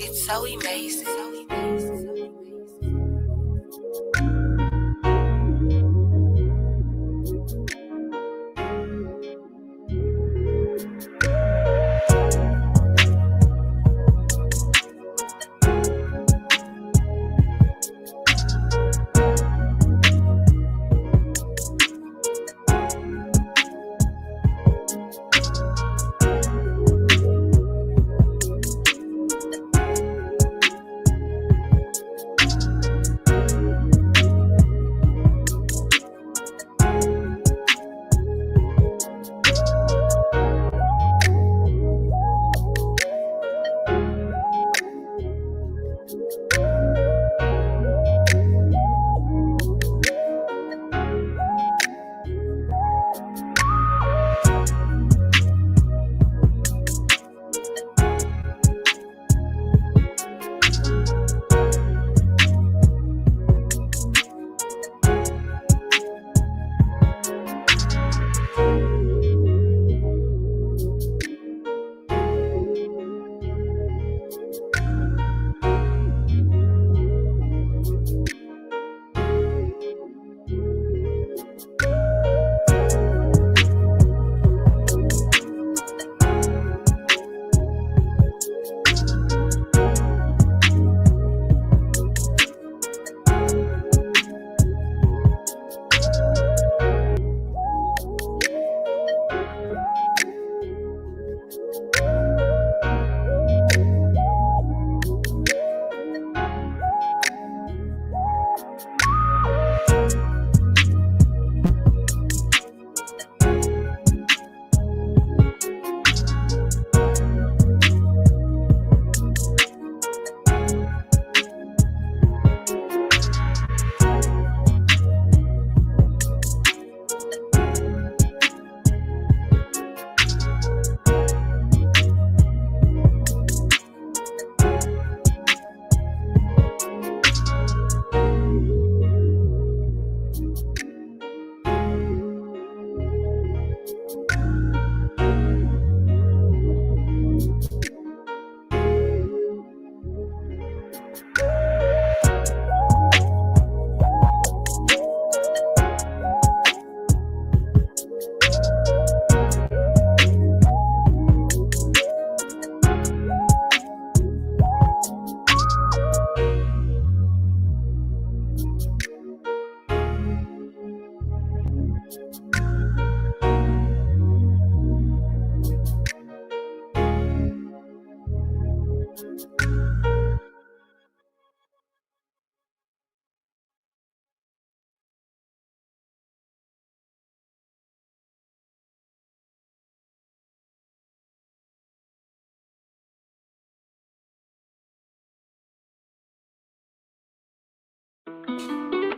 It's so amazing.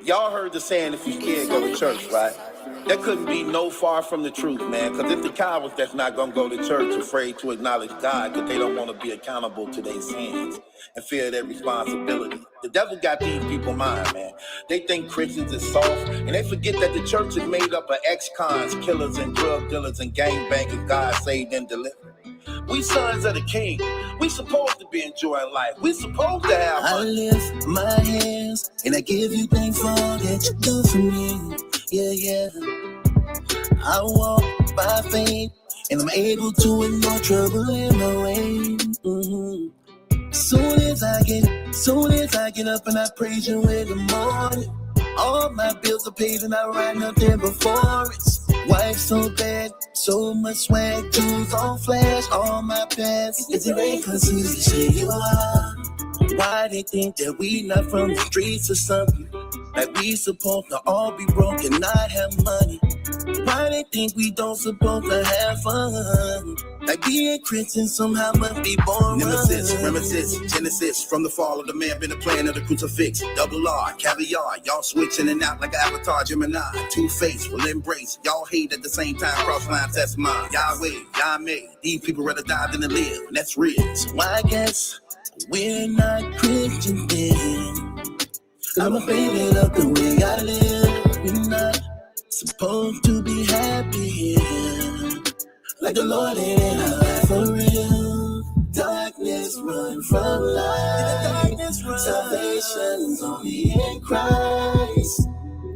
Y'all heard the saying, if you scared, go to church, right? That couldn't be no far from the truth, man. Because if the cowards that's not going to go to church afraid to acknowledge God because they don't want to be accountable to their sins and fear their responsibility. The devil got these people mind, man. They think Christians is soft, and they forget that the church is made up of ex-cons, killers, and drug dealers, and gangbangers God saved and delivered. We sons of the king. We supposed to be enjoying life. We supposed to have I lift my hands and I give you thanks for all that you do for me. Yeah, yeah. I walk by faith and I'm able to ignore trouble in my way. Soon as I get up and I praise you in the morning. All my bills are paid and I ride nothing before it. Wife so bad, so much swag, jewels on flash, all my pants. Is it ain't cause who you say you are? Why they think that we not from the streets or something? Like we supposed to all be broke and not have money. Why they think we don't supposed to have fun? Like being Christian somehow must be boring. Nemesis, Remesis, Genesis. From the fall of the man, been the plan of the crucifix. Double R, caviar. Y'all switch in and out like an avatar, Gemini. Two-Face will embrace. Y'all hate at the same time. Cross lines, that's mine. Yahweh, Yahweh. These people rather die than to live. And that's real. So I guess we're not Christian then. I'm afraid of the way I live. We're not supposed to be happy here. Like the Lord ain't in our life for real. Darkness run from light. In the darkness run. Salvation's only in Christ.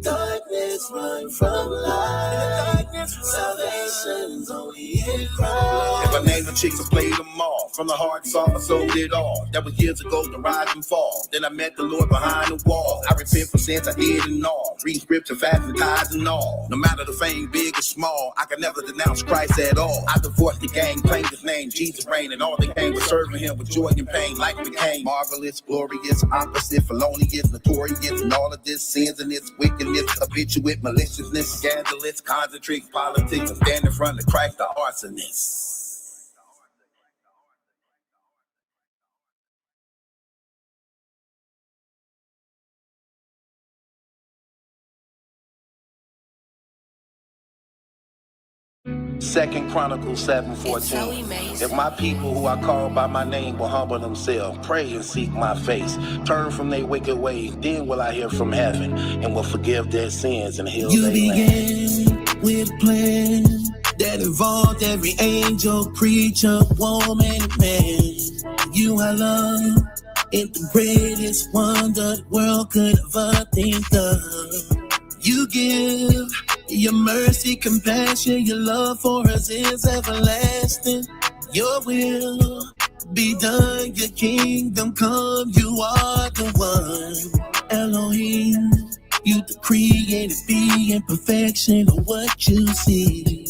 Darkness run from light. In the darkness run. Salvation's only in Christ. If I name the chicks, I played them all. From the heart, soft, I sold it all. That was years ago, the rise and fall. Then I met the Lord behind the wall. I repent for sins I did and all. Read scripture, fast and tithes and all. No matter the fame, big or small, I can never denounce Christ at all. I divorced the gang, claimed his name, Jesus reigned, and all they came was serving him with joy and pain. Life became marvelous, glorious, opposite, felonious, notorious, and all of this sins and this wickedness, habituate, maliciousness, scandalous, concentric, politics, and stand in front of Christ, the arsonist. Second Chronicles 7:14. If my people who I call by my name will humble themselves, pray and seek my face, turn from their wicked ways, then will I hear from heaven and will forgive their sins and heal their land. You began with a plan that involved every angel, preacher, woman, man. You are love, and the greatest wonder the world could ever think of. You give your mercy, compassion, your love for us is everlasting. Your will be done, your kingdom come, you are the one. Elohim, you the created being, perfection of what you see.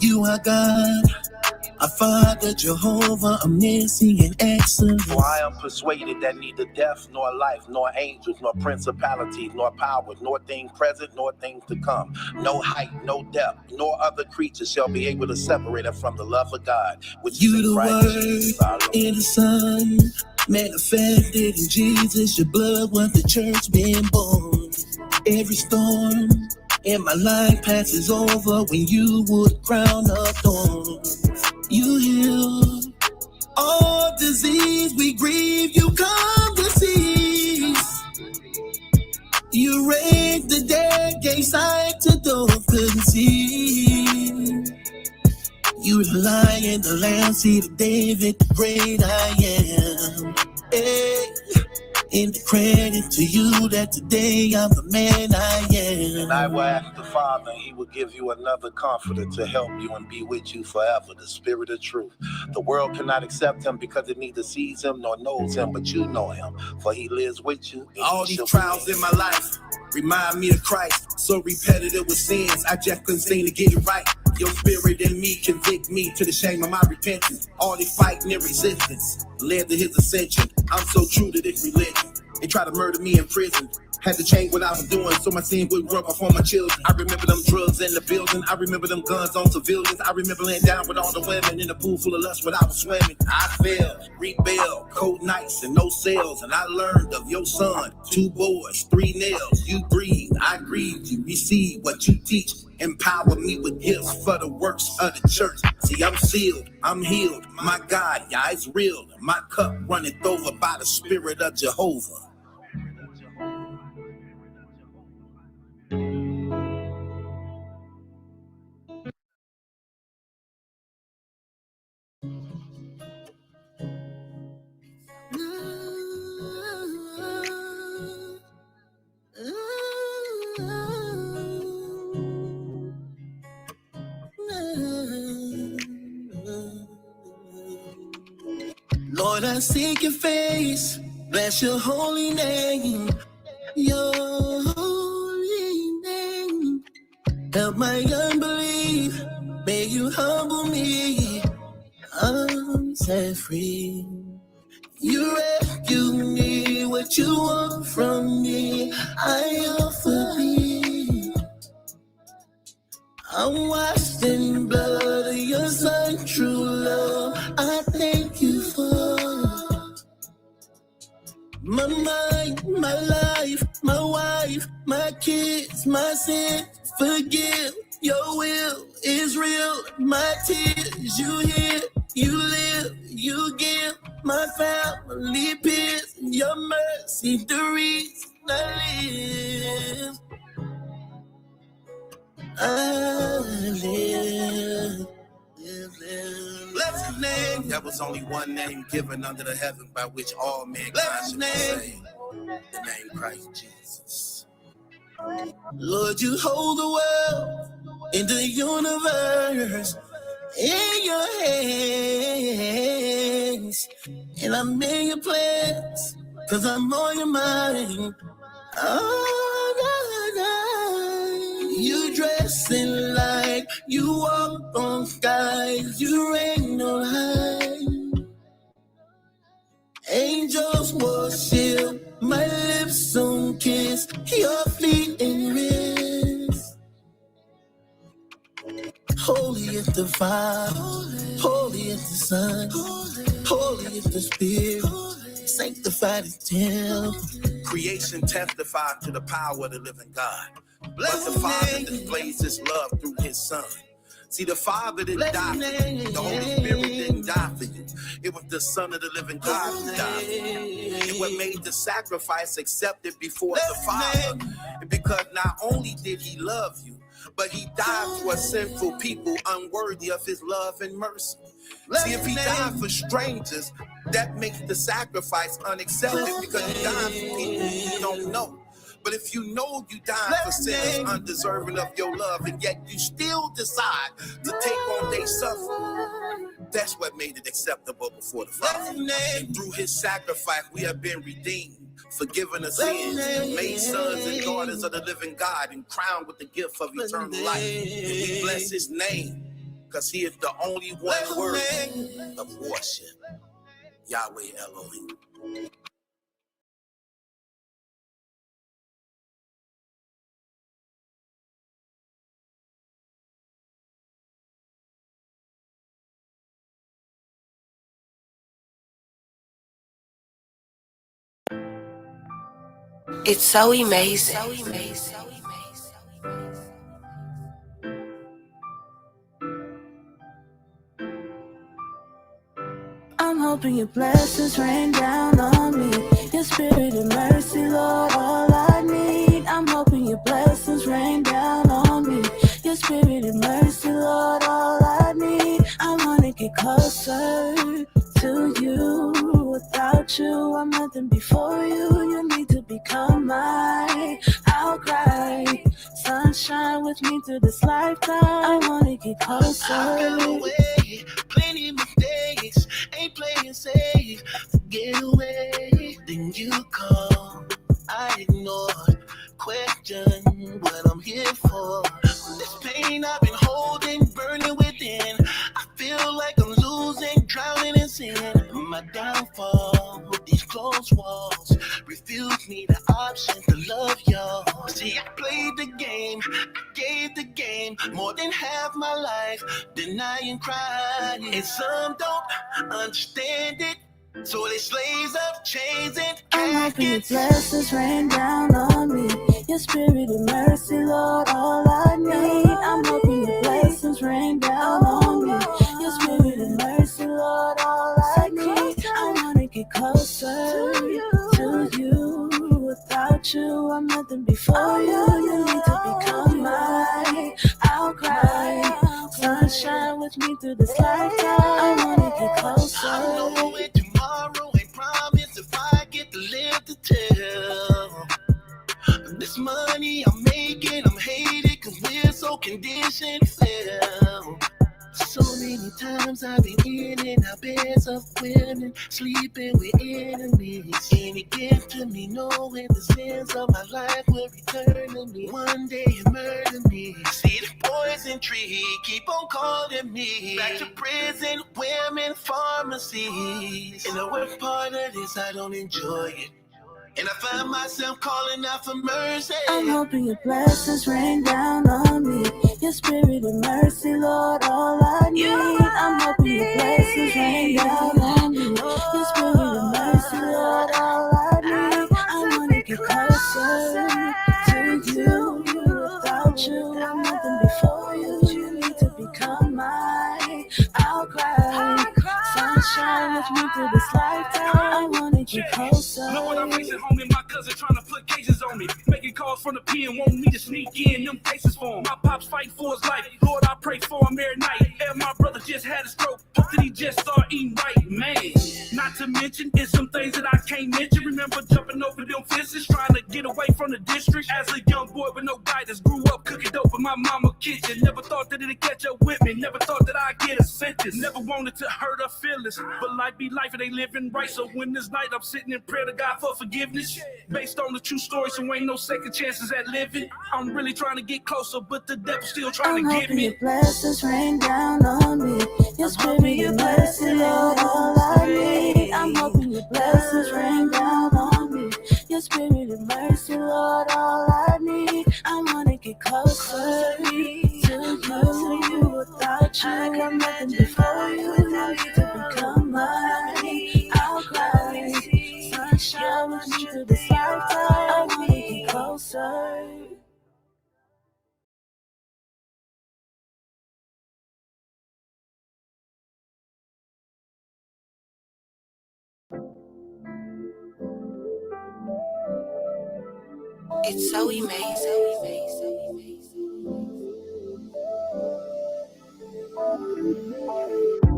You are God, our Father, Jehovah, omniscient, excellent. For I am persuaded that neither death, nor life, nor angels, nor principalities, nor powers, nor things present, nor things to come, no height, no depth, nor other creature shall be able to separate us from the love of God, which you is in the Christ Word Jesus our Lord. in the Son, manifested in Jesus, your blood was the church being born. Every storm in my life passes over when you would crown of thorns. You heal all disease, we grieve, you come to see. You raised the dead, gave sight to those couldn't see. You the Lion, the Lamb, seed of David, the great I am. Hey. And the credit to you that today I'm the man I am. And I will ask the Father, and he will give you another comforter to help you and be with you forever, the Spirit of truth. The world cannot accept him because it neither sees him nor knows him, but you know him, for he lives with you. All these trials in my life remind me of Christ. So repetitive with sins, I just couldn't seem to get it right. Your spirit in me convict me to the shame of my repentance. All this fighting and resistance led to his ascension. I'm so true to this religion. They tried to murder me in prison. Had to change what I was doing so my sin wouldn't rub off on my children. I remember them drugs in the building. I remember them guns on civilians. I remember laying down with all the women in a pool full of lust when I was swimming. I fell, rebelled, cold nights and no cells. And I learned of your son, 2 boys, 3 nails. You breathe, I grieve, you receive what you teach. Empower me with gifts for the works of the church. See, I'm sealed, I'm healed. My God, yeah, it's real. My cup runneth over by the Spirit of Jehovah. Lord, I seek your face, bless your holy name, your holy name. Help my unbelief, may you humble me, I'm set free. You rescue me, what you want from me, I offer thee. I'm washed in blood of your son, true love, I thank you for my mind, my life, my wife, my kids, my sin, forgive, your will is real, my tears, you hear, you live, you give, my family peace, your mercy, the reason I live. I live. Let's name. There was only one name given under the heaven by which all mankind should be saved. The name Christ Jesus. Lord, you hold the world and the universe in your hands. And I made your plans, cause I'm on your mind. Oh, you dress in light, you walk on skies, you reign on high. Angels worship, my lips on kiss, your feet in rest. Holy is the Father, holy is the Son, holy is the Spirit, sanctified is temple. Creation testifies to the power of the living God. But the Father displays his love through his Son. See, the Father didn't die for you. The Holy Spirit didn't die for you. It was the Son of the living God who died for you. And what made the sacrifice accepted before the Father, because not only did he love you, but he died for sinful people unworthy of his love and mercy. See, if he died for strangers, that makes the sacrifice unaccepted because he died for people you don't know. But if you know you died for sinners undeserving of your love, and yet you still decide to take on their suffering, that's what made it acceptable before the Father. And through his sacrifice, we have been redeemed, forgiven of sins, made sons and daughters of the living God, and crowned with the gift of eternal life. And we bless his name, because he is the only one worthy of worship. Yahweh Elohim. It's so amazing. I'm hoping your blessings rain down on me. Your spirit and mercy, Lord, all I need. I'm hoping your blessings rain down on me. Your spirit and mercy, Lord, all I need. I wanna get closer to you. Without you, I'm nothing before you. You need to become mine. I'll cry. Sunshine with me through this lifetime. I wanna get closer. I've been away, plenty mistakes, ain't playing safe. Get away, then you call. I ignored, question what I'm here for. This pain I've been holding, burning within. I feel like I'm losing, drowning in sin. My downfall with these closed walls refuse me the option to love y'all. See, I played the game, I gave the game more than half my life, denying, crying, and some don't understand it. So they slaves of chains and I'm hoping your blessings rain down on me. Your spirit and mercy, Lord, all I need. I'm hoping your blessings rain down on me. Your spirit and mercy, Lord, all I need. I wanna get closer to you. Without you, I'm nothing before you. You need to become mine. I'll cry. Sunshine with me through this lifetime. I wanna get closer. I know it tomorrow ain't promised if I get to live to tell. This money I'm making, I'm hated cause we're so conditioned well. So many times I've been in and out beds of women, sleeping with enemies. And it gets to me knowing the sins of my life will return to me. One day you murder me. See the poison tree, keep on calling me back to prison, women, pharmacies. And the worst part of this, I don't enjoy it. And I find myself calling out for mercy. I'm hoping your blessings rain down on me. Your spirit and mercy, Lord, all I need. I'm hoping your blessings rain down on me. Your spirit and mercy, Lord, all I need. I wanna get closer to you. Without you, I'm nothing before you. You need to become mine. I'll cry. Sunshine with me through this lifetime. I wanna get closer. Know what I'm facing, homie? My cousin trying to put cases on me. Making calls from the pen, want me to sneak in them cases for him. My pops fight for his life. Lord, I pray for him every night. And my brother just had a stroke. Hope after he just started eating right, man. Not to mention, it's some things that I can't mention. Remember jumping over them fences, trying to get away from the district. As a young boy with no guidance, grew up cooking dope in my mama's kitchen. Never thought that it'd catch up with me. Never thought that I'd get a sentence. Never wanted to hurt her feelings. But life be life and they living right. So when this night I'm sitting in prayer to God for forgiveness, based on the true story, so ain't no second chances at living. I'm really trying to get closer, but the devil's still trying to get me. Your blessings rain down on me. Your spirit, your mercy, Lord, all I need. I'm hoping your blessings rain down on me. Your spirit and mercy, Lord, all I need. I wanna get closer to you. Without you, I'm nothing before you. Now you to become mine. I'll cry. Sunshine with me to this lifetime. I wanna get closer. It's so amazing.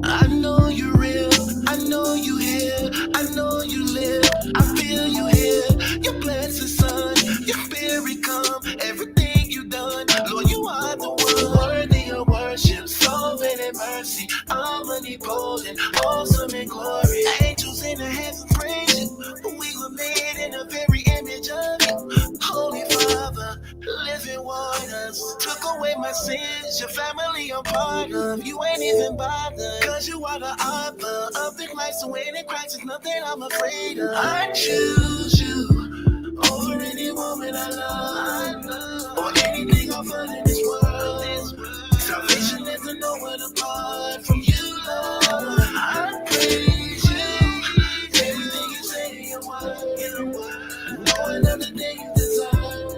I know you're real, I know you here, I know you live, I feel you here. Your blessed son, your spirit come, everything you done, Lord, you are the one worthy of worship, sovereign in mercy, omnipotent, awesome in glory. Angels in the heavens praise you, we were made in the very image of you. Holy Father, living waters, took away my sins, your family I'm part of, you ain't even bothered, cause you are the author of the life, so in Christ is nothing I'm afraid of. I choose you over any woman I love, or anything I've heard in this world. Salvation is to no one apart from you, Lord. I praise you, everything you say in your word, no another day you deserve.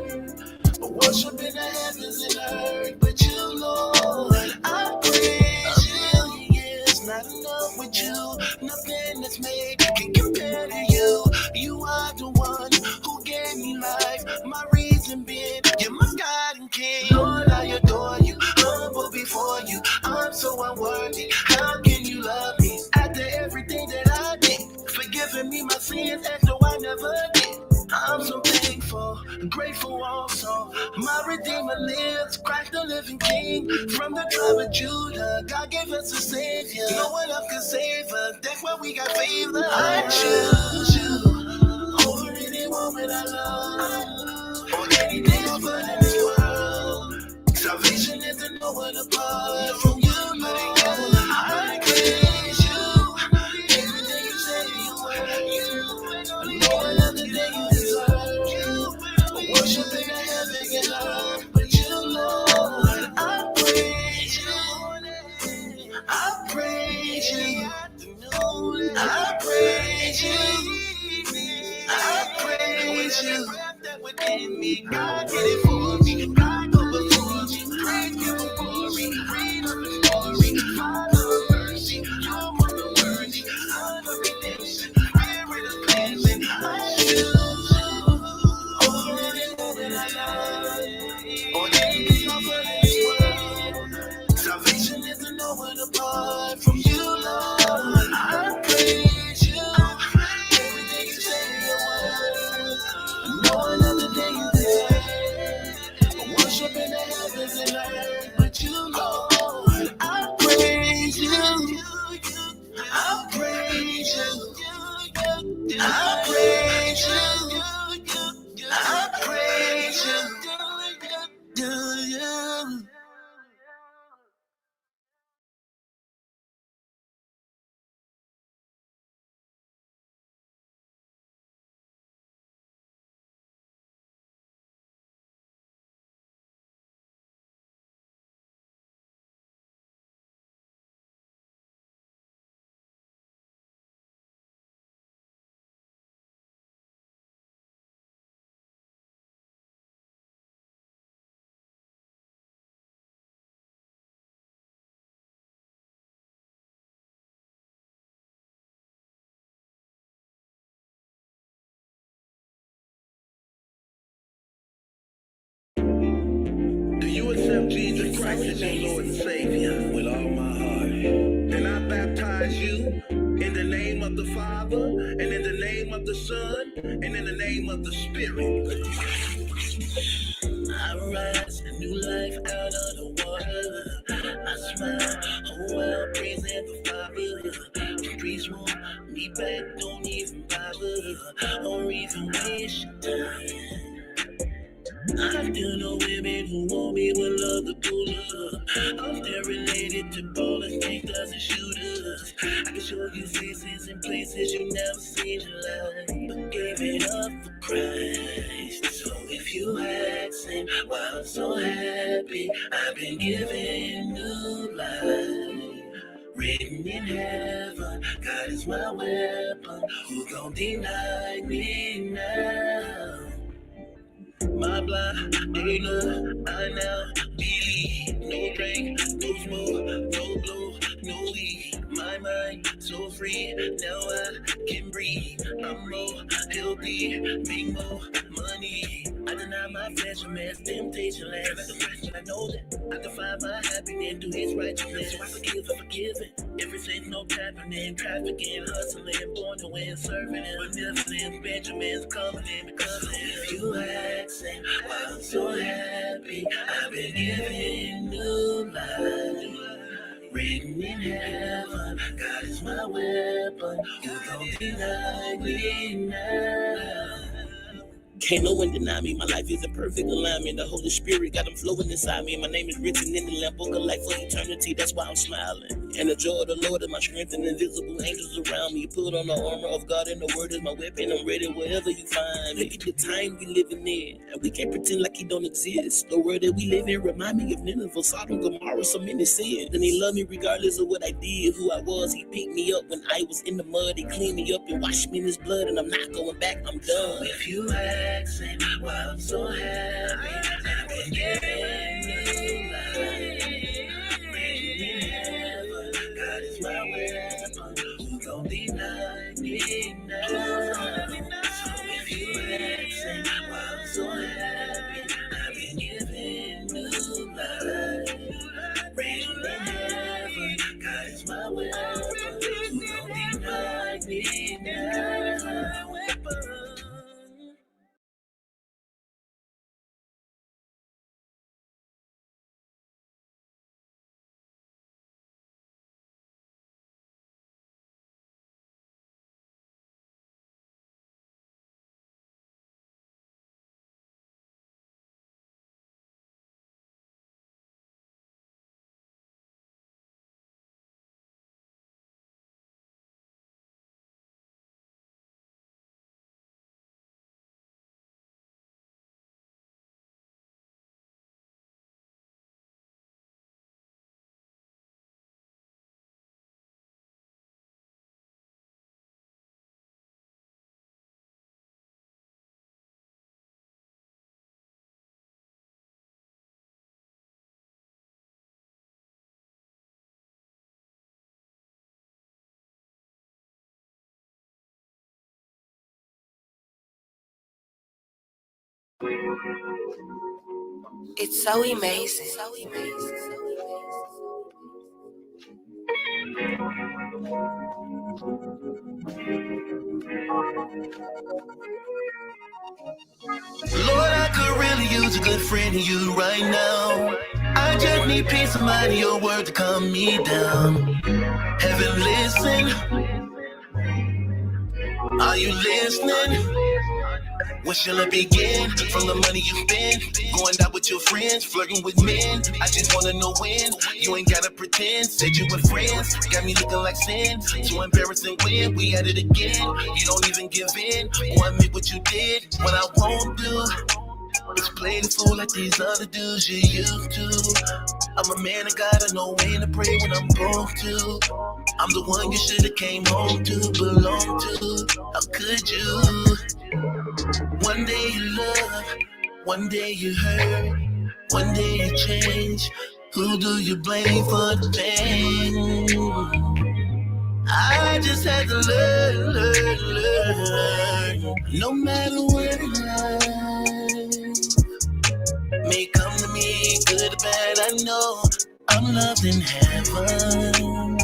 Worship in the heavens and earth, but you, Lord, I praise you. It's not enough with you, nothing that's made can compare to you. You are the one who gave me life, my reason being, you're my God and King. Lord, I adore you, humble before you, I'm so unworthy. How can you love me after everything that I did? Forgiving me my sins as though I never did. I'm so thankful, grateful also. My Redeemer lives, Christ the living King. From the tribe of Judah, God gave us a Savior. No one else can save us, that's why we got favor. I choose you over any woman I love, or anything I've heard in this world. Salvation isn't no one apart from you, Lord. I praise you, everything you say you word. No another day you worship in the heavens and earth, but you, Lord, I praise you, I praise you, I praise you, I praise you. That within me, God did it for me, God go before me, praise you for me, read of the story, Father of mercy, you're more than worthy, Son of redemption, spirit of cleansing, I choose. Salvation is to no one apart from you, Lord. I praise you. Everything you say in your word. No another day you deserve. Worship in the heavens and earth, but you, Lord. I praise you. I praise you. I praise you. I praise you. Do you? Do you accept Jesus Christ as your Lord and Savior with all my heart? Then I baptize In the name of the Father, and in the name of the Son, and in the name of the Spirit. I rise a new life out of the water. I smile, whole world praising the Father. The streets want me back, don't even bother, or even waste your time. I still know women who want me with love to pull up. I'm still related to ballers, gangsters, and shooters. I can show you faces and places you never seen in life, but gave it up for Christ. So if you asking why I'm so happy, I've been given new life. Written in heaven, God is my weapon. Who gon' deny me now? My blind, they know I now believe. No drink, no smoke, no blow, no weed. My mind so free, now I can breathe. I'm more healthy, make more money. I deny my flesh, I'm as temptation last. Like a question, I know that I can find my happiness through His righteousness. So I forgive, I'm forgiven. Everything no happening, trafficking, hustling, born to win, serving, and benevolent. Benjamin's coming in because if you asking why I'm so happy, I've been given new life. Written in heaven, God is my weapon. You don't deny me now. Can't no one deny me. My life is in perfect alignment. The Holy Spirit got them flowing inside me. My name is written in the Lamb Book of Life for eternity. That's why I'm smiling. And the joy of the Lord is my strength, and invisible angels around me. Put on the armor of God, and the word is my weapon. I'm ready wherever you find me. Look at the time we living in, and we can't pretend like He don't exist. The world that we live in remind me of Nineveh, Sodom, Gomorrah, so many sins. And He loved me regardless of what I did, who I was. He picked me up when I was in the mud. He cleaned me up and washed me in His blood, and I'm not going back. I'm done. If you asking why I'm so happy, I've been given new life. Written in heaven, God is my weapon. Who gon' deny me now? So if you asking why I'm so happy, I've been given new life. Written in heaven, God is my weapon. Who gon' deny me now? It's so amazing. Lord, I could really use a good friend of you right now. I just need peace of mind and your word to calm me down. Heaven, listen. Are you listening? Where shall I begin? From the money you spend, going out with your friends, flirting with men. I just wanna know when. You ain't gotta pretend. Said you with friends, got me looking like sin. Too embarrassing when we at it again. You don't even give in or admit what you did. What I won't do is play the fool like these other dudes you used to. I'm a man of God, I know when to pray when I'm broke to. I'm the one you should've came home to, belong to. How could you? One day you love, one day you hurt, one day you change. Who do you blame for the pain? I just had to learn. No matter what life may come to me, good or bad, I know I'm loved in heaven.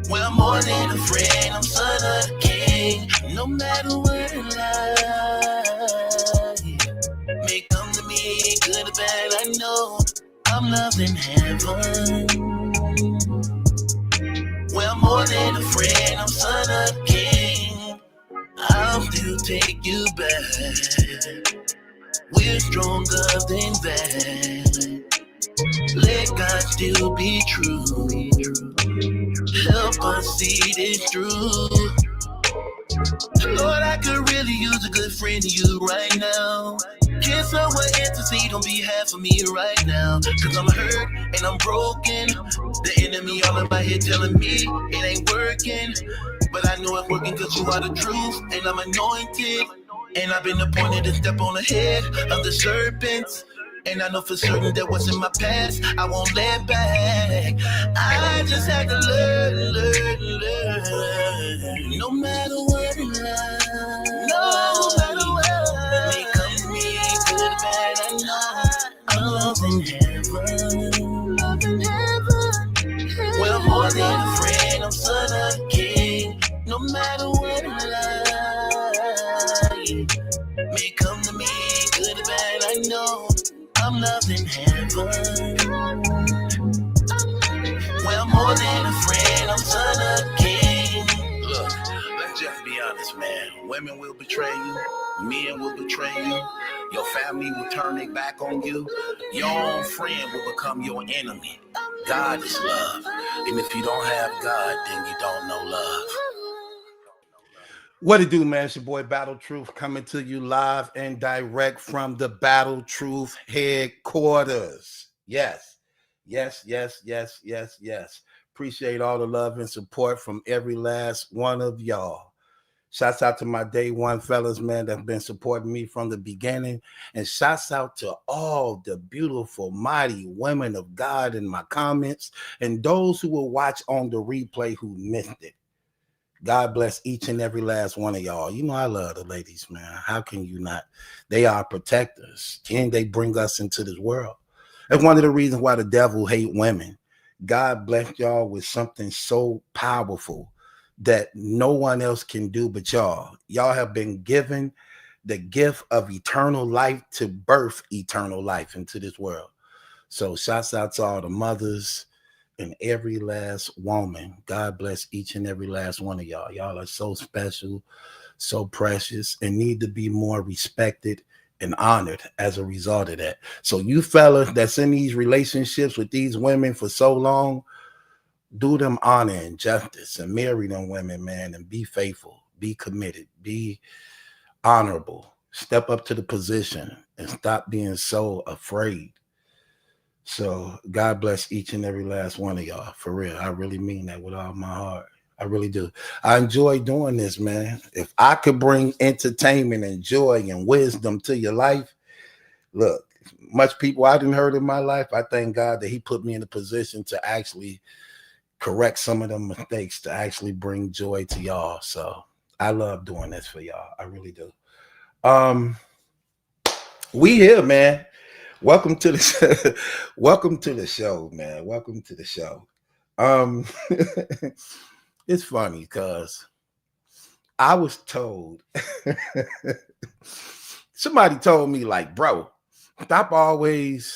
When Well, I'm more than a friend, I'm son of the king. No matter what in life may come to me, good or bad, I know I'm loved in heaven. Well, more than a friend, I'm son of the king. I'll still take you back. We're stronger than that. Let God still be true. Help us see this through. Lord, I could really use a good friend of you right now. Can someone intercede on behalf of me right now? Cause I'm hurt and I'm broken. The enemy all in my head telling me it ain't working. But I know it's working cause you are the truth and I'm anointed. And I've been appointed to step on the head of the serpents. And I know for certain that what's in my past, I won't let back. I just had to learn. No matter what in life, no matter what may come to me, good or bad, I know I'm loved in heaven. Well, more than a friend, I'm son of the king. No matter what in life may come to me, good or bad, I know I'm loved in heaven. Well, more than a friend, I'm son of the king. Look, let's just be honest, man. Women will betray you. Men will betray you. Your family will turn their back on you. Your own friend will become your enemy. God is love. And if you don't have God, then you don't know love. What it do, man? It's your boy Battle Truth coming to you live and direct from the Battle Truth headquarters. Yes. Appreciate all the love and support from every last one of y'all. Shouts out to my day one fellas, man, that's been supporting me from the beginning. And shouts out to all the beautiful, mighty women of God in my comments and those who will watch on the replay who missed it. God bless each and every last one of y'all. You know I love the ladies, man. How can you not? They are protectors, and they bring us into this world. That's one of the reasons why the devil hate women. God bless y'all with something so powerful that no one else can do but y'all. Y'all have been given the gift of eternal life to birth eternal life into this world. So shouts out to all the mothers and every last woman. God bless each and every last one of y'all. Y'all are so special, so precious, and need to be more respected and honored as a result of that. So you fellas that's in these relationships with these women for so long, do them honor and justice and marry them women, man, and be faithful, be committed, be honorable, step up to the position and stop being so afraid. So God bless each and every last one of y'all. For real. I really mean that with all my heart. I really do. I enjoy doing this, man. If I could bring entertainment and joy and wisdom to your life, look, much people I didn't heard in my life, I thank God that he put me in a position to actually correct some of them mistakes, to actually bring joy to y'all. So I love doing this for y'all. I really do. We here, man. Welcome to the welcome to the show, man. Welcome to the show. It's funny because I was told somebody told me, like, bro, stop always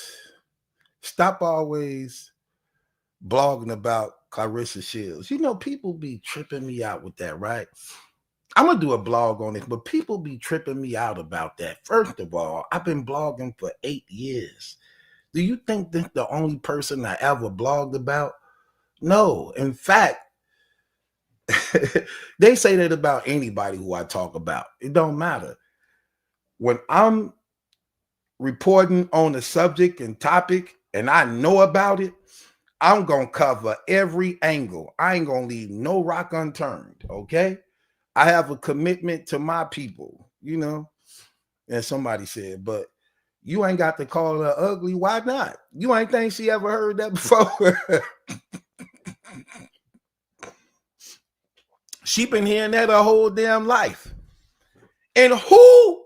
blogging about Claressa Shields. You know, people be tripping me out with that, right? I'm gonna do a blog on it, but people be tripping me out about that. First of all, I've been blogging for 8 years. Do you think that's the only person I ever blogged about? No. In fact, they say that about anybody who I talk about. It don't matter. When I'm reporting on a subject and topic and I know about it, I'm gonna cover every angle. I ain't gonna leave no rock unturned, okay? I have a commitment to my people, you know. And somebody said, but you ain't got to call her ugly. Why not? You ain't think she ever heard that before? She been hearing that her whole damn life. And who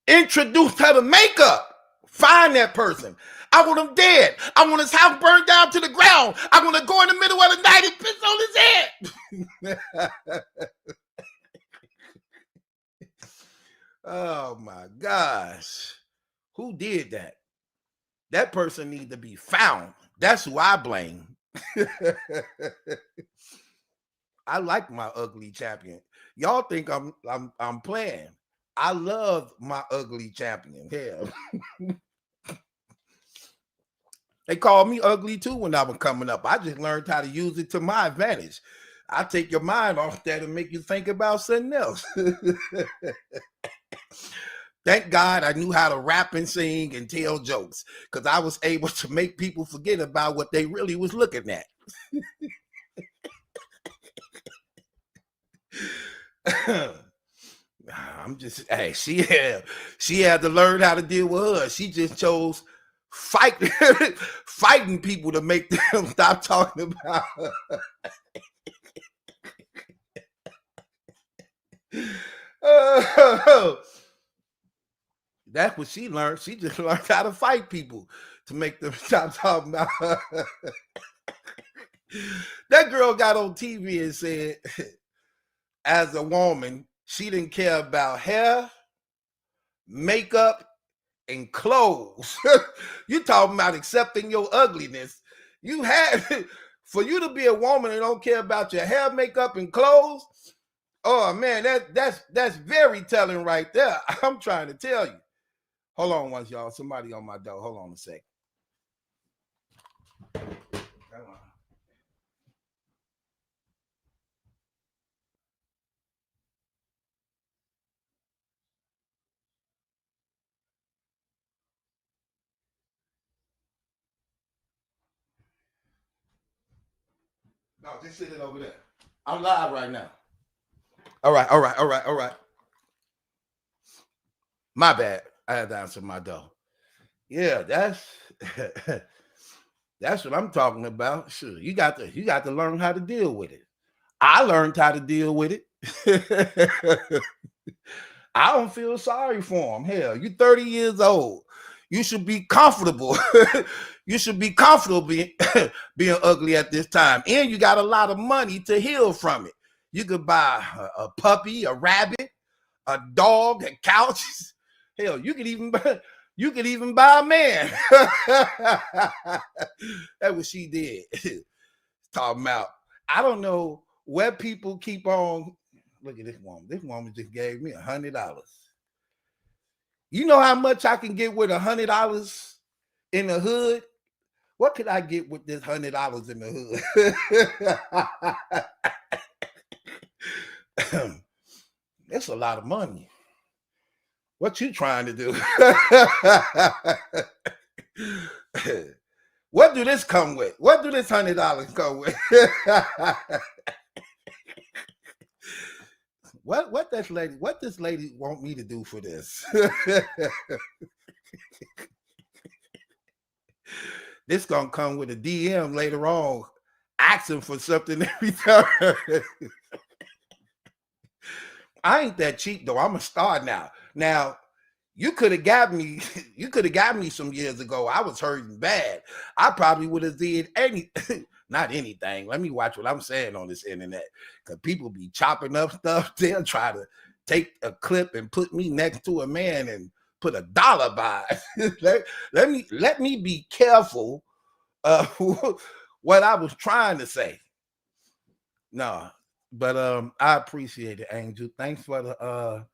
introduced her to makeup? Find that person. I want him dead. I want his house burned down to the ground. I want to go in the middle of the night and piss on his head. Oh my gosh. Who did that? That person needs to be found. That's who I blame. I like my ugly champion. Y'all think I'm playing. I love my ugly champion. Hell. They called me ugly too when I was coming up. I just learned how to use it to my advantage. I take your mind off that and make you think about something else. Thank God I knew how to rap and sing and tell jokes, because I was able to make people forget about what they really was looking at. I'm just, hey, she had to learn how to deal with her. She just chose fighting people to make them stop talking about her. That's what she learned. She just learned how to fight people to make them stop talking about her. That girl got on TV and said, as a woman, she didn't care about hair, makeup, and clothes. You talking about accepting your ugliness. You had, for you to be a woman and don't care about your hair, makeup, and clothes. Oh man, that's very telling right there. I'm trying to tell you. Hold on once, y'all. Somebody on my door. Hold on a second. Come on. No, just sit it over there. I'm live right now. All right. My bad. I had to answer my door. Yeah, that's that's what I'm talking about. Sure, you got to learn how to deal with it. I learned how to deal with it. I don't feel sorry for him. Hell, you're 30 years old. You should be comfortable. You should be comfortable being ugly at this time. And you got a lot of money to heal from it. You could buy a puppy, a rabbit, a dog, a couch. Hell, you could even buy a man. That's what she did. Talking about, I don't know where people keep on. Look at this woman. This woman just gave me $100. You know how much I can get with $100 in the hood? What could I get with this $100 in the hood? That's a lot of money. What you trying to do? What do this come with? What do this $100 come with? What this lady want me to do for this? This gonna come with a DM later on, asking for something in return. I ain't that cheap though. I'm a star now. Now, you could have got me some years ago. I was hurting bad. I probably would have did not anything. Let me watch what I'm saying on this internet. Because people be chopping up stuff. They'll try to take a clip and put me next to a man and put $1 by it. let me be careful of what I was trying to say. No, but I appreciate it, Angel. Thanks for the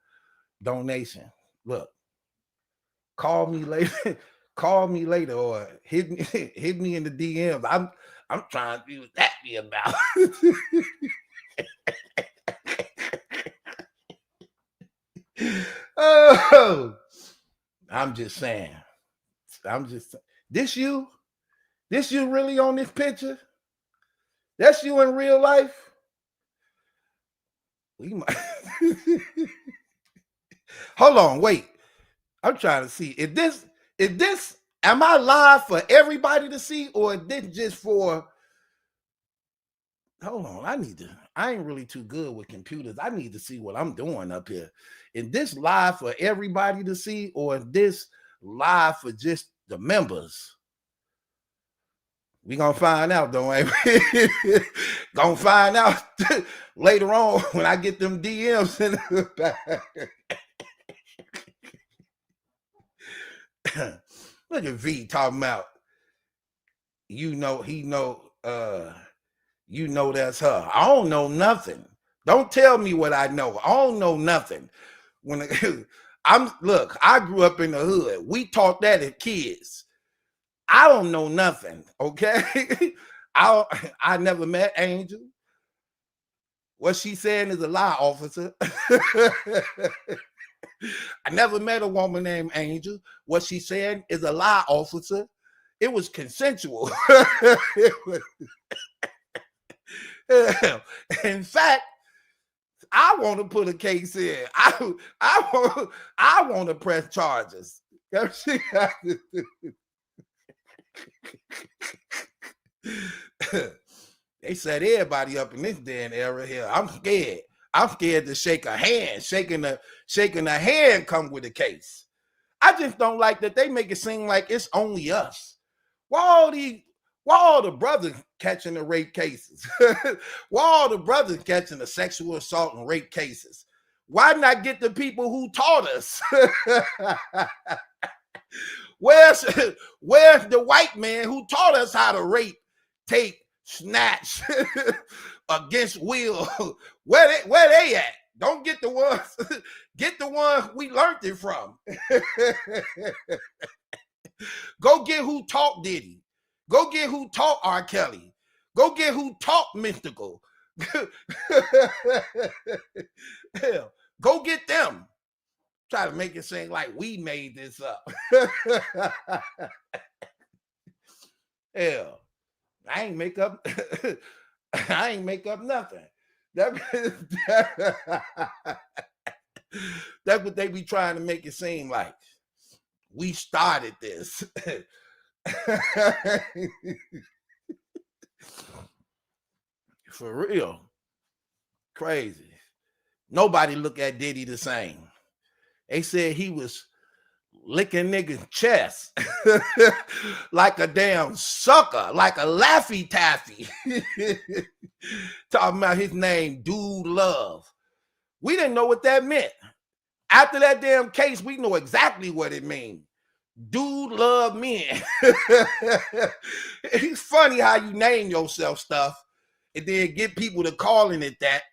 donation. Look, call me later. Call me later or hit me in the DMs. I'm trying to see what that be about. Oh, I'm just saying. This you really on this picture? That's you in real life? We might. Hold on, wait. I'm trying to see. Is this, am I live for everybody to see, or is this just for, hold on, I ain't really too good with computers. I need to see what I'm doing up here. Is this live for everybody to see, or is this live for just the members? We gonna find out, don't we? Gonna find out later on when I get them DMs in the back. Look at V talking about, he know that's her. I don't know nothing. Don't tell me what I know. I don't know nothing. When I grew up in the hood. We taught that as kids. I don't know nothing, okay? I never met Angel. What she's saying is a lie, officer. I never met a woman named Angel. What she's saying is a lie, officer. It was consensual. In fact, I want to put a case in. I want to press charges. They set everybody up in this damn era here. I'm scared. I'm scared to shake a hand. Shaking a hand come with a case. I just don't like that they make it seem like it's only us. Why all the brothers catching the rape cases? Why all the brothers catching the sexual assault and rape cases? Why not get the people who taught us? Where's the white man who taught us how to rape, take, snatch against will? Where they at? Don't get the ones we learned it from. Go get who taught Diddy. Go get who taught R. Kelly. Go get who taught Mystical. Hell, go get them. Try to make it seem like we made this up. Hell, I ain't make up nothing. That's what they be trying to make it seem like. We started this. For real. Crazy. Nobody look at Diddy the same. They said he was licking niggas' chest like a damn sucker, like a Laffy Taffy. Talking about his name, Dude Love. We didn't know what that meant. After that damn case, we know exactly what it means. Dude love men. It's funny how you name yourself stuff and then get people to calling it that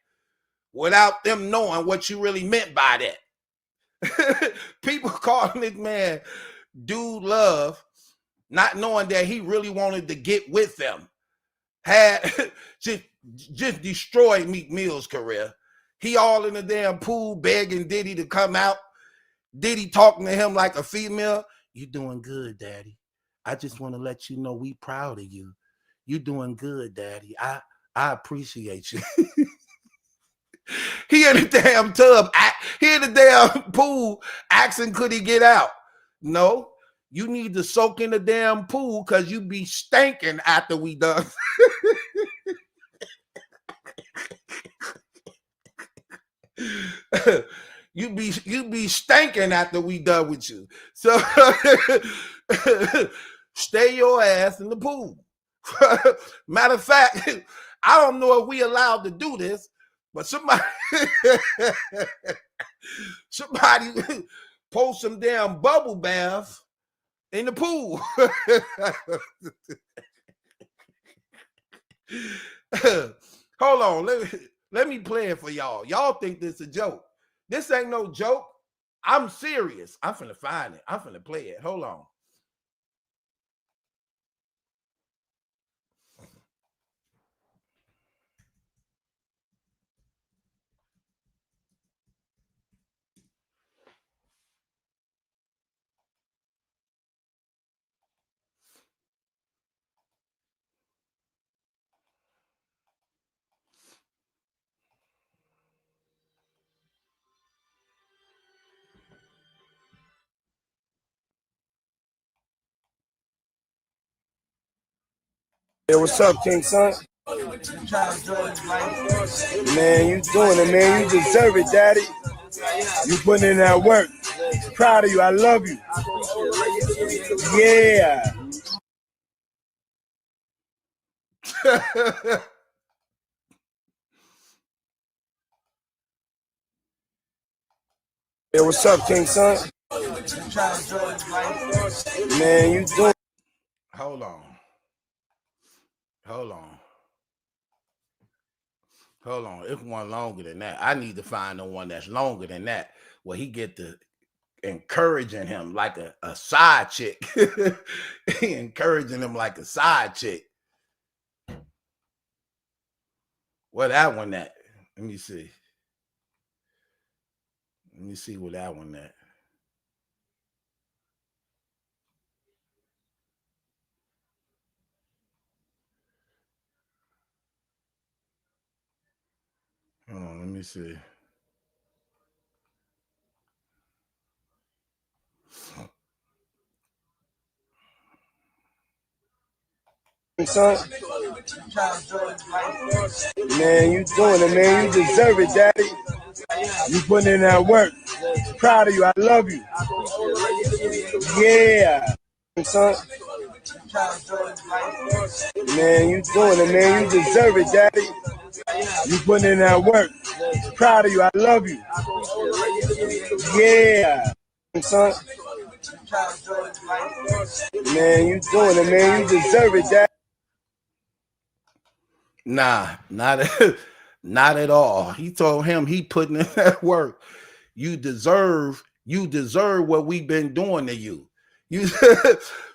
without them knowing what you really meant by that. People calling this man Dude Love, not knowing that he really wanted to get with them. Had just destroyed Meek Mill's career. He all in the damn pool begging Diddy to come out. Diddy talking to him like a female. You doing good, Daddy. I just want to let you know we proud of you. You doing good, Daddy. I appreciate you. He in the damn tub. He in the damn pool asking could he get out. No, you need to soak in the damn pool because you be stinking after we done. You be stinking after we done with you. So stay your ass in the pool. Matter of fact, I don't know if we allowed to do this, but somebody post some damn bubble bath in the pool. Hold on, let me play it for y'all. Y'all think this is a joke. This ain't no joke. I'm serious. I'm finna find it. I'm finna play it. Hold on. Hey, what's up, King Son? Man, you doing it, man. You deserve it, Daddy. You putting in that work. Proud of you. I love you. Yeah. Hey, what's up, King Son? Man, you doing? Hold on. Hold on. Hold on. It's one longer than that. I need to find the one that's longer than that, where he get to encouraging him like a side chick. Encouraging him like a side chick. Where that one at? Let me see. Let me see where that one at. Hold on, let me see. Son? Man, you doing it, man. You deserve it, Daddy. You putting in that work. Proud of you. I love you. Yeah. Son? Man, you doing it, man. You deserve it, Daddy. You putting in that work. Proud of you. I love you. Yeah. Son? Man, you doing it, man. You deserve it, Daddy. Nah, not at all. He told him he putting in that work. You deserve what we've been doing to you. You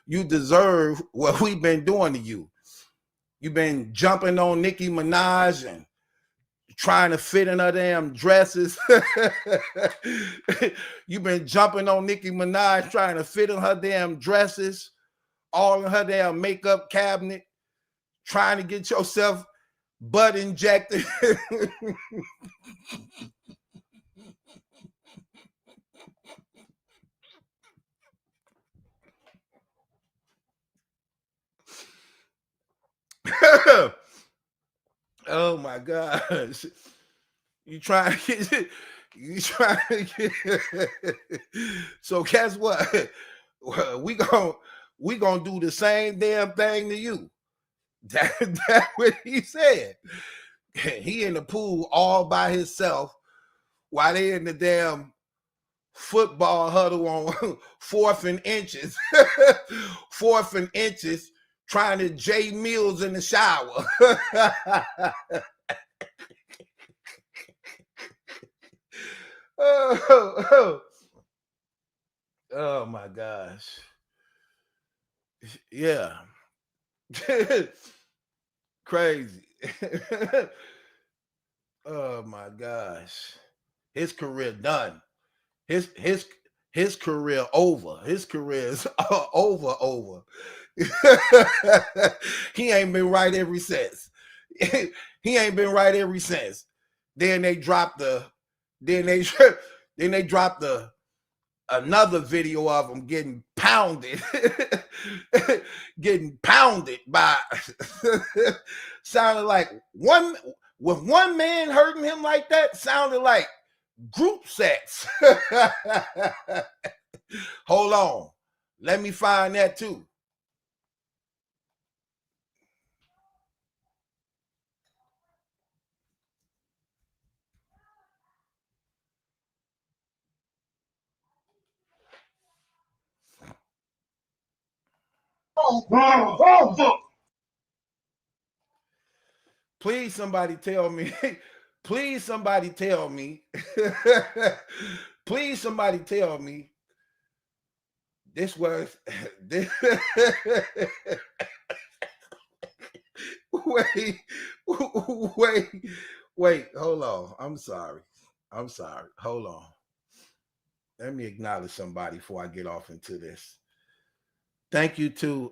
you deserve what we've been doing to you. You've been jumping on Nicki Minaj and trying to fit in her damn dresses. You've been jumping on Nicki Minaj trying to fit in her damn dresses, all in her damn makeup cabinet, trying to get yourself butt injected. Oh my gosh. You trying to get so guess what? We gonna do the same damn thing to you. That's what he said. He in the pool all by himself while they in the damn football huddle on fourth and inches. Fourth and inches trying to J Mills in the shower. Oh my gosh. Yeah. Crazy. Oh my gosh. His career done. His career over. His career is over. He ain't been right ever since. He ain't been right ever since. Then they dropped another video of him getting pounded. Getting pounded by sounded like with one man hurting him like that, sounded like group sex. Hold on. Let me find that too. Please somebody tell me. Please somebody tell me. Please somebody tell me this was this. wait, hold on. I'm sorry. Hold on. Let me acknowledge somebody before I get off into this. Thank you to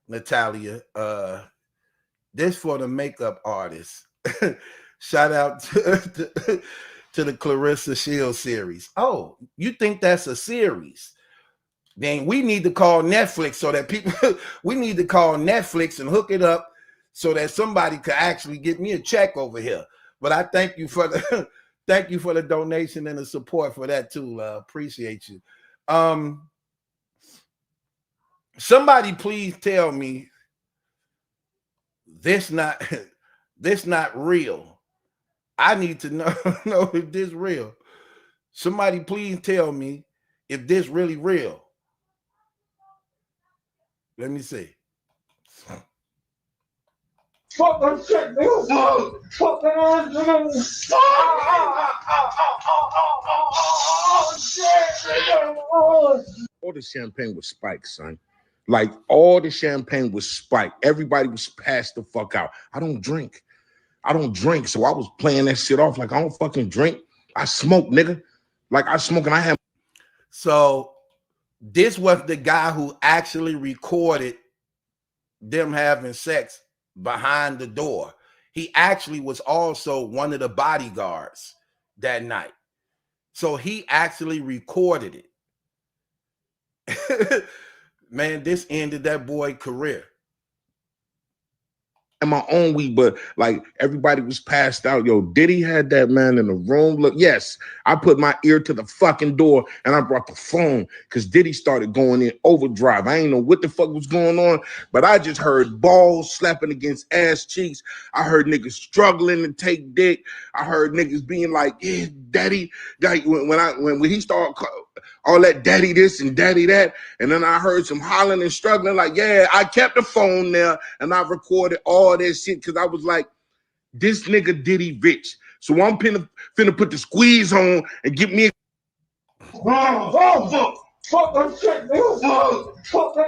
Natalia. This for the makeup artist. Shout out to the Claressa Shield series. Oh, you think that's a series? Then we need to call Netflix so that people, we need to call Netflix and hook it up so that somebody could actually get me a check over here. But I thank you for the thank you for the donation and the support for that too. Appreciate you. Somebody please tell me this not this not real. I need to know if this real. Somebody please tell me if this really real. Let me see. Fuck that shit, nigga. Fuck that shit. All the champagne was spiked, son. Like all the champagne was spiked. Everybody was passed the fuck out. I don't drink. So I was playing that shit off like I don't fucking drink. I smoke, nigga. Like I smoke and I have. So this was the guy who actually recorded them having sex behind the door. He actually was also one of the bodyguards that night. So he actually recorded it. Man, this ended that boy's career. In my own weed, but like everybody was passed out. Yo, Diddy had that man in the room. Look, yes, I put my ear to the fucking door and I brought the phone because Diddy started going in overdrive. I ain't know what the fuck was going on, but I just heard balls slapping against ass cheeks. I heard niggas struggling to take dick. I heard niggas being like, yeah, daddy. When he started all that daddy this and daddy that, and then I heard some hollering and struggling like, yeah, I kept the phone there and I recorded all that shit because I was like, this nigga Diddy rich. So I'm finna put the squeeze on and get me a fuck that shit, nigga. Fuck that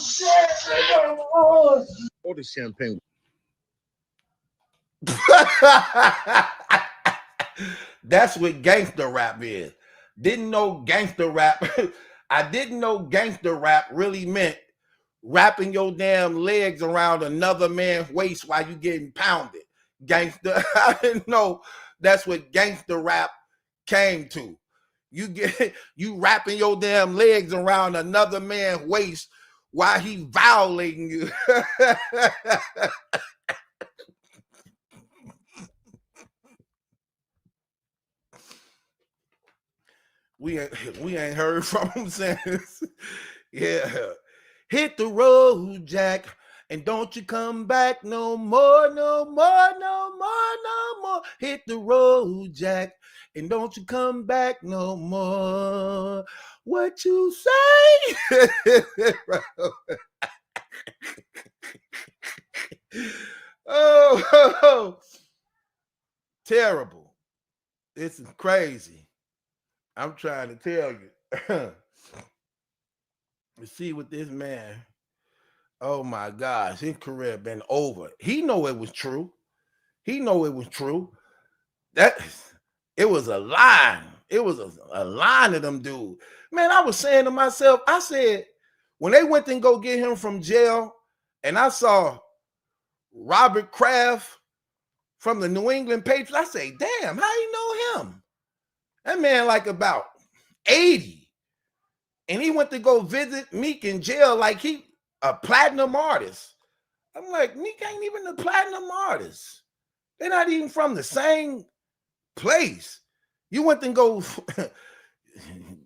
shit. All the champagne. That's what gangster rap is. Didn't know gangster rap. I didn't know gangster rap really meant wrapping your damn legs around another man's waist while you getting pounded. Gangster. I didn't know that's what gangster rap came to. You wrapping your damn legs around another man's waist while he violating you. We ain't heard from him since. Yeah. Hit the road, Jack, and don't you come back no more, no more, no more, no more. Hit the road, Jack, and don't you come back no more. What you say? oh, terrible. This is crazy. I'm trying to tell you. Let's see what this man. Oh my gosh, his career been over. He know it was true. He know it was true. That it was a line. It was a line of them dudes. Man, I was saying to myself, I said, when they went and go get him from jail, and I saw Robert Kraft from the New England Patriots, I say, damn, how you know him? That man like about 80. And he went to go visit Meek in jail like he a platinum artist. I'm like, Meek ain't even a platinum artist. They're not even from the same place. You went and go.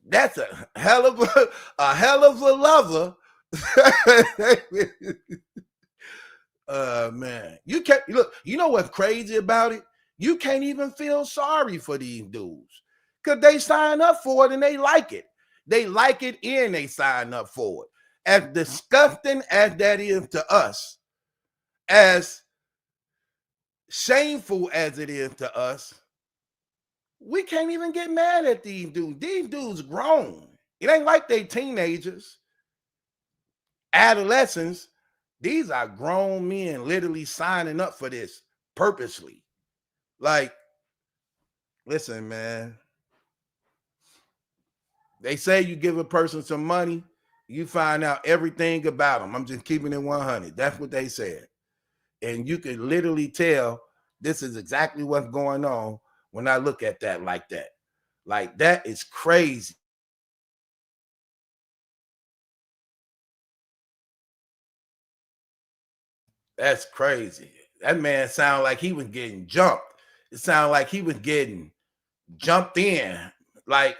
That's a hell of a lover. Man, you can't look. You know what's crazy about it? You can't even feel sorry for these dudes because they sign up for it and they like it. They like it and they sign up for it. As disgusting as that is to us, as shameful as it is to us, we can't even get mad at these dudes. These dudes grown. It ain't like they teenagers, adolescents. These are grown men literally signing up for this purposely. Like, listen, man. They say you give a person some money, you find out everything about them. I'm just keeping it 100. That's what they said. And you can literally tell this is exactly what's going on when I look at that like that. Like, that is crazy. That's crazy. That man sounded like he was getting jumped. It sounded like he was getting jumped in. Like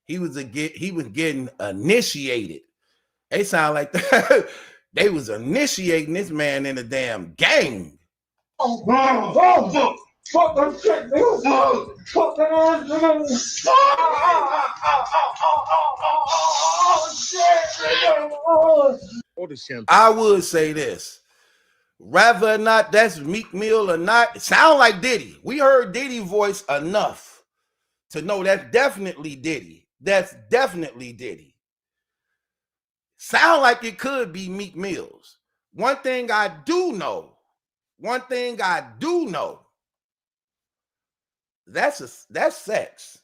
he was getting initiated. They sound like they was initiating this man in a damn gang. Fuck them shit, fuck them I would say this. Rather or not that's Meek Mill or not, it sound like Diddy. We heard Diddy voice enough to know that's definitely Diddy. That's definitely Diddy. Sound like it could be Meek Mill's. One thing I do know, that's sex.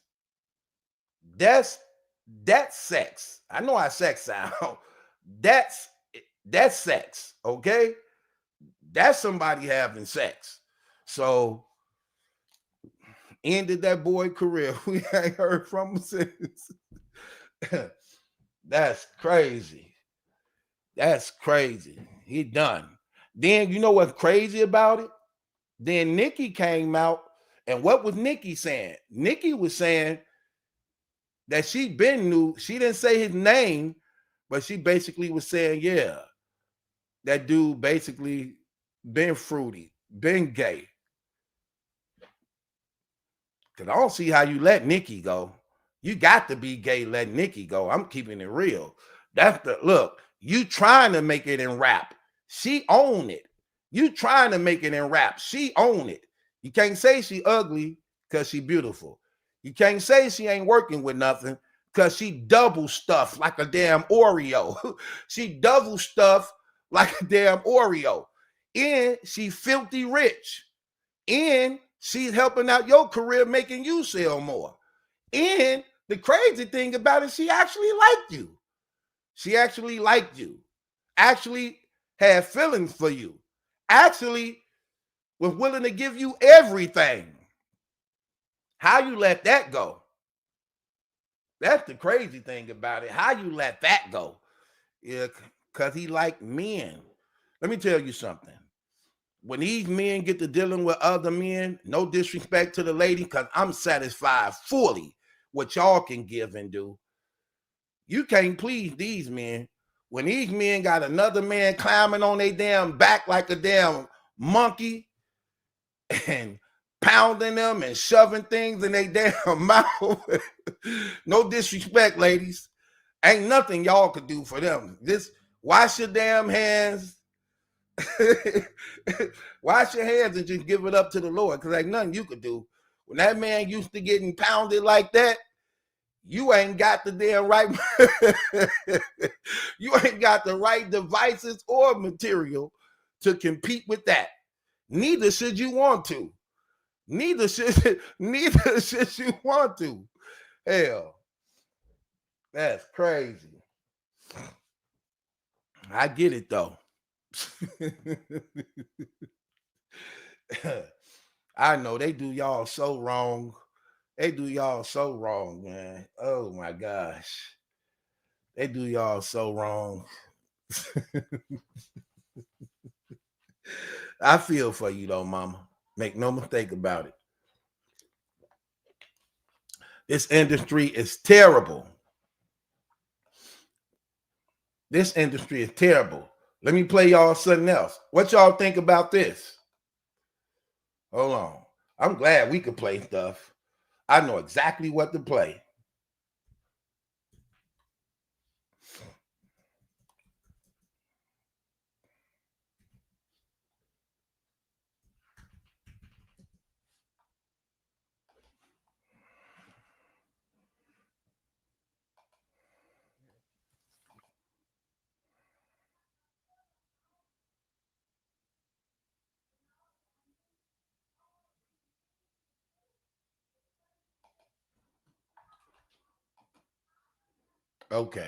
That's sex. I know how sex sound. That's sex, okay? That's somebody having sex. So ended that boy career. We ain't heard from him since. That's crazy. That's crazy. He done. Then you know what's crazy about it? Then Nicki came out, and what was Nicki saying? Nicki was saying that she been knew. She didn't say his name, but she basically was saying, yeah, that dude basically been fruity, been gay. Because I don't see how you let Nicki go. You got to be gay, let Nicki go. I'm keeping it real. That's the look. You trying to make it in rap. She own it. You trying to make it in rap. She own it. You can't say she ugly because she beautiful. You can't say she ain't working with nothing because she double stuff like a damn Oreo. She double stuff like a damn Oreo. And she filthy rich. And she's helping out your career, making you sell more. And the crazy thing about it, she actually liked you. She actually liked you. Actually had feelings for you. Actually was willing to give you everything. How you let that go? That's the crazy thing about it. How you let that go? Yeah, because he liked men. Let me tell you something. When these men get to dealing with other men, no disrespect to the lady, because I'm satisfied fully what y'all can give and do. You can't please these men. When these men got another man climbing on their damn back like a damn monkey and pounding them and shoving things in their damn mouth. No disrespect, ladies. Ain't nothing y'all could do for them. Just wash your damn hands. Wash your hands and just give it up to the Lord, because ain't nothing you could do. When that man used to getting pounded like that, you ain't got the damn right. You ain't got the right devices or material to compete with that. Neither should you want to. Neither should you want to. Hell, that's crazy. I get it though. I know they do y'all so wrong. They do y'all so wrong, man. Oh my gosh. They do y'all so wrong. I feel for you though, mama. Make no mistake about it. This industry is terrible. This industry is terrible. Let me play y'all something else. What y'all think about this? Hold on. I'm glad we could play stuff. I know exactly what to play. Okay.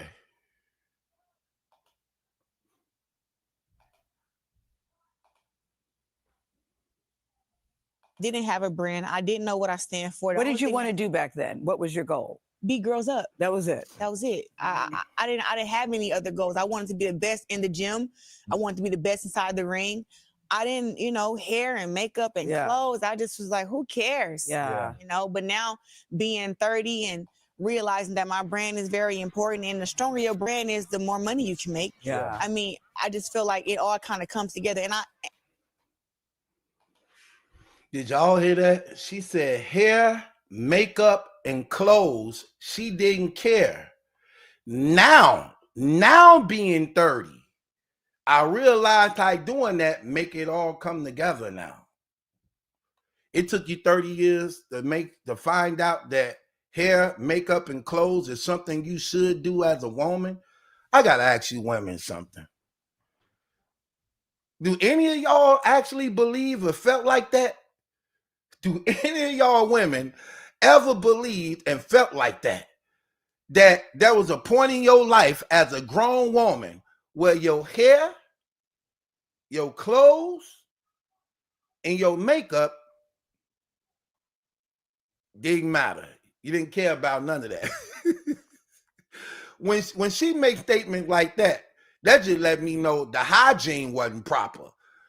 Didn't have a brand. I didn't know what I stand for. What did you want to do back then? What was your goal? Beat girls up. That was it. That was it. I didn't have any other goals. I wanted to be the best in the gym. I wanted to be the best inside the ring. I didn't, hair and makeup and clothes. I just was like, who cares? Yeah. But now being 30 and realizing that my brand is very important, and the stronger your brand is, the more money you can make. Yeah. I mean, I just feel like it all kind of comes together. And Did y'all hear that? She said hair, makeup, and clothes. She didn't care. Now being 30, I realized how doing that make it all come together now. It took you 30 years to find out that hair, makeup, and clothes is something you should do as a woman. I gotta ask you women something. Do any of y'all actually believe or felt like that? Do any of y'all women ever believed and felt like that? That there was a point in your life as a grown woman where your hair, your clothes, and your makeup didn't matter. You didn't care about none of that. when she makes statements like that, that just let me know the hygiene wasn't proper.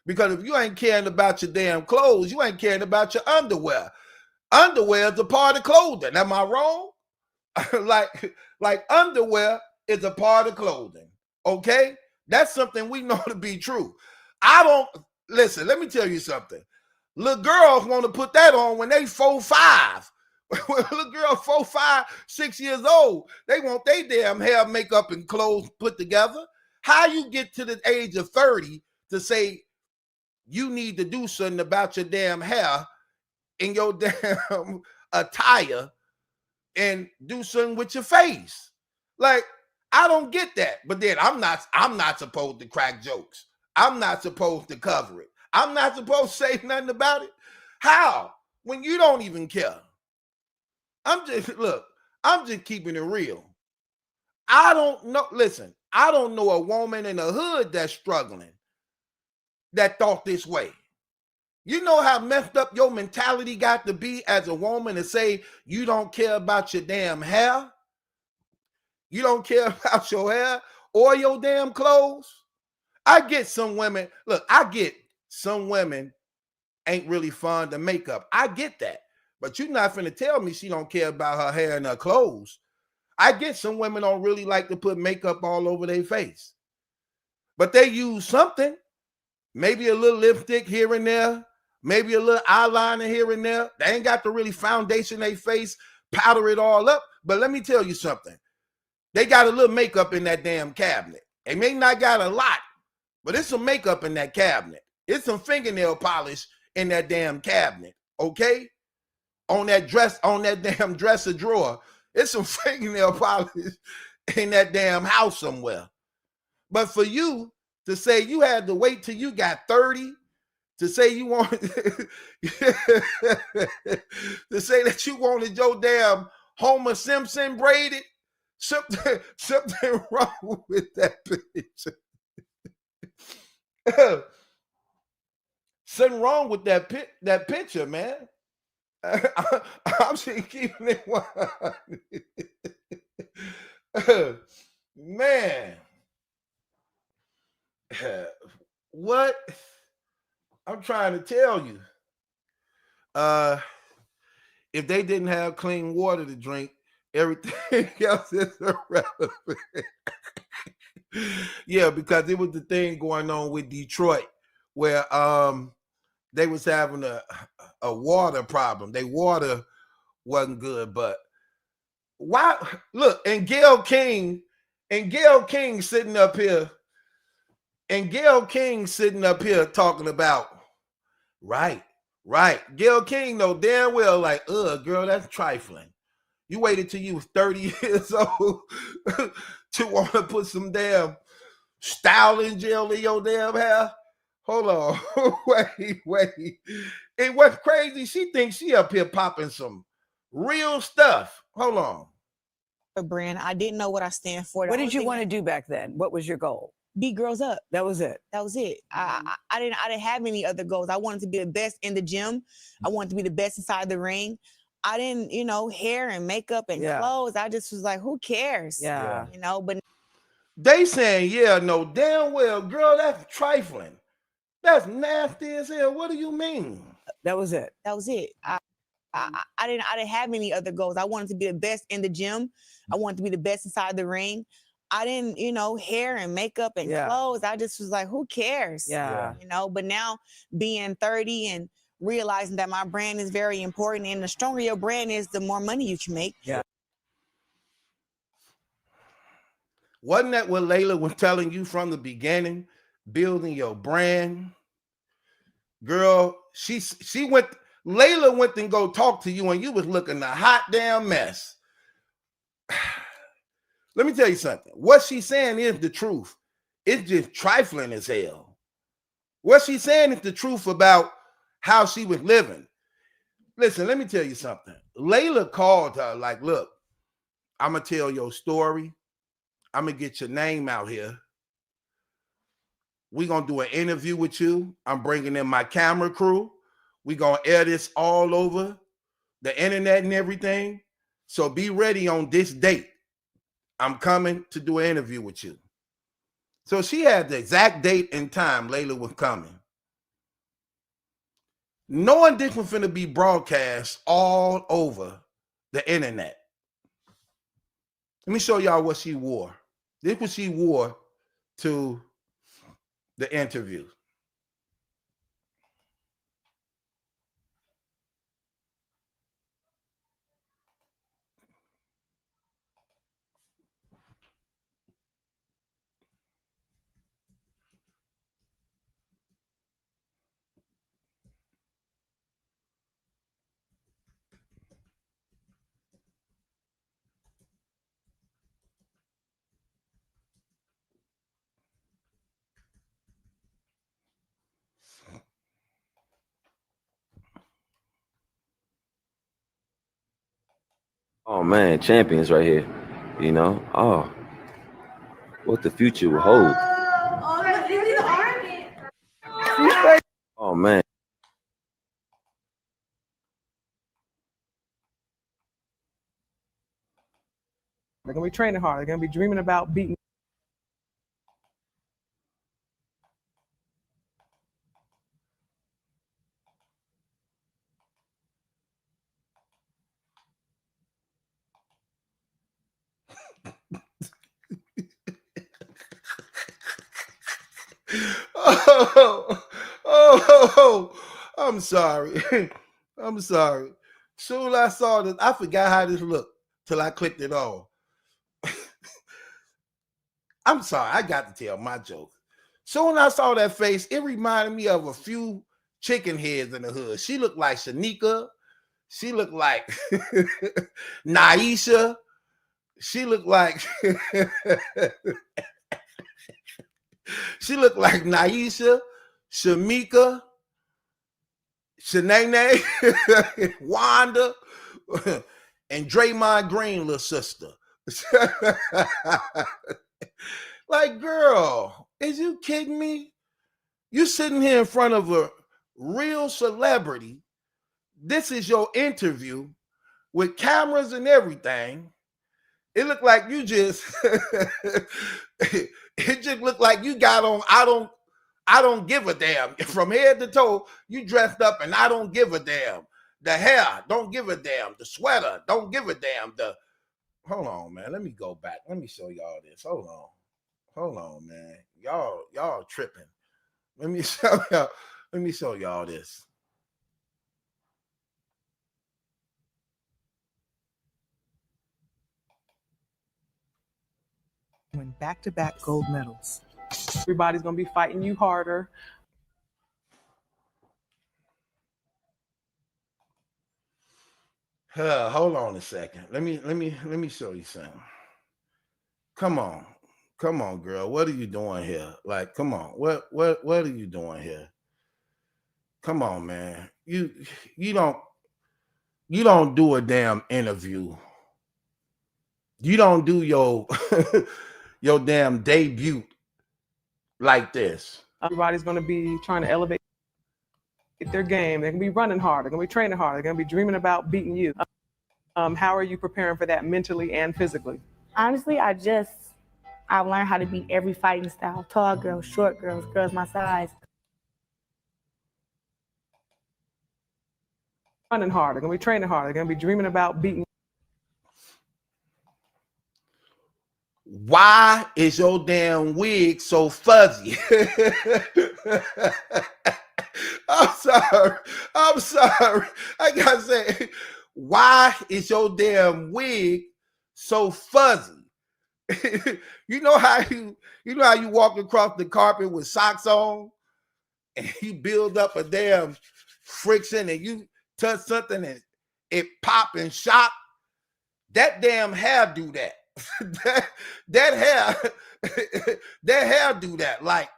Because if you ain't caring about your damn clothes, you ain't caring about your underwear. Underwear is a part of clothing. Am I wrong? like underwear is a part of clothing. Okay? That's something we know to be true. I don't listen, let me tell you something. Little girls want to put that on when they 4, 5. When a little girl 4, 5, 6 years old, they want their damn hair, makeup, and clothes put together. How you get to the age of 30 to say you need to do something about your damn hair and your damn attire and do something with your face? Like, I don't get that. But then I'm not supposed to crack jokes. I'm not supposed to cover it. I'm not supposed to say nothing about it. How? When you don't even care. I'm just keeping it real. I don't know. Listen, I don't know a woman in the hood that's struggling that thought this way. You know how messed up your mentality got to be as a woman to say you don't care about your damn hair? You don't care about your hair or your damn clothes? I get some women, ain't really fond of makeup. I get that. But you're not finna tell me she don't care about her hair and her clothes. I get some women don't really like to put makeup all over their face. But they use something. Maybe a little lipstick here and there. Maybe a little eyeliner here and there. They ain't got to really foundation their face, powder it all up. But let me tell you something. They got a little makeup in that damn cabinet. They may not got a lot, but it's some makeup in that cabinet. It's some fingernail polish in that damn cabinet, okay? On that damn dresser drawer. It's some fingernail polish in that damn house somewhere. But for you to say you had to wait till you got 30 to say you wanted to say that you wanted your damn Homer Simpson braided, something wrong with that picture. Something wrong with that picture, man. I'm just keeping it one. Man. What? I'm trying to tell you. If they didn't have clean water to drink, everything else is irrelevant. Yeah, because it was the thing going on with Detroit where they was having a water problem. Their water wasn't good, but why? Look, and Gayle King sitting up here, talking about right. Gayle King know damn well like, girl, that's trifling. You waited till you was 30 years old to want to put some damn styling gel in your damn hair. Hold on. Wait. And what's crazy, she thinks she up here popping some real stuff. Hold on. a brand, I didn't know what I stand for. What did you want to do back then? What was your goal? Beat girls up. That was it. That was it. I didn't have any other goals. I wanted to be the best in the gym. I wanted to be the best inside the ring. I didn't, hair and makeup and clothes. I just was like, who cares? Yeah. But they saying, no, damn well, girl, that's trifling. That's nasty as hell. What do you mean? That was it. That was it. I didn't have any other goals. I wanted to be the best in the gym. I wanted to be the best inside the ring. I didn't, hair and makeup and clothes. I just was like, who cares? Yeah. But now being 30 and realizing that my brand is very important, and the stronger your brand is, the more money you can make. Yeah. Wasn't that what Layla was telling you from the beginning? Building your brand. Girl, Layla went and go talk to you and you was looking a hot damn mess. Let me tell you something. What she's saying is the truth. It's just trifling as hell. What she's saying is the truth about how she was living. Listen, let me tell you something. Layla called her like, look, I'm going to tell your story. I'm going to get your name out here. We're going to do an interview with you. I'm bringing in my camera crew. We're going to air this all over the internet and everything. So be ready on this date. I'm coming to do an interview with you. So she had the exact date and time Layla was coming. Knowing this was going to be broadcast all over the internet. Let me show y'all what she wore. This is what she wore to the interview. Oh man, champions right here. Oh, what the future will hold. Oh man. They're gonna be training hard. They're gonna be dreaming about beating. Oh, I'm sorry. I'm sorry. Soon as I saw this, I forgot how this looked till I clicked it on. I'm sorry, I got to tell my joke. Soon as I saw that face, it reminded me of a few chicken heads in the hood. She looked like Shanika. She looked like Naisha. She looked like she looked like Naisha, Shamika, Shanae, Wanda, and Draymond Green, little sister. Like, girl, is you kidding me? You sitting here in front of a real celebrity. This is your interview with cameras and everything. It looked like you just it just looked like you got on I don't give a damn. From head to toe, you dressed up and I don't give a damn. The hair, don't give a damn. The sweater, don't give a damn. Hold on, man. Let me go back. Let me show y'all this. Hold on, man. Y'all tripping. Let me show y'all this. Win back-to-back gold medals. Everybody's gonna be fighting you harder. Hold on a second. Let me show you something. Come on, girl. What are you doing here? Like, come on. What are you doing here? Come on, man. You don't do a damn interview. You don't do your your damn debut like this. Everybody's gonna be trying to elevate their game. They're gonna be running hard. They're gonna be training hard. They're gonna be dreaming about beating you. How are you preparing for that mentally and physically? Honestly, I've learned how to beat every fighting style. Tall girls, short girls, girls my size. running hard. They're gonna be training hard. They're gonna be dreaming about beating. Why is your damn wig so fuzzy? I'm sorry. I'm sorry. I gotta say, why is your damn wig so fuzzy? you know how you walk across the carpet with socks on and you build up a damn friction and you touch something and it pop and shock? That damn hair do that. that hair that hair do that. Like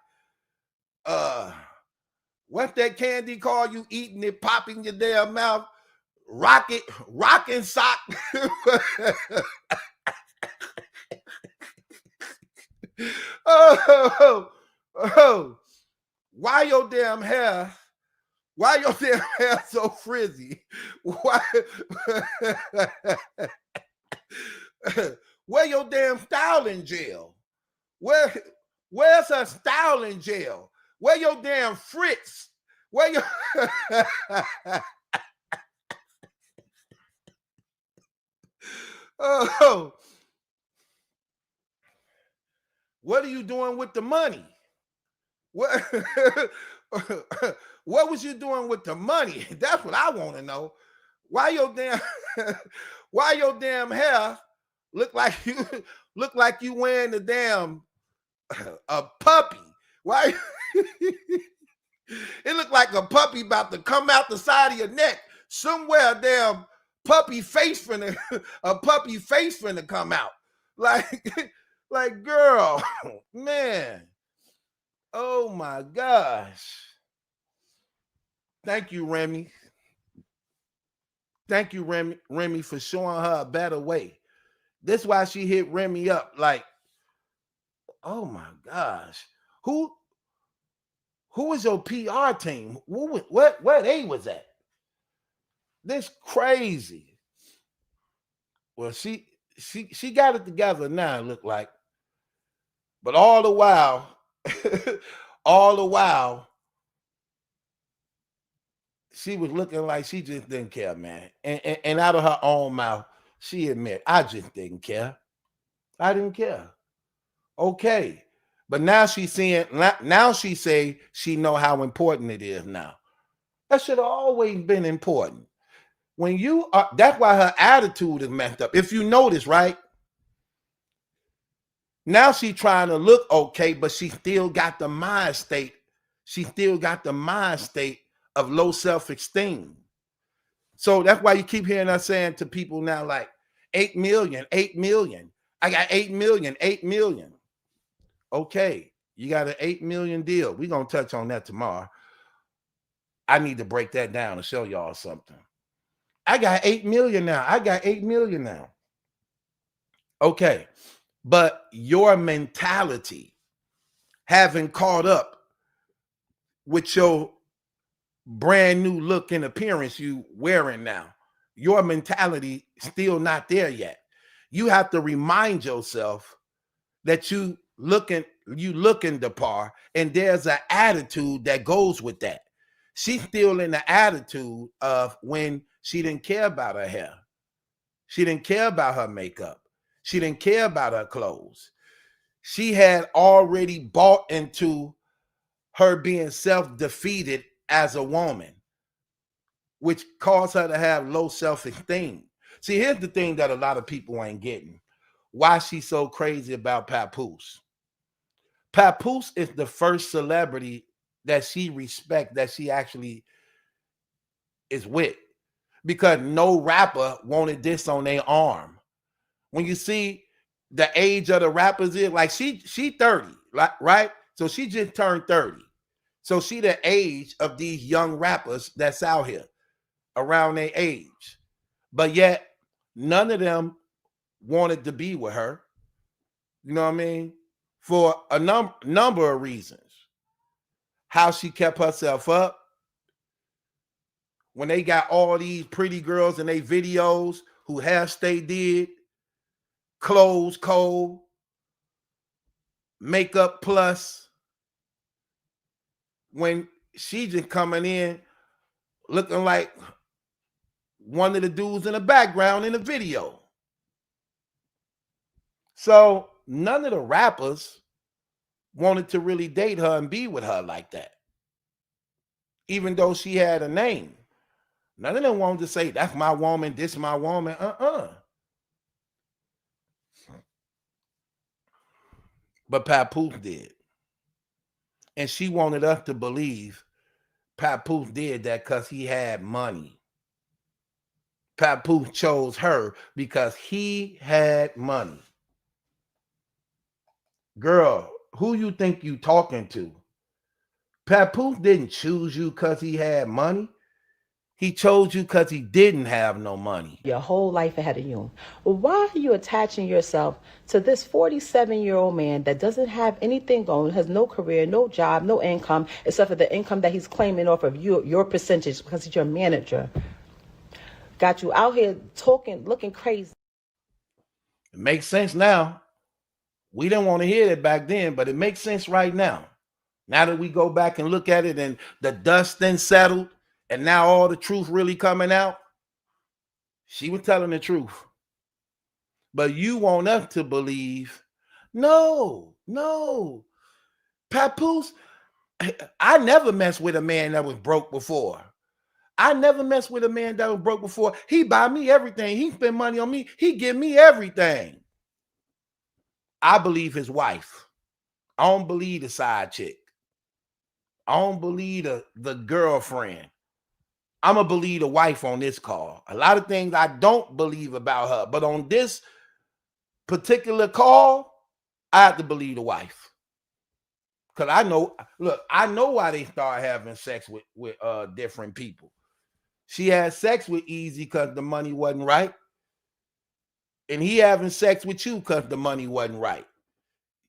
what's that candy called you eating it pop in your damn mouth? Rockin' sock. oh, why your damn hair so frizzy? Why where your damn styling gel? Where's her styling gel? Where your damn Fritz? Where your oh, what are you doing with the money? What what was you doing with the money? That's what I want to know. Why your damn hair look like you wearing the damn a puppy? Why it looked like a puppy about to come out the side of your neck. Somewhere a damn puppy face finna come out. Like girl, man. Oh my gosh. Thank you, Remy. Thank you, Remy, for showing her a better way. That's why she hit Remy up. Like, oh my gosh. Who is your PR team? Where they was at? This crazy. Well, she got it together now, it looked like. But all the while, she was looking like she just didn't care, man. And out of her own mouth, she admit, I just didn't care. I didn't care. Okay. But now she's saying, now she say she know how important it is now. That should have always been important. When you are, that's why her attitude is messed up. If you notice, right? Now she's trying to look okay, but she still got the mind state. She still got the mind state of low self-esteem. So that's why you keep hearing us saying to people now, like 8 million, 8 million. I got 8 million, 8 million. Okay, you got an 8 million deal. We're going to touch on that tomorrow. I need to break that down and show y'all something. I got 8 million now. I got 8 million now. Okay, but your mentality having caught up with your brand new look and appearance you wearing now, your mentality still not there yet. You have to remind yourself that you looking the par, and there's an attitude that goes with that. She's still in the attitude of when she didn't care about her hair. She didn't care about her makeup. She didn't care about her clothes. She had already bought into her being self-defeated as a woman, which caused her to have low self-esteem. See, here's the thing that a lot of people ain't getting. Why she's so crazy about Papoose. Papoose is the first celebrity that she respects, that she actually is with, because no rapper wanted this on their arm. When you see the age of the rappers is like she 30, right? So she just turned 30. So she the age of these young rappers that's out here around their age. But yet none of them wanted to be with her. You know what I mean? For a number of reasons. How she kept herself up. When they got all these pretty girls in their videos who hair stay did, clothes cold, makeup plus, when she just coming in looking like one of the dudes in the background in the video. So none of the rappers wanted to really date her and be with her like that. Even though she had a name. None of them wanted to say, that's my woman, this my woman. But Papoose did. And she wanted us to believe Papoose did that because he had money. Papoose chose her because he had money. Girl, who you think you talking to? Papoose didn't choose you because he had money. He chose you because he didn't have no money. Your whole life ahead of you. Why are you attaching yourself to this 47-year-old man that doesn't have anything going, has no career, no job, no income, except for the income that he's claiming off of you, your percentage, because he's your manager? Got you out here talking, looking crazy. It makes sense now. We didn't want to hear it back then, but it makes sense right now. Now that we go back and look at it and the dust then settled, and now all the truth really coming out, she was telling the truth. But you want us to believe, no. Papoose, I never messed with a man that was broke before. I never messed with a man that was broke before. He buy me everything. He spend money on me. He give me everything. I believe his wife. I don't believe the side chick. I don't believe the girlfriend. I'm going to believe the wife on this call. A lot of things I don't believe about her, but on this particular call, I have to believe the wife. Because I know why they start having sex with different people. She had sex with Easy because the money wasn't right. And he having sex with you because the money wasn't right.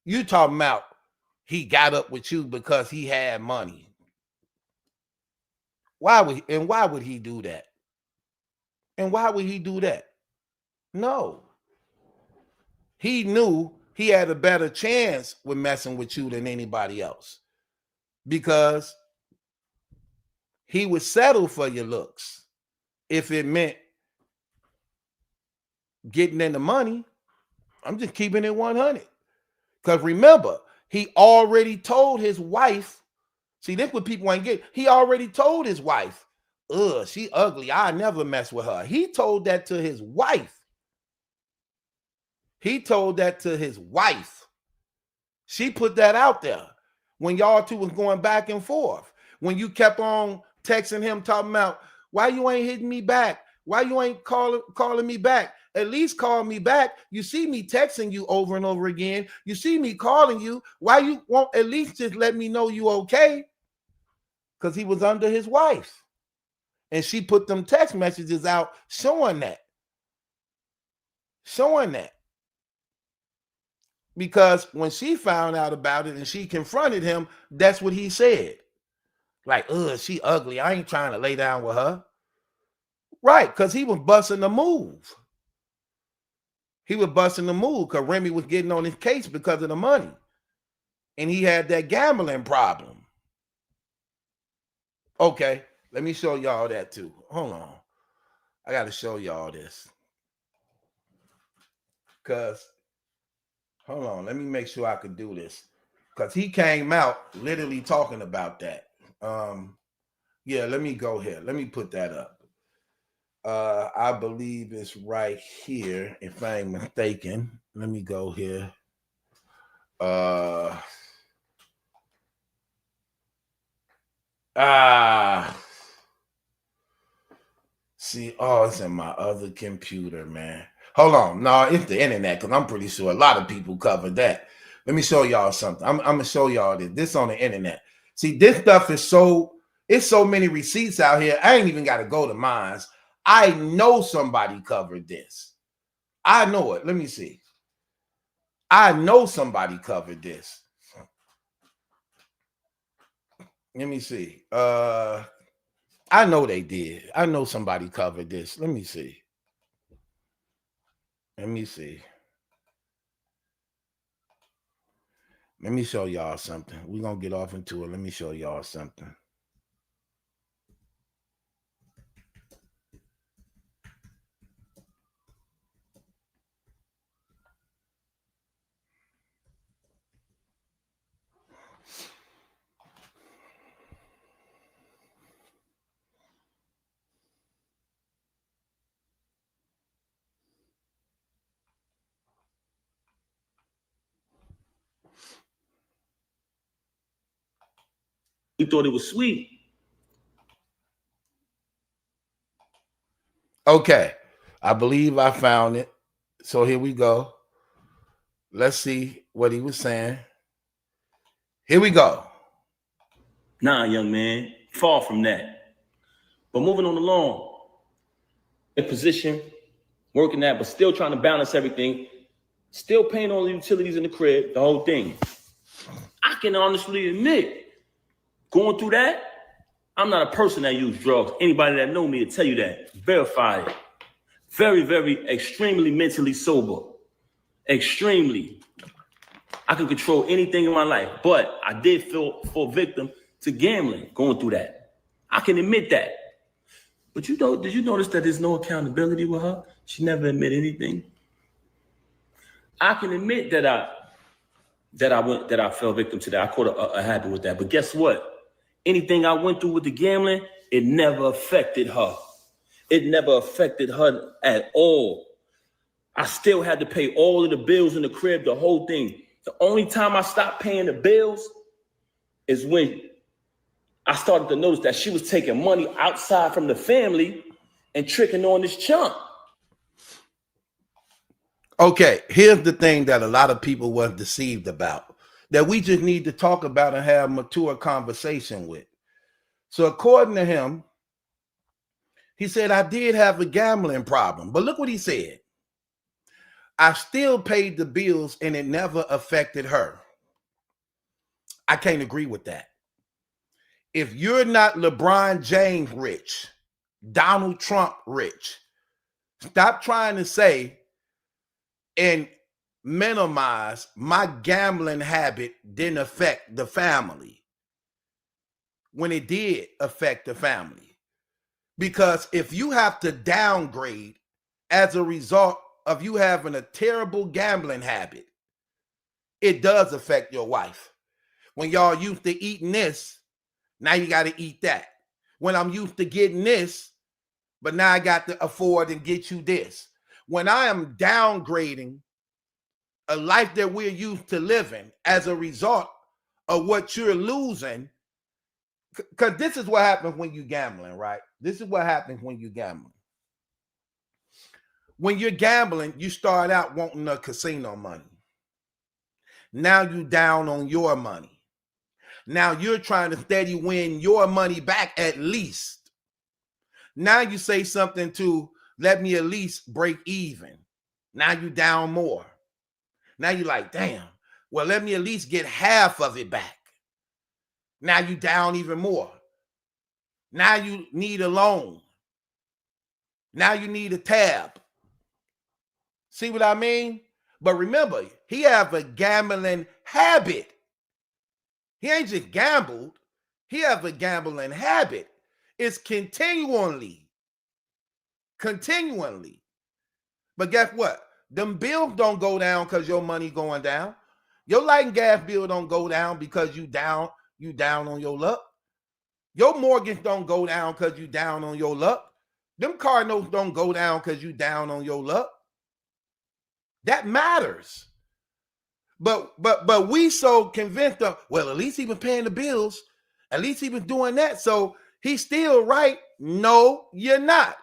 You talking about he got up with you because he had money. Why would he do that? And why would he do that? No. He knew he had a better chance with messing with you than anybody else. Because he would settle for your looks if it meant getting in the money. I'm just keeping it 100. Because remember, he already told his wife. See, this what people ain't get. He already told his wife, she ugly. I never mess with her. He told that to his wife. She put that out there when y'all two was going back and forth. When you kept on texting him talking about, why you ain't hitting me back? Why you ain't calling me back? At least call me back. You see me texting you over and over again. You see me calling you. Why you won't at least just let me know you okay? Because he was under his wife. And she put them text messages out showing that. Because when she found out about it and she confronted him, that's what he said. Like, she ugly. I ain't trying to lay down with her. Right, because he was busting the move. Because Remy was getting on his case because of the money. And he had that gambling problem. Okay, let me show y'all that too. Hold on. I got to show y'all this. Because, hold on, let me make sure I can do this. Because he came out literally talking about that. Yeah, let me go here. Let me put that up. I believe it's right here, if I ain't mistaken. Let me go here. See, it's in my other computer, man. Hold on. No, it's the internet, because I'm pretty sure a lot of people covered that. Let me show y'all something. I'm going to show y'all this. This on the internet. See, this stuff is it's so many receipts out here. I ain't even got to go to mines. I know somebody covered this. I know it. Let me see. I know somebody covered this. Let me see. I know they did. I know somebody covered this. Let me see. Let me show y'all something. We're going to get off into it. Let me show y'all something. We thought it was sweet. Okay, I believe I found it. So here we go. Let's see what he was saying. Here we go. Nah, young man, far from that. But moving on along, in position, working that, but still trying to balance everything, still paying all the utilities in the crib, the whole thing. I can honestly admit, going through that, I'm not a person that uses drugs. Anybody that know me will tell you that. Verify it. Very, very, extremely mentally sober. Extremely. I can control anything in my life, but I did fall victim to gambling, going through that. I can admit that. But did you notice that there's no accountability with her? She never admit anything. I can admit that I fell victim to that. I caught a habit with that. But guess what? Anything I went through with the gambling, it never affected her. It never affected her at all. I still had to pay all of the bills in the crib, the whole thing. The only time I stopped paying the bills is when I started to notice that she was taking money outside from the family and tricking on this chump. Okay, here's the thing that a lot of people were deceived about, that we just need to talk about and have mature conversation with. So according to him, he said, I did have a gambling problem. But look what he said. I still paid the bills and it never affected her. I can't agree with that. If you're not LeBron James rich, Donald Trump rich, stop trying to say and minimize my gambling habit didn't affect the family when it did affect the family. Because if you have to downgrade as a result of you having a terrible gambling habit, it does affect your wife. When y'all used to eating this, now you got to eat that. When I'm used to getting this, but now I got to afford and get you this. When I am downgrading a life that we're used to living as a result of what you're losing, because this is what happens when you're gambling, right? This is what happens when you're gambling. When you're gambling, you start out wanting the casino money. Now you down on your money. Now you're trying to steady win your money back at least. Now you say something to let me at least break even. Now you down more. Now you're like, damn, well, let me at least get half of it back. Now you down even more. Now you need a loan. Now you need a tab. See what I mean? But remember, he have a gambling habit. He ain't just gambled. He have a gambling habit. It's continually. But guess what? Them bills don't go down because your money going down. Your light and gas bill don't go down because you down on your luck. Your mortgage don't go down because you down on your luck. Them car notes don't go down because you down on your luck. That matters. But we so convinced of, well, at least he been paying the bills. At least he was doing that. So he's still right. No, you're not.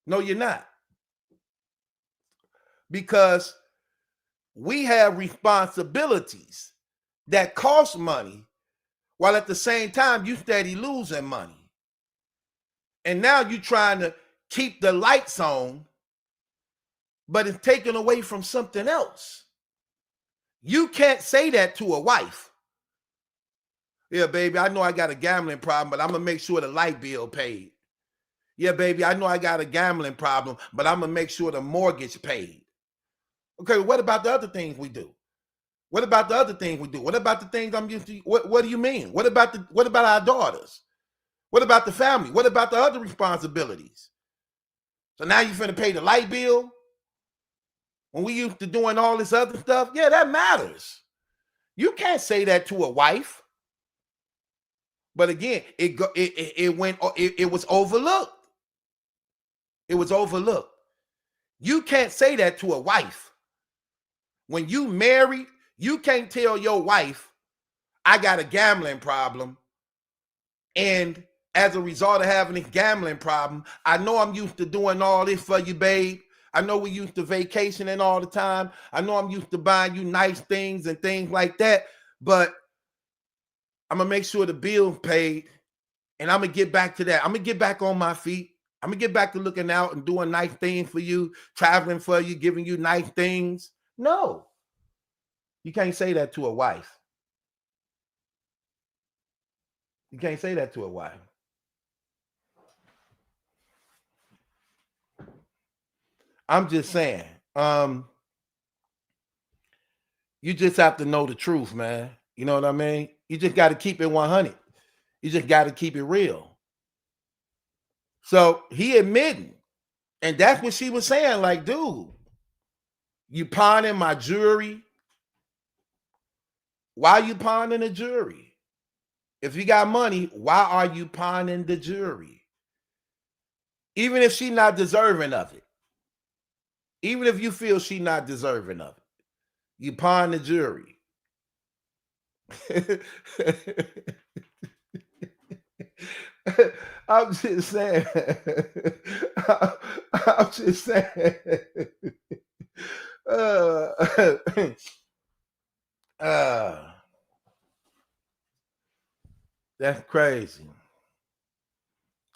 No, you're not. Because we have responsibilities that cost money, while at the same time you steady losing money. And now you're trying to keep the lights on, but it's taken away from something else. You can't say that to a wife. Yeah, baby, I know I got a gambling problem, but I'm going to make sure the light bill paid. Yeah, baby, I know I got a gambling problem, but I'm going to make sure the mortgage paid. Okay, what about the other things we do? What about the other things we do? What about the things I'm used to? What do you mean? What about our daughters? What about the family? What about the other responsibilities? So now you're finna pay the light bill when we used to doing all this other stuff? Yeah, that matters. You can't say that to a wife. But again, it was overlooked. It was overlooked. You can't say that to a wife. When you married, you can't tell your wife, I got a gambling problem. And as a result of having a gambling problem, I know I'm used to doing all this for you, babe. I know we used to vacationing all the time. I know I'm used to buying you nice things and things like that. But I'm going to make sure the bill's paid. And I'm going to get back to that. I'm going to get back on my feet. I'm going to get back to looking out and doing nice things for you, traveling for you, giving you nice things. No. You can't say that to a wife. You can't say that to a wife. I'm just saying. You just have to know the truth, man. You know what I mean? You just got to keep it 100. You just got to keep it real. So he admitting, and that's what she was saying, like, dude, you pawning my jewelry. Why are you pawning the jewelry? If you got money, why are you pawning the jewelry? Even if she's not deserving of it. Even if you feel she's not deserving of it. You pawn the jewelry. I'm just saying. I'm just saying. That's crazy.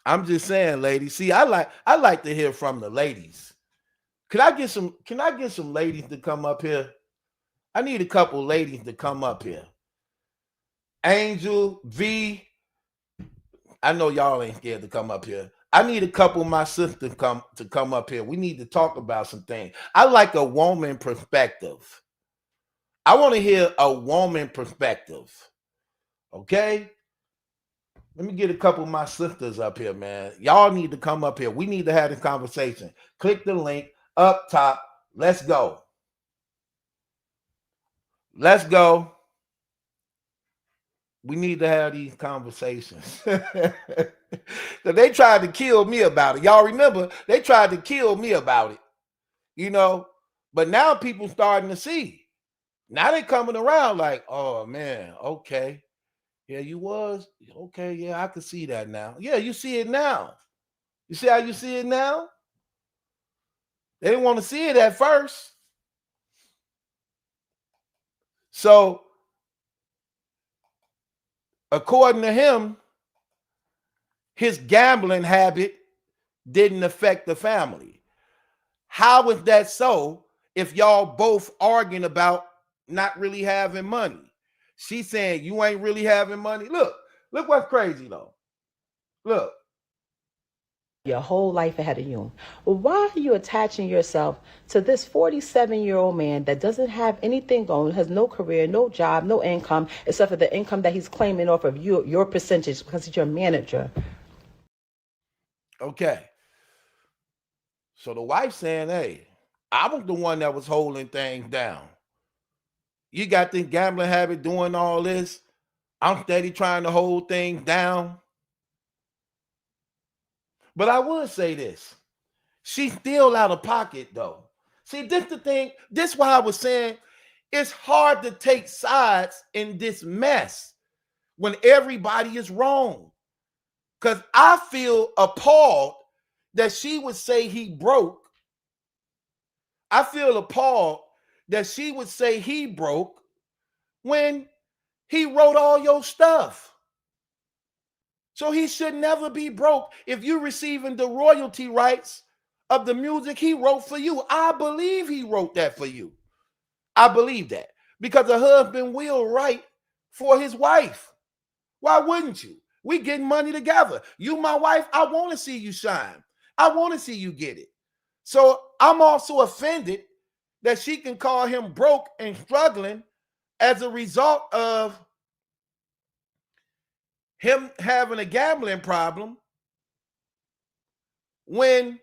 I'm just saying, ladies. See, I like to hear from the ladies. Can I get some ladies to come up here? I need a couple ladies to come up here. Angel, V. I know y'all ain't scared to come up here. I need a couple of my sisters to come up here. We need to talk about some things. I like a woman perspective. I want to hear a woman perspective. Okay? Let me get a couple of my sisters up here, man. Y'all need to come up here. We need to have this conversation. Click the link up top. Let's go. Let's go. We need to have these conversations. They tried to kill me about it. Y'all remember? They tried to kill me about it. You know? But now people starting to see. Now they coming around like, oh, man, okay. Yeah, you was? Okay, yeah, I can see that now. Yeah, you see it now. You see how you see it now? They didn't want to see it at first. So, according to him, his gambling habit didn't affect the family. How is that so if y'all both arguing about not really having money? She's saying you ain't really having money. Look what's crazy though. Look. Your whole life ahead of you. Why are you attaching yourself to this 47-year-old man that doesn't have anything going, has no career, no job, no income, except for the income that he's claiming off of you, your percentage, because he's your manager? Okay. So the wife saying, hey, I was the one that was holding things down. You got this gambling habit doing all this. I'm steady trying to hold things down. But I would say this. She's still out of pocket, though. See, this the thing. This is why I was saying it's hard to take sides in this mess when everybody is wrong. Because I feel appalled that she would say he broke. I feel appalled that she would say he broke when he wrote all your stuff. So he should never be broke if you're receiving the royalty rights of the music he wrote for you. I believe he wrote that for you. I believe that because a husband will write for his wife. Why wouldn't you? We getting money together. You, my wife, I want to see you shine. I want to see you get it. So I'm also offended that she can call him broke and struggling as a result of him having a gambling problem when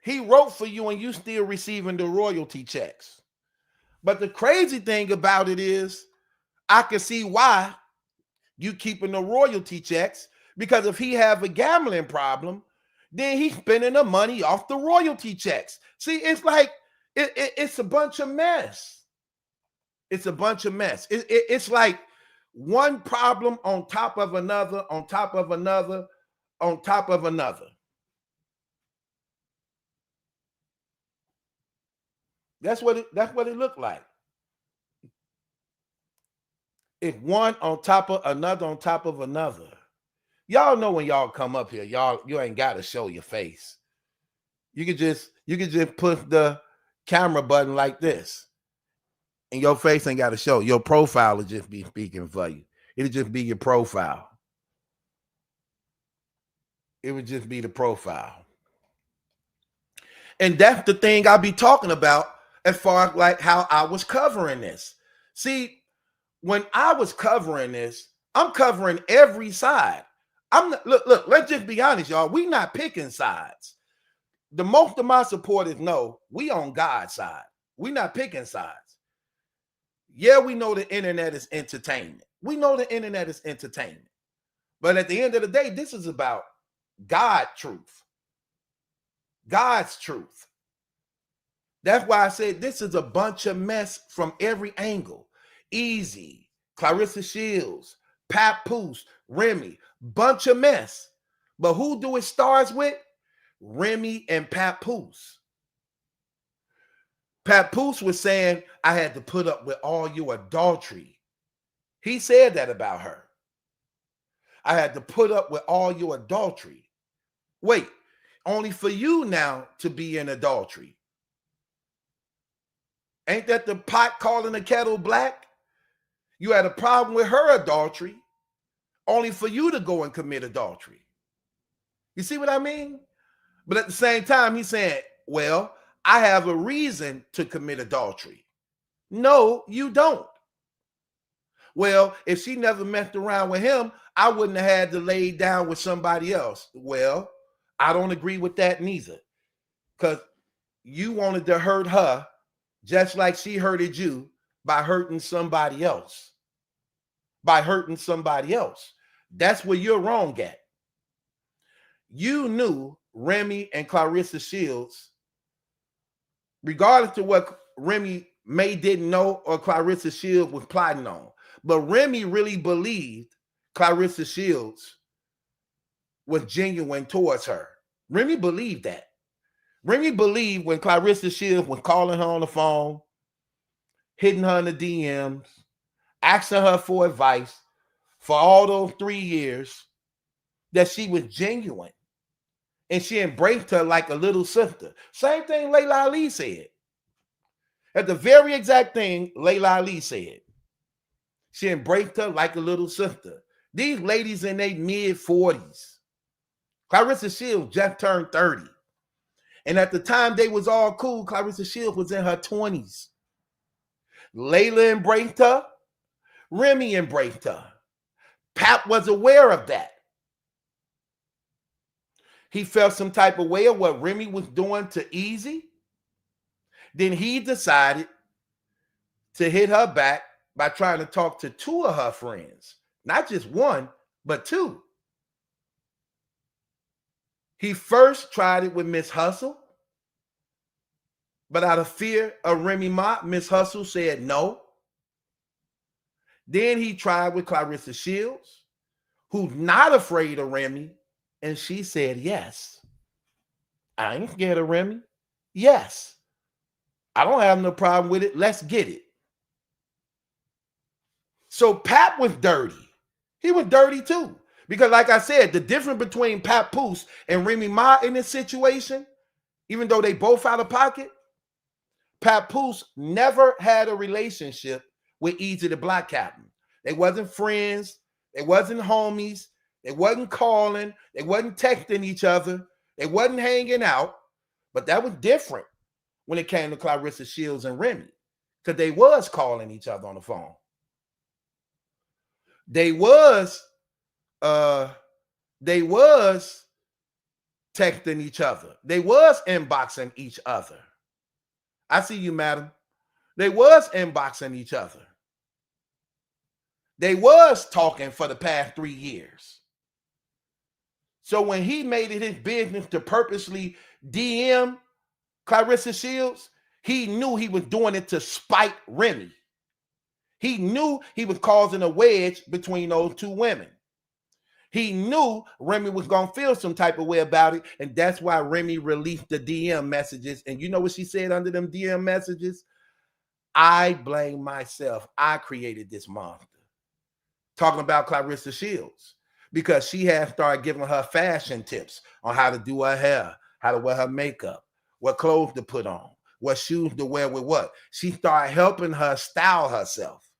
he wrote for you and you still receiving the royalty checks. But the crazy thing about it is I can see why you keeping the royalty checks, because if he have a gambling problem, then he's spending the money off the royalty checks. See, it's like it's a bunch of mess. It's a bunch of mess. It's like one problem on top of another, on top of another, on top of another. That's what it looked like. It's one on top of another on top of another. Y'all know when y'all come up here, you ain't got to show your face. You could just push the camera button like this, and your face ain't got to show. Your profile will just be speaking for you. It'll just be your profile. It would just be the profile. And that's the thing I'll be talking about as far as like how I was covering this. See, when I was covering this, I'm covering every side. Look, let's just be honest, y'all. We not picking sides. The most of my supporters know we on God's side. We not picking sides. Yeah, we know the internet is entertainment. We know the internet is entertainment. But at the end of the day, this is about God's truth. God's truth. That's why I said this is a bunch of mess from every angle. Easy, Claressa Shields, Papoose, Remy, bunch of mess. But who do it stars with? Remy and Papoose. Papoose was saying, I had to put up with all your adultery. He said that about her. I had to put up with all your adultery. Wait, only for you now to be in adultery. Ain't that the pot calling the kettle black? You had a problem with her adultery, only for you to go and commit adultery. You see what I mean? But at the same time, he's saying, well, I have a reason to commit adultery. No, you don't. Well, if she never messed around with him, I wouldn't have had to lay down with somebody else. Well, I don't agree with that neither. Because you wanted to hurt her just like she hurted you by hurting somebody else. By hurting somebody else. That's where you're wrong at. You knew Remy and Claressa Shields, regardless of what Remy may didn't know or Claressa Shields was plotting on. But Remy really believed Claressa Shields was genuine towards her. Remy believed that. Remy believed when Claressa Shields was calling her on the phone, hitting her in the DMs, asking her for advice for all those 3 years, that she was genuine. And she embraced her like a little sister. Same thing Layla Ali said. At the very exact thing Layla Ali said. She embraced her like a little sister. These ladies in their mid-40s. Claressa Shields just turned 30. And at the time they was all cool, Claressa Shields was in her 20s. Layla embraced her. Remy embraced her. Pap was aware of that. He felt some type of way of what Remy was doing to Easy. Then he decided to hit her back by trying to talk to 2 of her friends. Not just 1, but 2. He first tried it with Miss Hustle. But out of fear of Remy Ma, Miss Hustle said no. Then he tried with Claressa Shields, who's not afraid of Remy, and she said yes. I ain't scared of Remy. Yes. I don't have no problem with it. Let's get it. So Pap was dirty. He was dirty too. Because like I said, the difference between Papoose and Remy Ma in this situation, even though they both out of pocket, Papoose never had a relationship with Easy the Black Captain. They wasn't friends. They wasn't homies. They wasn't calling. They wasn't texting each other. They wasn't hanging out. But that was different when it came to Claressa Shields and Remy, because they was calling each other on the phone. They was texting each other. They was inboxing each other. I see you, madam. They was inboxing each other. They was talking for the past 3 years. So when he made it his business to purposely DM Claressa Shields, he knew he was doing it to spite Remy. He knew he was causing a wedge between those two women. He knew Remy was going to feel some type of way about it, and that's why Remy released the DM messages. And you know what she said under them DM messages? I blame myself. I created this monster. Talking about Claressa Shields, because she had started giving her fashion tips on how to do her hair, how to wear her makeup, what clothes to put on, what shoes to wear with what. She started helping her style herself.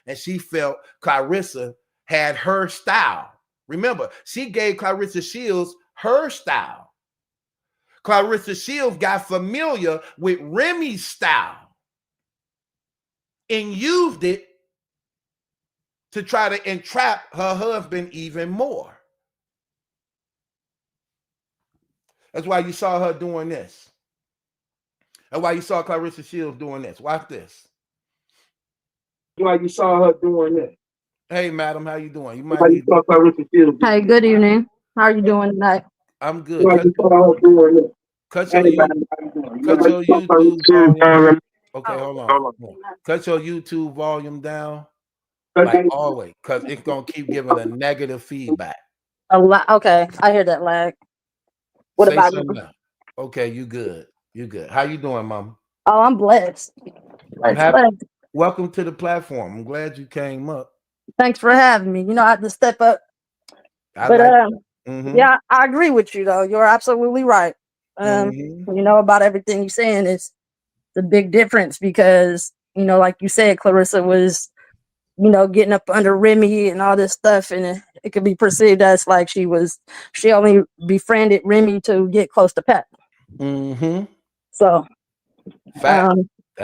And she felt Claressa had her style. Remember, she gave Claressa Shields her style. Claressa Shields got familiar with Remy's style and used it to try to entrap her husband even more. That's why you saw her doing this. That's why you saw Claressa Shields doing this. Watch this. That's why you saw her doing this. Hey, madam, how you doing? You might need to... Hey, good evening. How are you doing tonight? I'm good. Cut your YouTube volume. Okay, hold on. Cut your YouTube volume down. Like always, because it's gonna keep giving a negative feedback. Okay, I hear that lag. What Say about something you? now. Okay, you good. You good. How you doing, mom? Oh, I'm blessed. I'm happy. Blessed. Welcome to the platform. I'm glad you came up. Thanks for having me. You know, I had to step up. Yeah, I agree with you though. You're absolutely right. You know, about everything you're saying is the big difference because, you know, like you said, Claressa was, you know, getting up under Remy and all this stuff, and it could be perceived as like she only befriended Remy to get close to Pat. So,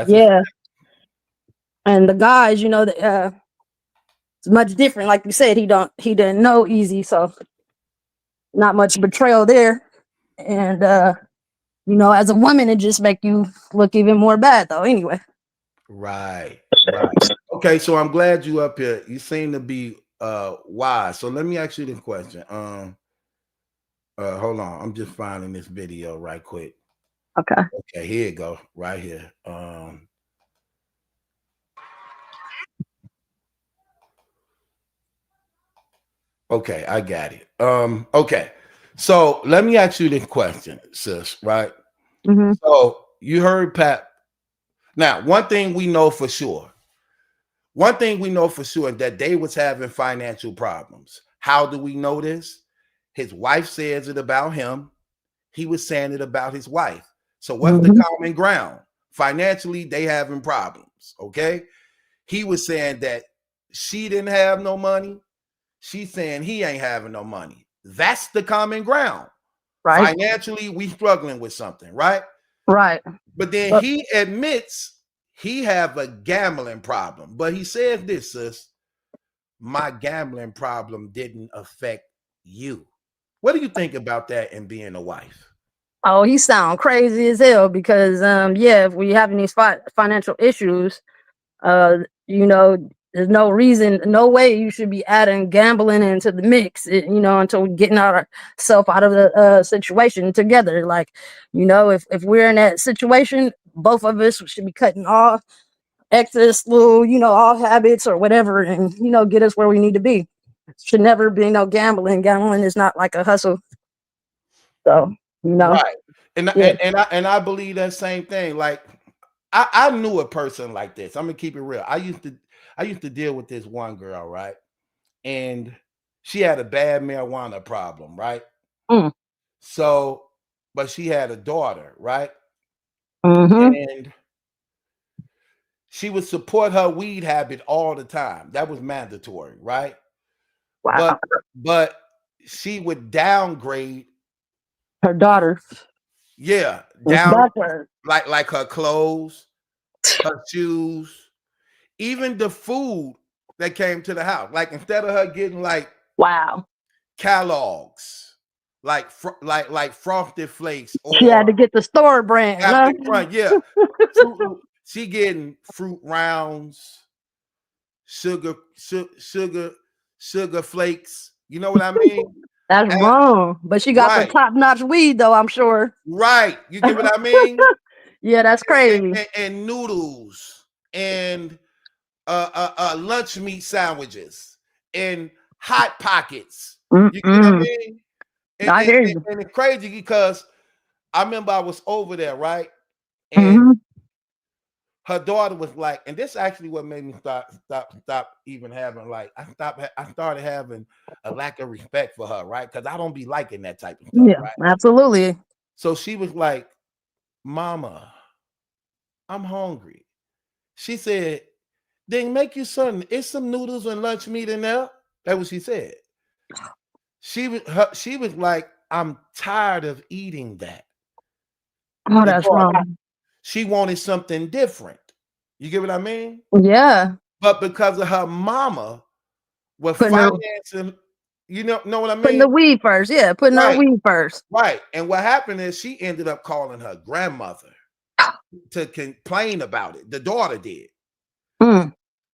yeah. And the guys, you know, it's much different. Like you said, he didn't know Easy, so not much betrayal there. And you know, as a woman, it just make you look even more bad, though. Anyway. Right. Okay, so I'm glad you up here. You seem to be wise. So let me ask you this question. Hold on. I'm just finding this video right quick. Okay. Okay, here you go. Right here. Okay, I got it. Okay. So let me ask you this question, sis, right? So you heard Pat. Now, one thing we know for sure that they was having financial problems. How do we know this? His wife says it about him. He was saying it about his wife. So what's the common ground? Financially, they having problems, okay? He was saying that she didn't have no money. She's saying he ain't having no money. That's the common ground. Right. Financially, we struggling with something, right? Right. But then he admits he have a gambling problem. But he says this, sis, my gambling problem didn't affect you. What do you think about that and being a wife? Oh, he sound crazy as hell because yeah, if we having these financial issues, you know, there's no reason, no way you should be adding gambling into the mix, you know, until we getting ourselves out of the situation together. Like, you know, if we're in that situation, both of us should be cutting off excess little, you know, all habits or whatever, and, you know, get us where we need to be. Should never be no gambling. Gambling is not like a hustle. So, you know. Right. And I believe that same thing. Like I knew a person like this. I'm gonna keep it real. I used to deal with this one girl, right? And she had a bad marijuana problem, right? So, but she had a daughter, right? And she would support her weed habit all the time. That was mandatory, right? Wow. But she would downgrade her daughter. Yeah, down like her clothes, her shoes, even the food that came to the house. Like instead of her getting like Kellogg's, like Frosted Flakes, or she had to get the store brand. Captain Crunch, yeah. She getting Fruit Rounds, sugar flakes. You know what I mean? That's wrong. But she got the top-notch weed, though, I'm sure. Right. You get what I mean? Yeah, that's crazy. And noodles and lunch meat sandwiches and hot pockets. You get what I Mm-mm. mean? I hear you. And it's crazy because I remember I was over there, right? And Mm-hmm. her daughter was like, and this actually what made me stop even having like I started having a lack of respect for her, right? Because I don't be liking that type of stuff, Yeah, right? absolutely. So she was like, Mama, I'm hungry. She said, then make you something. It's some noodles and lunch meat in there. That's what she said. She was like, I'm tired of eating that. Oh, The that's daughter, wrong. she wanted something different. You get what I mean? Yeah. But because of her mama was Putting her financing, you know what I putting the mean? weed first. Yeah, putting her Right, weed first. right. And what happened is she ended up calling her grandmother to complain about it. The daughter did. Mm.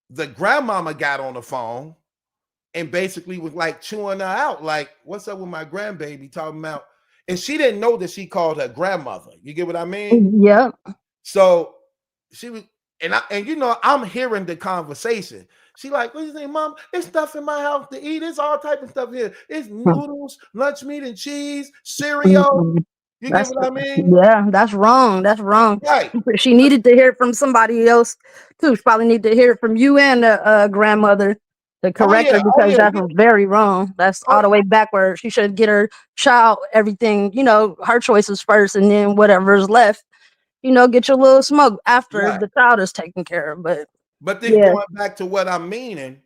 The grandmama got on the phone and basically was like chewing her out, like, what's up with my grandbaby talking about? And she didn't know that she called her grandmother. You get what I mean? Yep. So she was, and you know, I'm hearing the conversation. She like, what do you think, Mom? It's stuff in my house to eat. It's all type of stuff here. It's noodles, lunch meat and cheese, cereal. Mm-mm. You get That's what I mean? yeah, that's wrong. That's wrong. Right. She needed to hear it from somebody else too. She probably need to hear it from you and the grandmother to Oh correct yeah. her Oh because yeah. that's very wrong. That's Oh, all the way backward. She should get her child everything, her choices first, and then whatever's left, get your little smoke after right. the child is taken care of. But But then yeah. going back to what I'm meaning,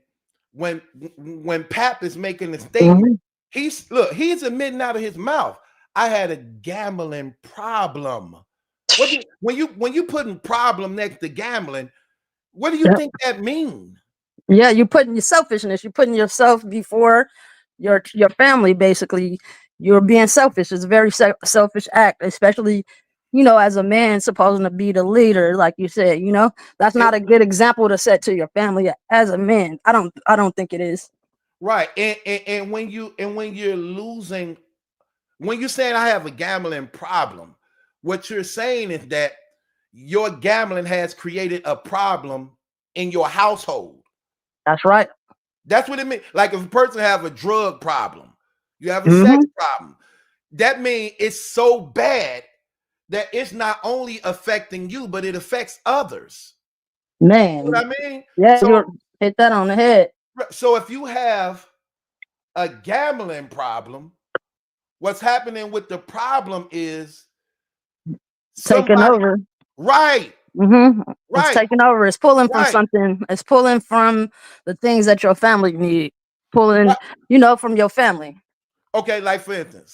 when Pap is making the statement, Mhm. he's admitting out of his mouth, I had a gambling problem. When you putting problem next to gambling, what do you Yep. think that means? Yeah, you're putting your selfishness. You're putting yourself before your family. Basically, you're being selfish. It's a very selfish act, especially as a man supposed to be the leader, like you said. That's And, not a good example to set to your family as a man. I don't think it is. right. And when you're losing, when you're saying I have a gambling problem, what you're saying is that your gambling has created a problem in your household. That's right. That's what it means. Like if a person have a drug problem, you have a sex Hmm. problem. That means it's so bad that it's not only affecting you, but it affects others. You know Man, what I mean? yeah, you hit that on the head. So if you have a gambling problem, what's happening with the problem is Taking somebody, over. right, It's right, taking over. It's pulling from right. something. It's pulling from the things that your family need. Pulling, Right. from your family. Okay, like for instance,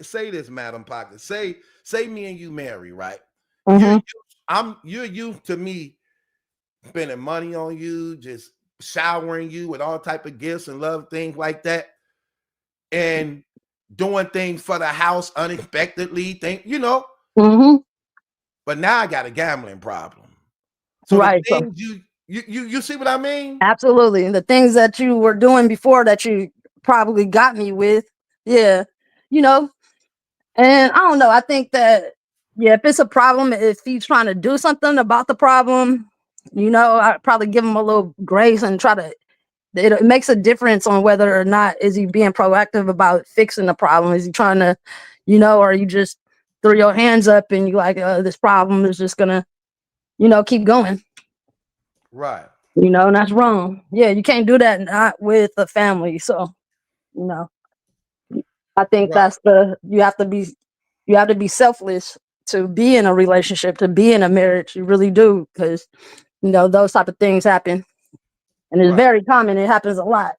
say this, Madam Pocket. Say me and you marry, right? You're Hmm. you're used to me spending money on you, just showering you with all type of gifts and love, things like that, and doing things for the house unexpectedly, Hmm. but now I got a gambling problem. So the Right. So things you see what I mean? absolutely, the things that you were doing before that you probably got me with, yeah, you know. And I don't know. I think that yeah, if it's a problem, if he's trying to do something about the problem, I'd probably give him a little grace and try to. It makes a difference on whether or not is he being proactive about fixing the problem. Is he trying to, or you just throw your hands up and you like, this problem is just gonna, keep going. Right. And that's wrong. Yeah, you can't do that not with a family. So, you know, I think Right. you have to be selfless to be in a relationship, to be in a marriage. You really do, because those type of things happen, and it's Right. very common. It happens a lot.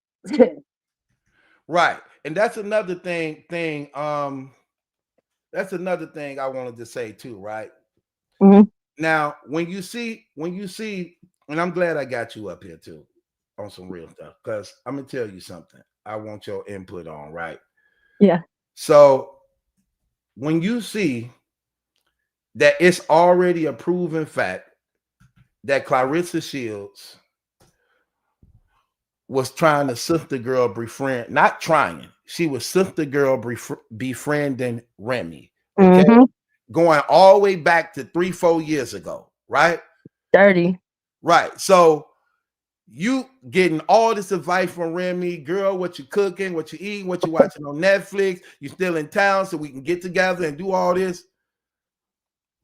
Right. And that's another thing. That's another thing I wanted to say too, right? Hmm. Now, when you see, and I'm glad I got you up here too on some real stuff, because I'm gonna tell you something I want your input on, right? Yeah. So when you see that it's already a proven fact that Claressa Shields was trying to sister girl befriend, not trying, she was sister girl befriending Remy, okay? Hmm. Going all the way back to 3-4 years ago, right? Dirty. Right. So You getting all this advice from Remy, girl, what you cooking, what you eating, what you watching on Netflix. You still in town so we can get together and do all this.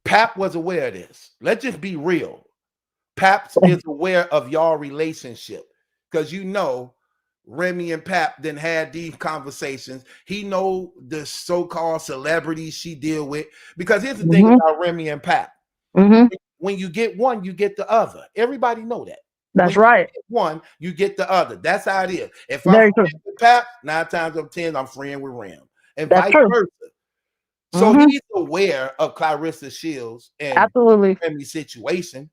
Pap was aware of this. Let's just be real. Pap is aware of y'all relationship because you know Remy and Pap then had these conversations. He know the so-called celebrities she deal with. Because here's the thing about Remy and Pap. When you get one, you get the other. Everybody know that. That's When right. you get one, you get the other. That's how it is. If I'm Very true. friends with Pap, 9 times out of 10, I'm friend with Ram. And That's vice true. versa. So he's aware of Claressa Shields and Absolutely. Remy's situation.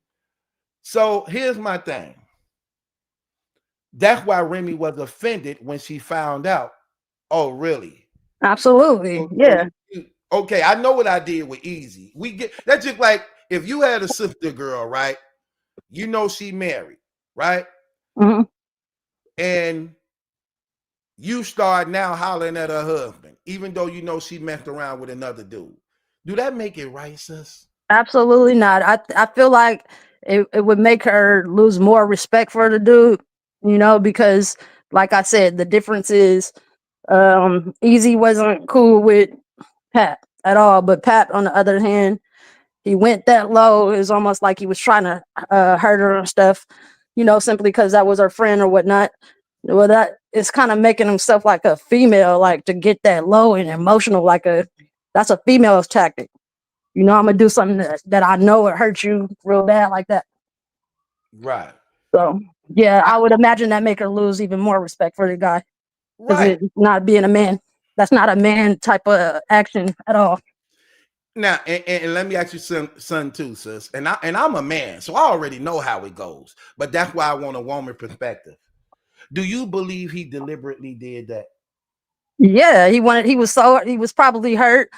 So here's my thing. That's why Remy was offended when she found out. Oh, really? Absolutely. Yeah. Okay, I know what I did with Easy. We get that's just like if you had a sister girl, right? You know she married, right? And you start now hollering at her husband, even though you know she messed around with another dude. Do that make it right, sis? Absolutely not. I feel like it would make her lose more respect for the dude, you know, because like I said, the difference is Easy wasn't cool with Pat at all. But Pat, on the other hand, he went that low. It was almost like he was trying to hurt her and stuff, you know, simply because that was her friend or whatnot. Well, that is kind of making himself like a female, like to get that low and emotional, that's a female's tactic. You know, I'm gonna do something that I know it hurts you real bad like that. Right. So yeah, I would imagine that make her lose even more respect for the guy. Because Right. it's not being a man. That's not a man type of action at all. Now, and let me ask you son too, sis. And I'm a man, so I already know how it goes. But that's why I want a woman perspective. Do you believe he deliberately did that? Yeah, he was probably hurt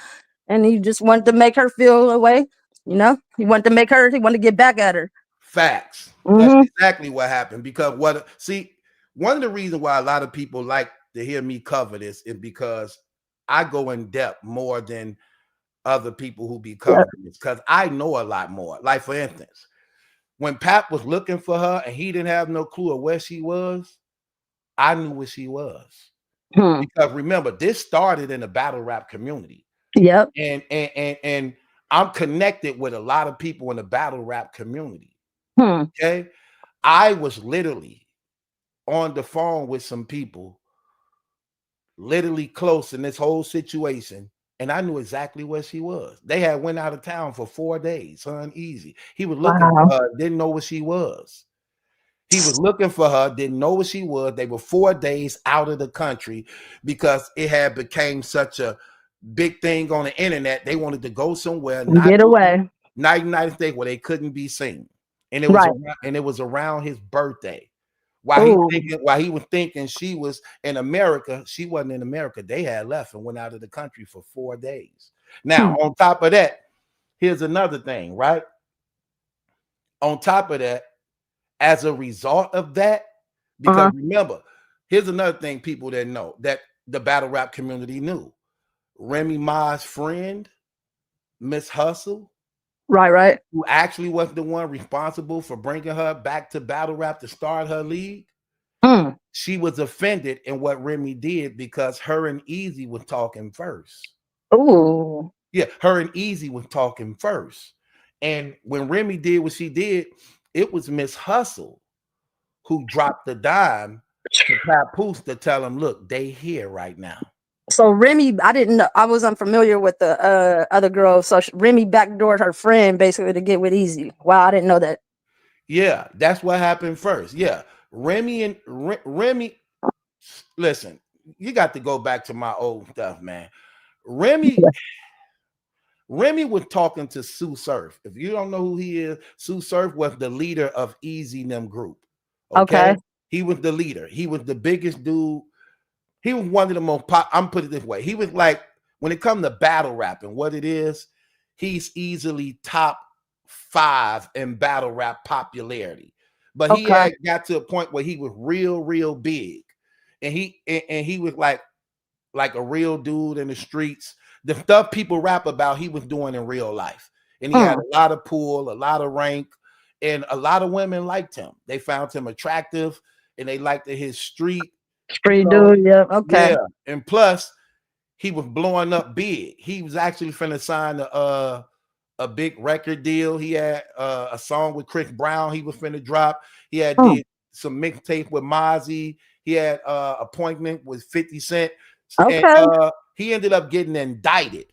and he just wanted to make her feel a way. You know, he wanted to get back at her. Facts. That's exactly what happened. Because one of the reasons why a lot of people like to hear me cover this is because I go in depth more than other people who be covering this because I know a lot more. Like, for instance, when Pap was looking for her and he didn't have no clue of where she was, I knew where she was. Because remember, this started in the battle rap community. Yep. And I'm connected with a lot of people in the battle rap community. Okay. I was literally on the phone with some people, literally close in this whole situation, and I knew exactly where she was. They had went out of town for 4 days, Easy. He was looking for her, didn't know where she was. He was looking for her, didn't know where she was. They were 4 days out of the country because it had became such a big thing on the internet. They wanted to go somewhere, Get away. not United States, where they couldn't be seen. And it was around his birthday. While he was thinking she was in America, she wasn't in America. They had left and went out of the country for 4 days. Now, on top of that, here's another thing, right? On top of that, as a result of that, because remember, here's another thing people didn't know that the battle rap community knew. Remy Ma's friend, Miss Hustle, right, who actually was the one responsible for bringing her back to battle rap to start her league. She was offended in what Remy did because her and Easy was talking first. Oh. Yeah, her and Easy was talking first. And when Remy did what she did, it was Miss Hustle who dropped the dime to Papoose to tell him, look, they here right now. So Remy, I didn't know. I was unfamiliar with the other girl. So Remy backdoored her friend basically to get with Easy. Wow, I didn't know that. Yeah, that's what happened first. Yeah, Remy, listen, you got to go back to my old stuff, man. Remy was talking to Sue Surf. If you don't know who he is, Sue Surf was the leader of Easy Them Group. Okay. He was the leader. He was the biggest dude. He was one of the most I'm putting it this way. He was like, when it comes to battle rapping, what it is, he's easily top 5 in battle rap popularity. But he had got to a point where he was real big. And he was like a real dude in the streets. The stuff people rap about, he was doing in real life. And he had a lot of pull, a lot of rank. And a lot of women liked him. They found him attractive, and they liked his street dude. Yeah. Okay. Yeah, and plus he was blowing up big. He was actually finna sign a big record deal. He had a song with Chris Brown. He was finna drop. He had did some mixtape with Mozzie. He had appointment with 50 Cent, and he ended up getting indicted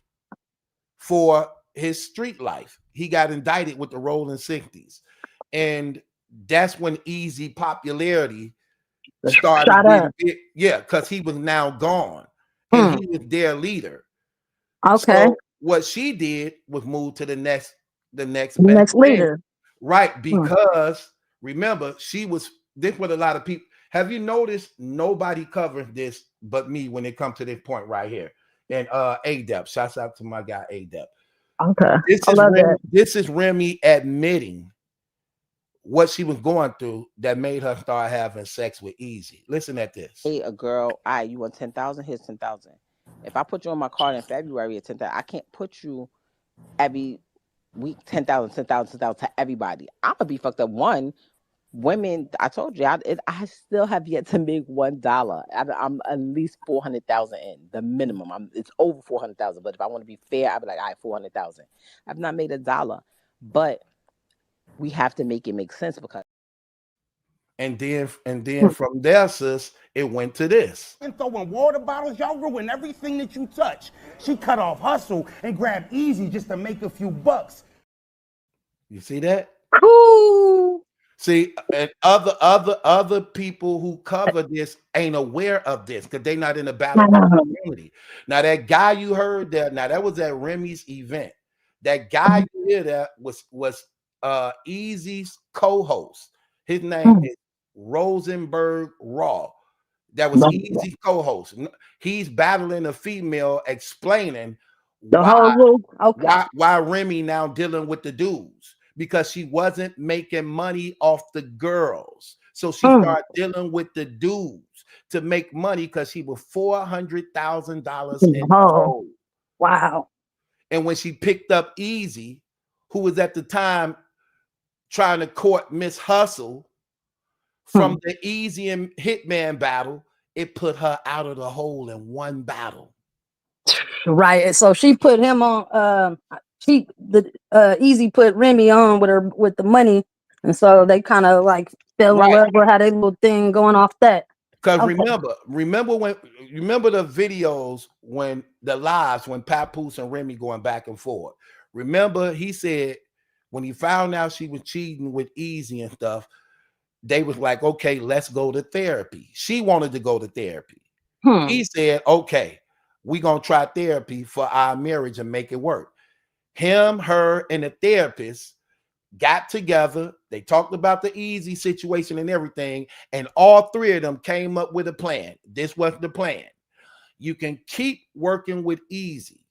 for his street life. He got indicted with the Rolling 60s, and that's when Easy popularity started getting big. Yeah, because he was now gone, and he was their leader. Okay. So what she did was move to the next best thing. leader. Right, because remember, she was this what a lot of people have you noticed nobody covers this but me when it comes to this point right here. And A-Dep, shouts out to my guy A-Dep. Okay. This is Remy admitting what she was going through that made her start having sex with Easy. Listen at this. Hey, a girl, you want 10,000? Here's 10,000. If I put you on my card in February at 10,000, I can't put you every week 10,000 to everybody. I'm gonna be fucked up. One, women, I told you, I still have yet to make $1. I'm at least 400,000 in the minimum. It's over 400,000. But if I want to be fair, I'd be like, all right, 400,000. I've not made $1, but we have to make it make sense because. And then from there, sis, it went to this. And throwing water bottles, y'all ruin everything that you touch. She cut off hustle and grabbed Easy just to make a few bucks. You see that? Cool. See, and other people who cover this ain't aware of this because they're not in the battle community. Now, that guy you heard there, now that was at Remy's event. That guy you hear that was Easy's co-host. His name is Rosenberg Raw. That was Easy's co-host. He's battling a female, explaining why Remy now dealing with the dudes, because she wasn't making money off the girls. So she started dealing with the dudes to make money because she was $400,000 in the hole. Wow. And when she picked up Easy, who was at the time trying to court Miss Hustle from the Easy and Hitman battle, it put her out of the hole in one battle. Right. So she put him on Easy put Remy on with the money, and so they kind of like fell in love with how they little thing going off that. Because remember the videos when the lives when Papoose and Remy going back and forth. Remember, he said when he found out she was cheating with Easy and stuff, they was like, okay, let's go to therapy. She wanted to go to therapy. He said, okay, we're gonna try therapy for our marriage and make it work. Him, her, and the therapist got together. They talked about the Easy situation and everything, and all three of them came up with a plan. This was the plan. You can keep working with Easy,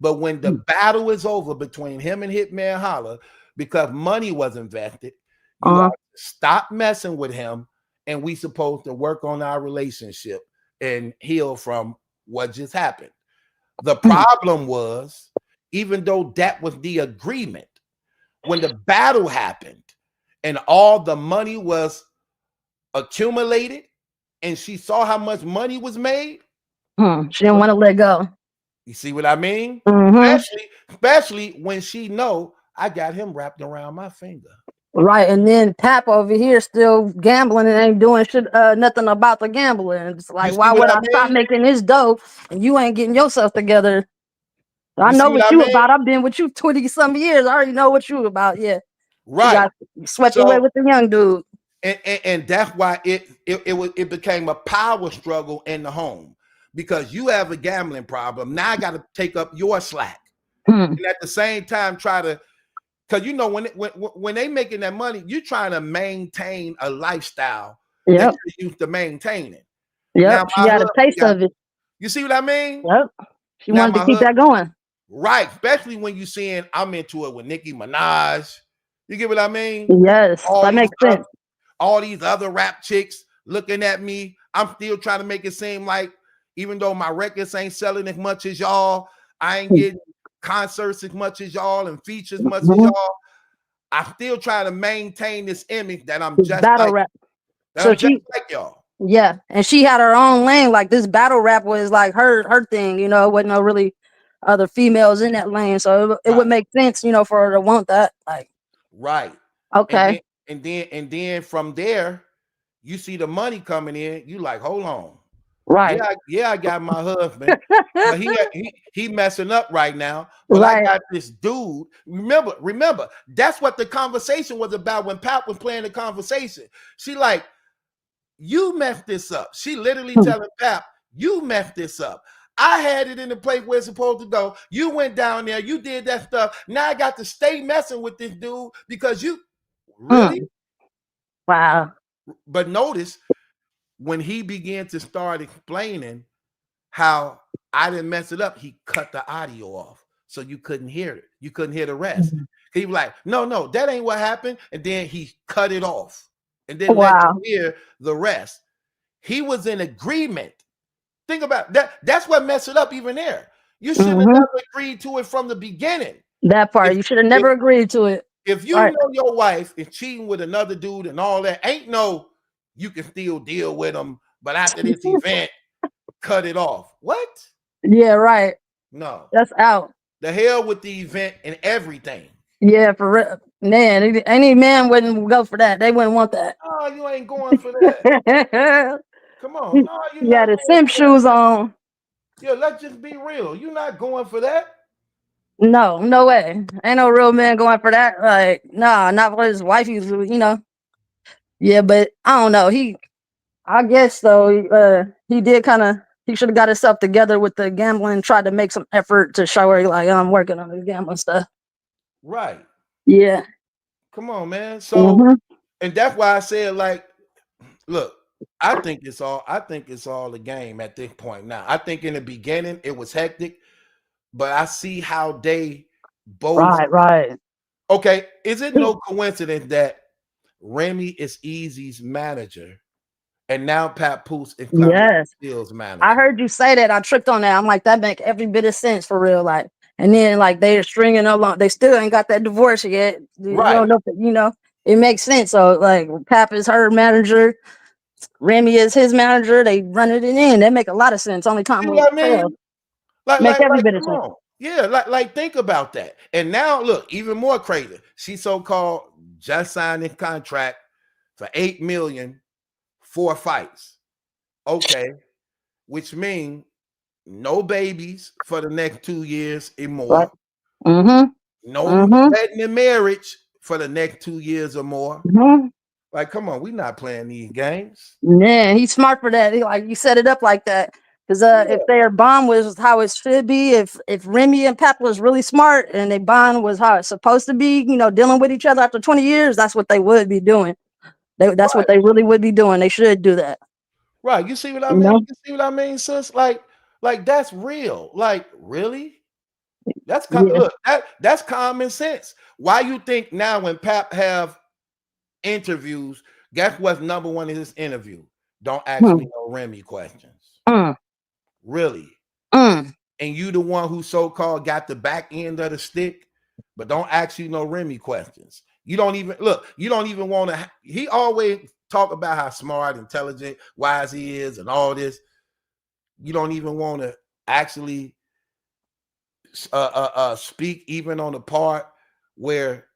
but when the battle is over between him and Hitman Holla, because money was invested, you ought to stop messing with him, and we supposed to work on our relationship and heal from what just happened. The problem was, even though that was the agreement, when the battle happened and all the money was accumulated and she saw how much money was made, she didn't want to let go. You see what I mean? Especially when she know I got him wrapped around my finger. Right, and then Pap over here still gambling and ain't doing shit, nothing about the gambling. It's like, why would I stop making this dough and you ain't getting yourself together? I know what you about. I've been with you 20-some years. I already know what you about. Yeah, right. Swept away with the young dude, and that's why it became a power struggle in the home, because you have a gambling problem. Now I got to take up your slack, and at the same time try to. Because you know when they making that money, you're trying to maintain a lifestyle that you're used to maintaining. Yeah, she got a taste of it. You see what I mean? Yep. She wanted to keep that going. Right, especially when you're seeing I'm into it with Nicki Minaj. You get what I mean? Yes, that makes sense. All these other rap chicks looking at me. I'm still trying to make it seem like even though my records ain't selling as much as y'all, I ain't getting concerts as much as y'all and features as much as y'all. I still try to maintain this image that I'm This just battle like rap. that. So I'm just she, like y'all. yeah, and she had her own lane. Like this battle rap was like her thing. You know, wasn't no really other females in that lane, so it would Right. make sense, you know, for her to want that. Like, Right. And okay, then from there, you see the money coming in. You like, hold on. right, Yeah, I got my husband, but he messing up right now. But I right. got this dude. Remember, that's what the conversation was about when Pap was playing the conversation. She like, you messed this up. She literally telling Pap, you messed this up. I had it in the place where it's supposed to go. You went down there, you did that stuff. Now I got to stay messing with this dude because you really. Wow. But notice when he began to start explaining how I didn't mess it up, he cut the audio off so you couldn't hear it. You couldn't hear the rest. He was like, no, that ain't what happened. And then he cut it off and then let you Wow. hear the rest. He was in agreement. Think about that. That's what messed it up even there. You should have never agreed to it from the beginning. That part, If you should have if never agreed to it. if you Right. know your wife is cheating with another dude and all that, ain't no you can still deal with them, but after this event, cut it off. What? Yeah, right. No. That's out. The hell with the event and everything. Yeah, for real. Man, any man wouldn't go for that. They wouldn't want that. Oh, you ain't going for that. Come on. No, you're You not got his going simp for that. shoes on. Yeah, let's just be real. You're not going for that. No, no way. Ain't no real man going for that. Like, nah, not for his wife. He's, you know. Yeah, but I don't know. I guess though, he did kind of. He should have got himself together with the gambling. Tried to make some effort to show her like I'm working on the gambling stuff. Right. Yeah. Come on, man. So, and that's why I said, like, look, I think it's all a game at this point now. I think in the beginning it was hectic, but I see how they both Right. okay. Is it no coincidence that Remy is Easy's manager and now Pat Poose is Clarissa Yes. Steele's manager? I heard you say that. I tripped on that. I'm like, that make every bit of sense for real. Like, and then like they're stringing along. They still ain't got that divorce yet. You Right. don't know, you know, it makes sense. So like, Pap is her manager. Remy is his manager. They running it in. That make a lot of sense. Only time See will what I tell. mean? Like, Make every bit of come sense. on. Yeah, like think about that. And now look, even more crazy. She so-called just signed a contract for 8 million, 4 fights. Okay, which means no babies for the next 2 years or more. Right. No wedding and marriage for the next 2 years or more. Like, come on, we not playing these games. Man, he's smart for that. He, like you set it up like that. Because if their bond was how it should be, if Remy and Pap was really smart and their bond was how it's supposed to be, you know, dealing with each other after 20 years, that's what they would be doing. That's what they really would be doing. They should do that. Right. You see what I You mean? know? You see what I mean, sis? Like that's real. Like, really? That's Yeah. look, that's common sense. Why you think now when Pap have interviews, guess what's number one in his interview? Don't ask me no Remy questions. Really? And you the one who so-called got the back end of the stick, but don't ask you no Remy questions. You don't even want to. He always talk about how smart, intelligent, wise he is, and all this. You don't even want to actually speak even on the part where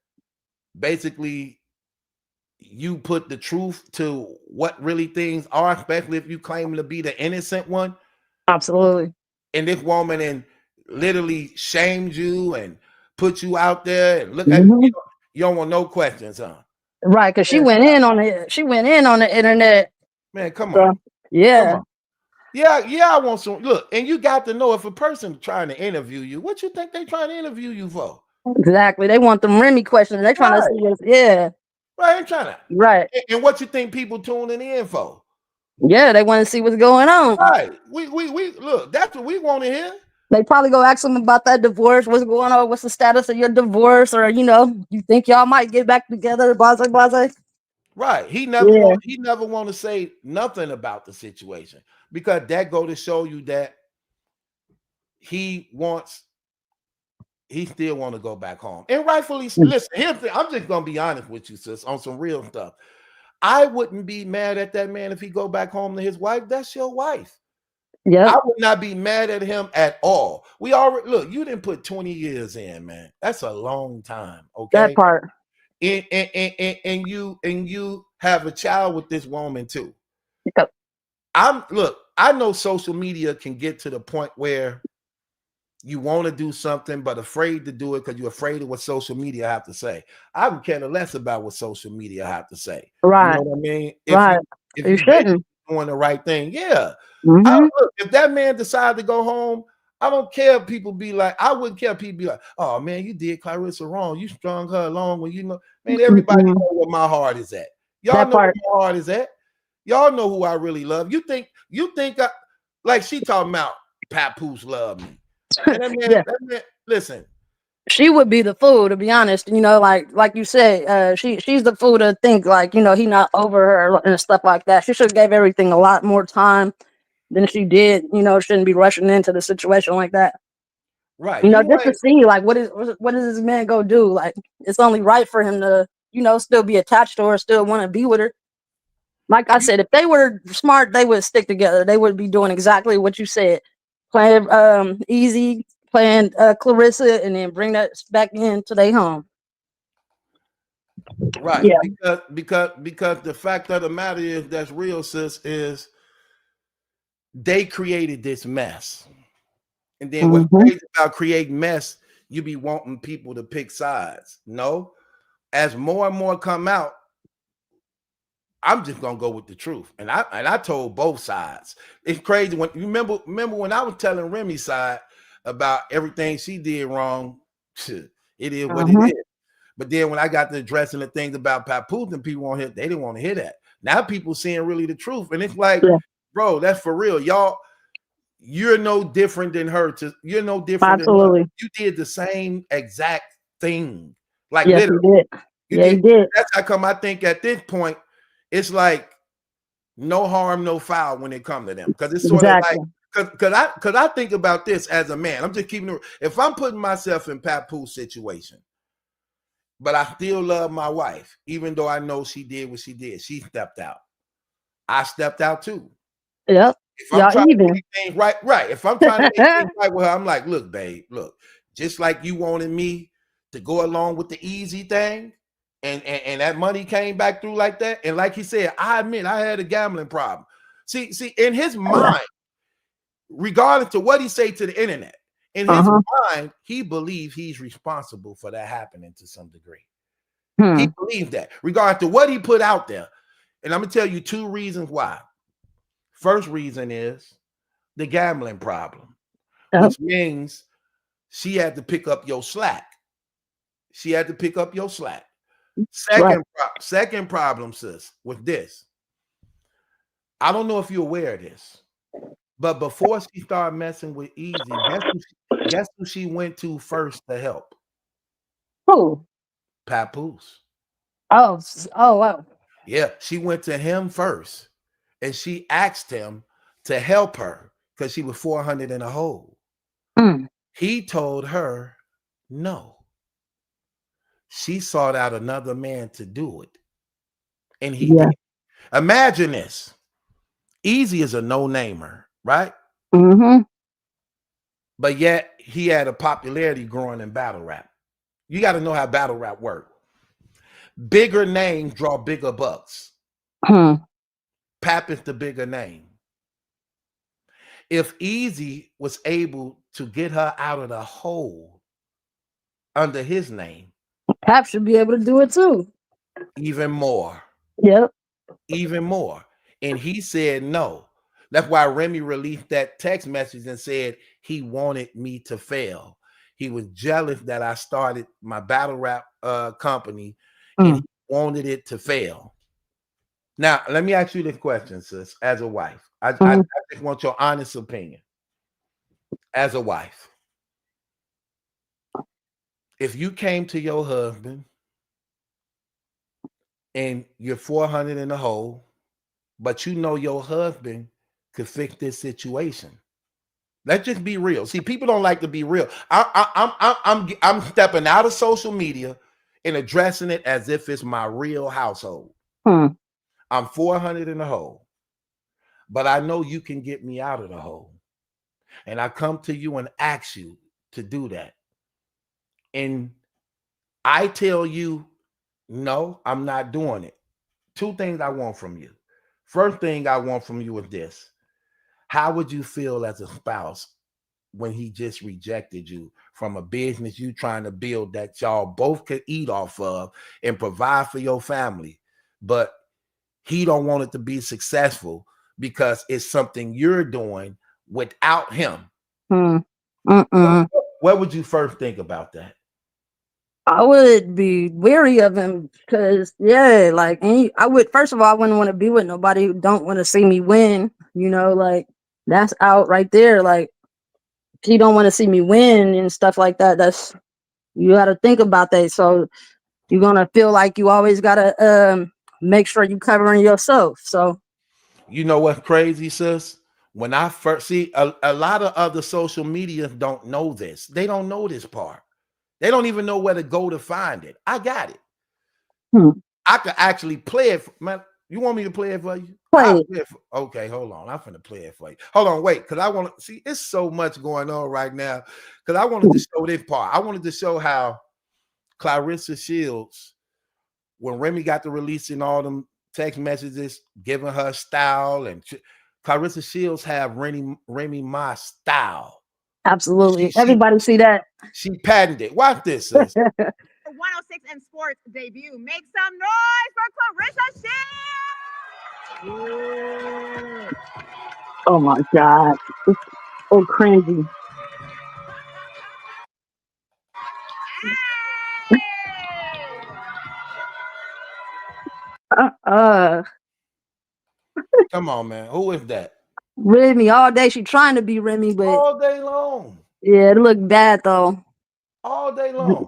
basically you put the truth to what really things are, especially if you claim to be the innocent one. Absolutely. And this woman and literally shamed you and put you out there and look at you don't want no questions, huh? Right, because she went in on it. She went in on the internet. Man, come So, on. yeah. Come on. Yeah, I want some. Look, and you got to know if a person trying to interview you, what you think they trying to interview you for? Exactly. They want them Remy questions. They trying to see us. Yeah. Right, ain't trying to. Right. And what you think people tuning in for? Yeah, they want to see what's going on. Right. We look, that's what we want to hear. They probably go ask them about that divorce. What's going on? What's the status of your divorce? Or, you know, you think y'all might get back together? Blase, blase. Right. He never want to say nothing about the situation because that go to show you that he wants he still want to go back home. And rightfully, listen, I'm just gonna be honest with you, sis, on some real stuff. I wouldn't be mad at that man if he go back home to his wife. That's your wife. Yeah. I would not be mad at him at all. We already look, you didn't put 20 years in, man. That's a long time. Okay. That part. And you have a child with this woman too. Yep. I know social media can get to the point where you want to do something but afraid to do it because you're afraid of what social media have to say. I would care less about what social media have to say. Right. You know what I mean? Right. If You you shouldn't. doing the right thing, yeah. Mm-hmm. Look, if that man decided to go home, I don't care if people be like, I wouldn't care if people be like, oh man, you did Claressa wrong. You strung her along when you know, man, everybody know where my heart is at. Y'all That know part. where my heart is at. Y'all know who I really love. You think like she talking about Papoose love me. And Yeah. that man, listen. She would be the fool, to be honest. You know, like you said, she's the fool to think like, you know, he not over her and stuff like that. She should have gave everything a lot more time than she did. You know, shouldn't be rushing into the situation like that. Right. You know, just to see like what is this man go do? Like it's only right for him to, you know, still be attached to her, still want to be with her. Like I said, if they were smart, they would stick together. They would be doing exactly what you said. Playing easy, playing Claressa, and then bring that back into their home. Right. Yeah. Because the fact of the matter is that's real, sis, is they created this mess. And then what's crazy about creating mess, you be wanting people to pick sides. No, as more and more come out, I'm just gonna go with the truth. And I told both sides. It's crazy when you remember when I was telling Remy's side about everything she did wrong. It is what it is. But then when I got to addressing the things about Papoose, and people won't hear, they didn't want to hear that. Now people seeing really the truth, and it's like, bro, that's for real, y'all. You're no different than her. You're no different than her. You did the same exact thing. Like literally, you did. That's how come I think at this point, it's like no harm, no foul when it comes to them. Because it's sort of like because I think about this as a man. I'm just keeping it. If I'm putting myself in Papoose situation, but I still love my wife, even though I know she did what she did. She stepped out. I stepped out too. Yep. If I'm trying to make things right. If I'm trying to make things right with her, I'm like, look, babe, look, just like you wanted me to go along with the easy thing, and that money came back through like that. And like he said, I admit I had a gambling problem. See, in his mind, regardless to what he say to the internet, in his mind, he believes he's responsible for that happening to some degree. He believes that, regardless to what he put out there. And I'm gonna tell you two reasons why. First reason is the gambling problem, which means she had to pick up your slack. She had to pick up your slack. Second problem, sis, with this. I don't know if you're aware of this, but before she started messing with Easy, guess who she went to first to help? Who? Papoose. Oh, wow. Yeah, she went to him first, and she asked him to help her because she was 400 in a hole. He told her no. She sought out another man to do it, and he did. Imagine this. Easy is a no-namer, right? But yet he had a popularity growing in battle rap. You got to know how battle rap works. Bigger names draw bigger bucks. Pap is the bigger name. If Easy was able to get her out of the hole under his name, Pap should be able to do it too. Even more. Yep. Even more. And he said no. That's why Remy released that text message and said he wanted me to fail. He was jealous that I started my battle rap company and he wanted it to fail. Now, let me ask you this question, sis, as a wife. I just want your honest opinion. As a wife, if you came to your husband and you're 400 in the hole, but you know your husband could fix this situation, Let's just be real. See, people don't like to be real. I'm stepping out of social media and addressing it as if it's my real household. I'm 400 in the hole, but I know you can get me out of the hole. And I come to you and ask you to do that. And I tell you, no, I'm not doing it. Two things I want from you. First thing I want from you is this. How would you feel as a spouse when he just rejected you from a business you trying to build that y'all both could eat off of and provide for your family, but he don't want it to be successful because it's something you're doing without him? What would you first think about that? I would be weary of him because, yeah, like, I would, first of all, I wouldn't want to be with nobody who don't want to see me win. You know, like, that's out right there. Like, if he don't want to see me win and stuff like that, you got to think about that. So you're going to feel like you always got to make sure you covering yourself. So, you know what's crazy, sis? When I first see a lot of other social media don't know this. They don't know this part. They don't even know where to go to find it. I got it. I could actually play it. Man, you want me to play it for you? Play it. Okay, hold on. I'm finna play it for you. Hold on, wait, because I want to see. It's so much going on right now. Because I wanted to show this part. I wanted to show how Claressa Shields, when Remy got to releasing all them text messages, giving her style, and Claressa Shields have Remy Ma style. Absolutely. Everybody see that. She patented. Watch this, sis. 106 in sports debut. Make some noise for Claressa Shields. Oh my God. It's so cringy. Come on, man. Who is that? Remy all day. She trying to be Remy, but all day long. Yeah, it looked bad though. All day long.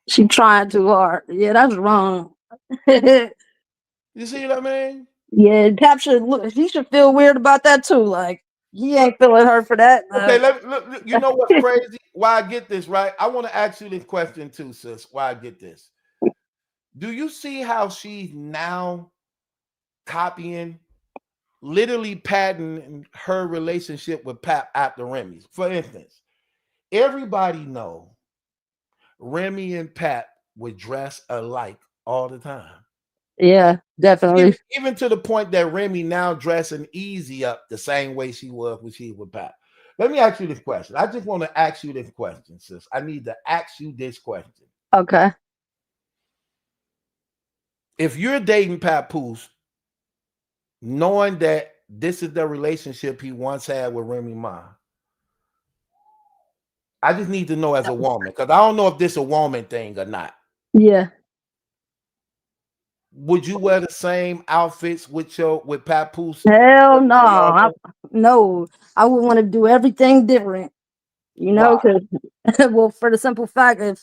She trying too hard. Yeah, that's wrong. You see what I mean? Yeah, Pap should look. He should feel weird about that too. Like, he ain't feeling her for that. Okay, look, you know what's crazy? Why I get this, right? I want to ask you this question too, sis. Why I get this? Do you see how she's now copying, literally patenting her relationship with Pap after Remy's? For instance, everybody know Remy and Pap would dress alike all the time. Yeah, definitely. Even to the point that Remy now dressing easy up the same way she was when she was with Pap. Let me ask you this question. I just want to ask you this question, sis. I need to ask you this question. Okay. If you're dating Papoose, knowing that this is the relationship he once had with Remy Ma, I just need to know as a woman, because I don't know if this is a woman thing or not. Yeah. Would you wear the same outfits with Papoose? Hell no. No. I would want to do everything different. You know, because well, for the simple fact of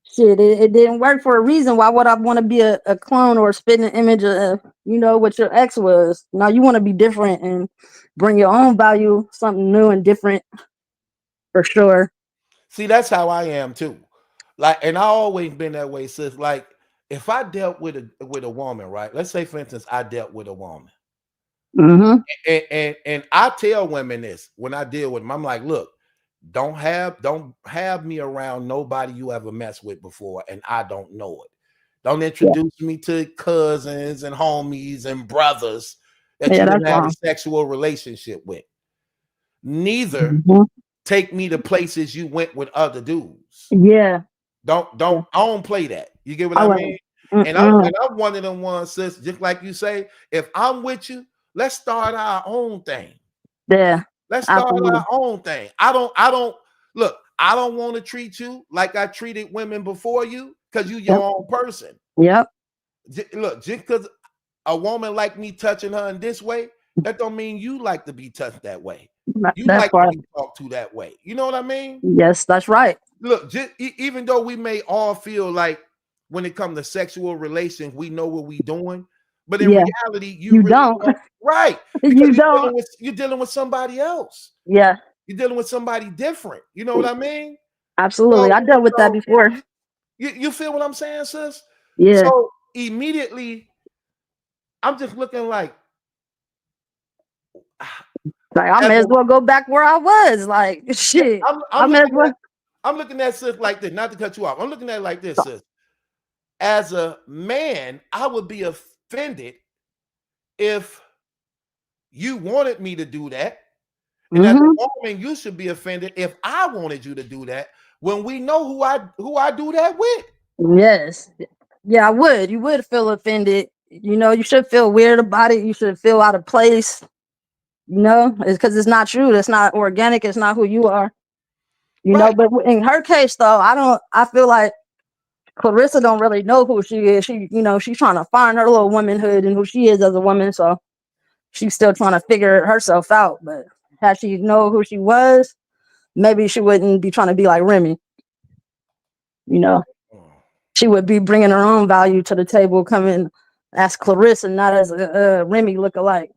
shit, it didn't work for a reason. Why would I want to be a clone or spit an image of, you know, what your ex was? Now you want to be different and bring your own value, something new and different, for sure. See, that's how I am too. Like, and I always been that way, sis. Like, if I dealt with a woman, right? Let's say, for instance, I dealt with a woman. And I tell women this when I deal with them. I'm like, look, don't have me around nobody you ever messed with before, and I don't know it. Don't introduce me to cousins and homies and brothers that you didn't have a sexual relationship with. Neither take me to places you went with other dudes. Yeah. I don't play that. You get what I mean? And I'm one of them ones, sis, just like you say, if I'm with you, let's start our own thing. Yeah. Let's start our own thing. I don't look, I don't want to treat you like I treated women before you, because you're your own person. Yep. Look, just because a woman like me touching her in this way, that don't mean you like to be touched that way. You like to be talked to that way. You know what I mean? Yes, that's right. Look, even though we may all feel like when it comes to sexual relations, we know what we're doing, but in reality, you really don't. Right? Because you're dealing with somebody else. Yeah. You're dealing with somebody different. You know what I mean? Absolutely. So, I dealt with that before. You feel what I'm saying, sis? Yeah. So immediately, I'm just looking like I may as well go back where I was. Like, shit. I may as well. I'm looking at sis like this, not to cut you off. I'm looking at it like this, sis. As a man, I would be offended if you wanted me to do that. And as a woman, you should be offended if I wanted you to do that when we know who I do that with. Yes. Yeah, I would. You would feel offended. You know, you should feel weird about it. You should feel out of place. You know, it's because it's not you. It's not organic. It's not who you are. You know, but in her case, though, I feel like Claressa don't really know who she is. She's trying to find her little womanhood and who she is as a woman. So she's still trying to figure herself out. But had she know who she was, maybe she wouldn't be trying to be like Remy. You know, she would be bringing her own value to the table, coming as Claressa, not as a Remy look-alike.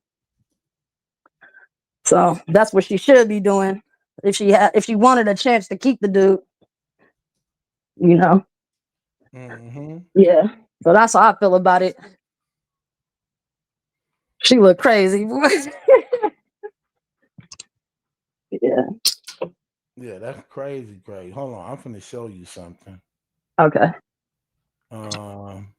So that's what she should be doing if she wanted a chance to keep the dude. You know. Yeah. So that's how I feel about it. She look crazy. Yeah. Yeah, that's crazy. Hold on, I'm finna show you something. Okay. I'm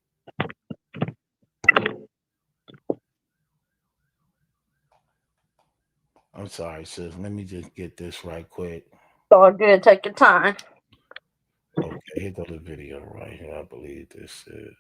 sorry, sis. Let me just get this right quick. So good. Take your time. Okay, here go the video right here. I believe this is.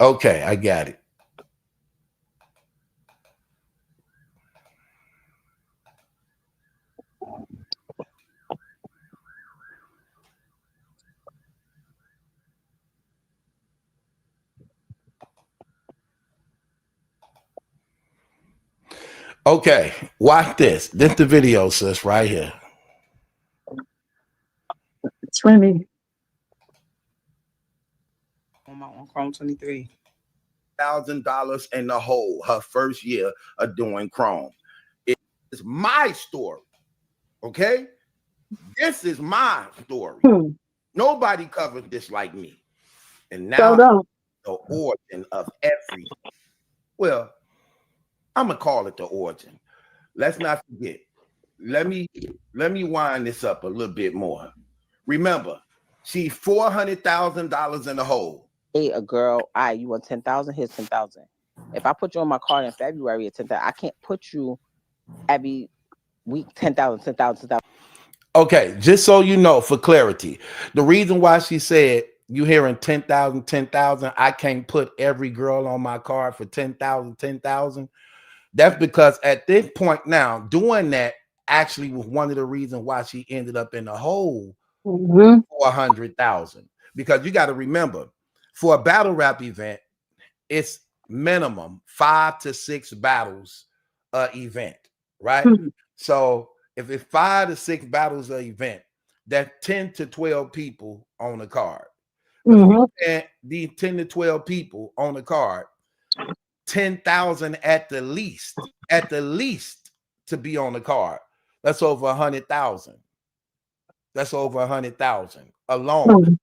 Okay, I got it. Okay, watch this. This the video, sis, right here. It's Remy. On Chrome 23. $1,000 in the hole her first year of doing Chrome. It's my story. Okay? This is my story. Nobody covered this like me. And now the origin of everything. Well, I'm gonna call it the origin. Let's not forget. Let me wind this up a little bit more. Remember, she's $400,000 in the hole. Hey, a girl, you want 10,000? Here's 10,000. If I put you on my card in February at 10,000, I can't put you every week 10,000, 10,000, 10,000. Okay, just so you know, for clarity, the reason why she said you hearing 10,000, 10,000, I can't put every girl on my card for 10,000, 10,000. That's because at this point now, doing that actually was one of the reasons why she ended up in the hole for 100,000. Because you got to remember, for a battle rap event, it's minimum 5 to 6 battles event, right? So if it's 5 to 6 battles an event, that's 10 to 12 people on the card. But these 10 to 12 people on the card, 10,000 at the least to be on the card. That's over 100,000. That's over 100,000 alone,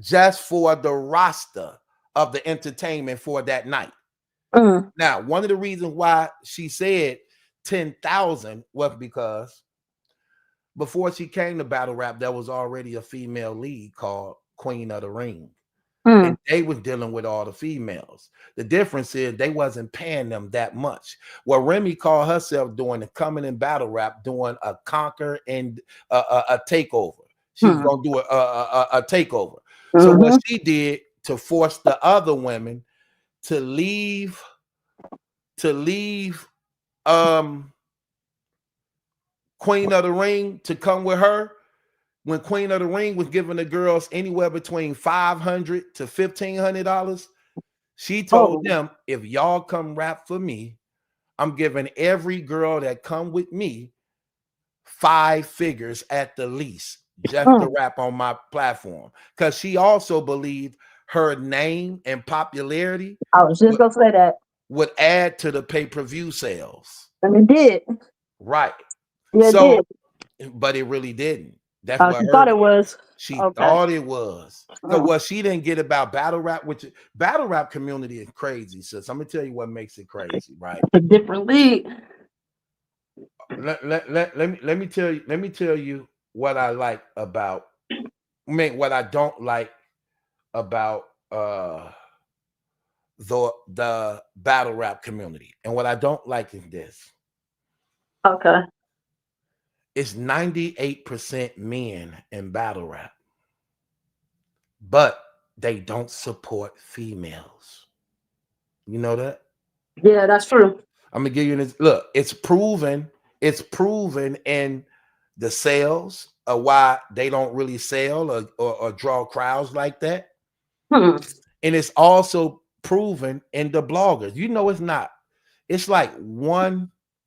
just for the roster of the entertainment for that night. Now, one of the reasons why she said 10,000 was because before she came to battle rap, there was already a female lead called Queen of the Ring. And they was dealing with all the females. The difference is they wasn't paying them that much. Well, Remy called herself doing the coming in battle rap, doing a conquer and a takeover. She was gonna do a takeover. So what she did to force the other women to leave Queen of the Ring to come with her, when Queen of the Ring was giving the girls anywhere between $500 to $1,500, she told them, if y'all come rap for me, I'm giving every girl that come with me 5 figures at the least just to rap on my platform. Because she also believed her name and popularity I was just gonna say that would add to the pay-per-view sales. and it did. Right. Yeah, it So, did. but it really didn't. That's Oh, what she thought hurt it it. was. She Okay. thought it was. So Mm. what she didn't get about battle rap, which battle rap community is crazy. So I'm gonna tell you what makes it crazy, right? A different league. Let me tell you what I like about, what I don't like about the battle rap community. And what I don't like is this. Okay. It's 98% men in battle rap, but they don't support females. You know that? Yeah, that's true. I'm gonna give you this. Look, it's proven in the sales of why they don't really sell or draw crowds like that. Hmm. And it's also proven in the bloggers. You know, it's not. It's like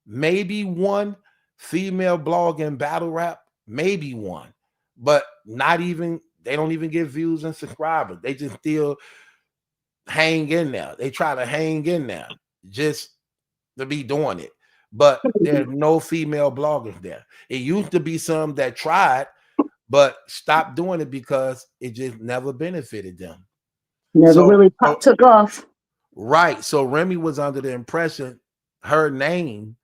maybe one female blog in battle rap, maybe one, but not even. They don't even get views and subscribers. They just still hang in there. They try to hang in there just to be doing it. But there's no female bloggers there. It used to be some that tried, but stopped doing it because it just never benefited them. Never really took off. Right. So Remy was under the impression her name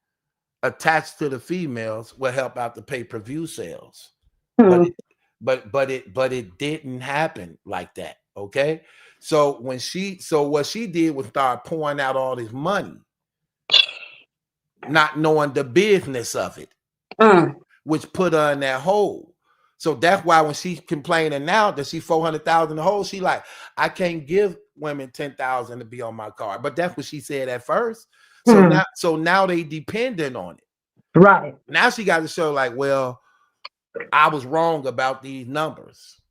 attached to the females will help out the pay-per-view sales. Hmm. But it didn't happen like that. Okay. So what she did was start pouring out all this money, not knowing the business of it, which put her in that hole. So that's why when she's complaining now that she's 400,000 in the hole, she like, I can't give women 10,000 to be on my card. But that's what she said at first. So now they dependent on it. Right. Now she got to show like, well, I was wrong about these numbers.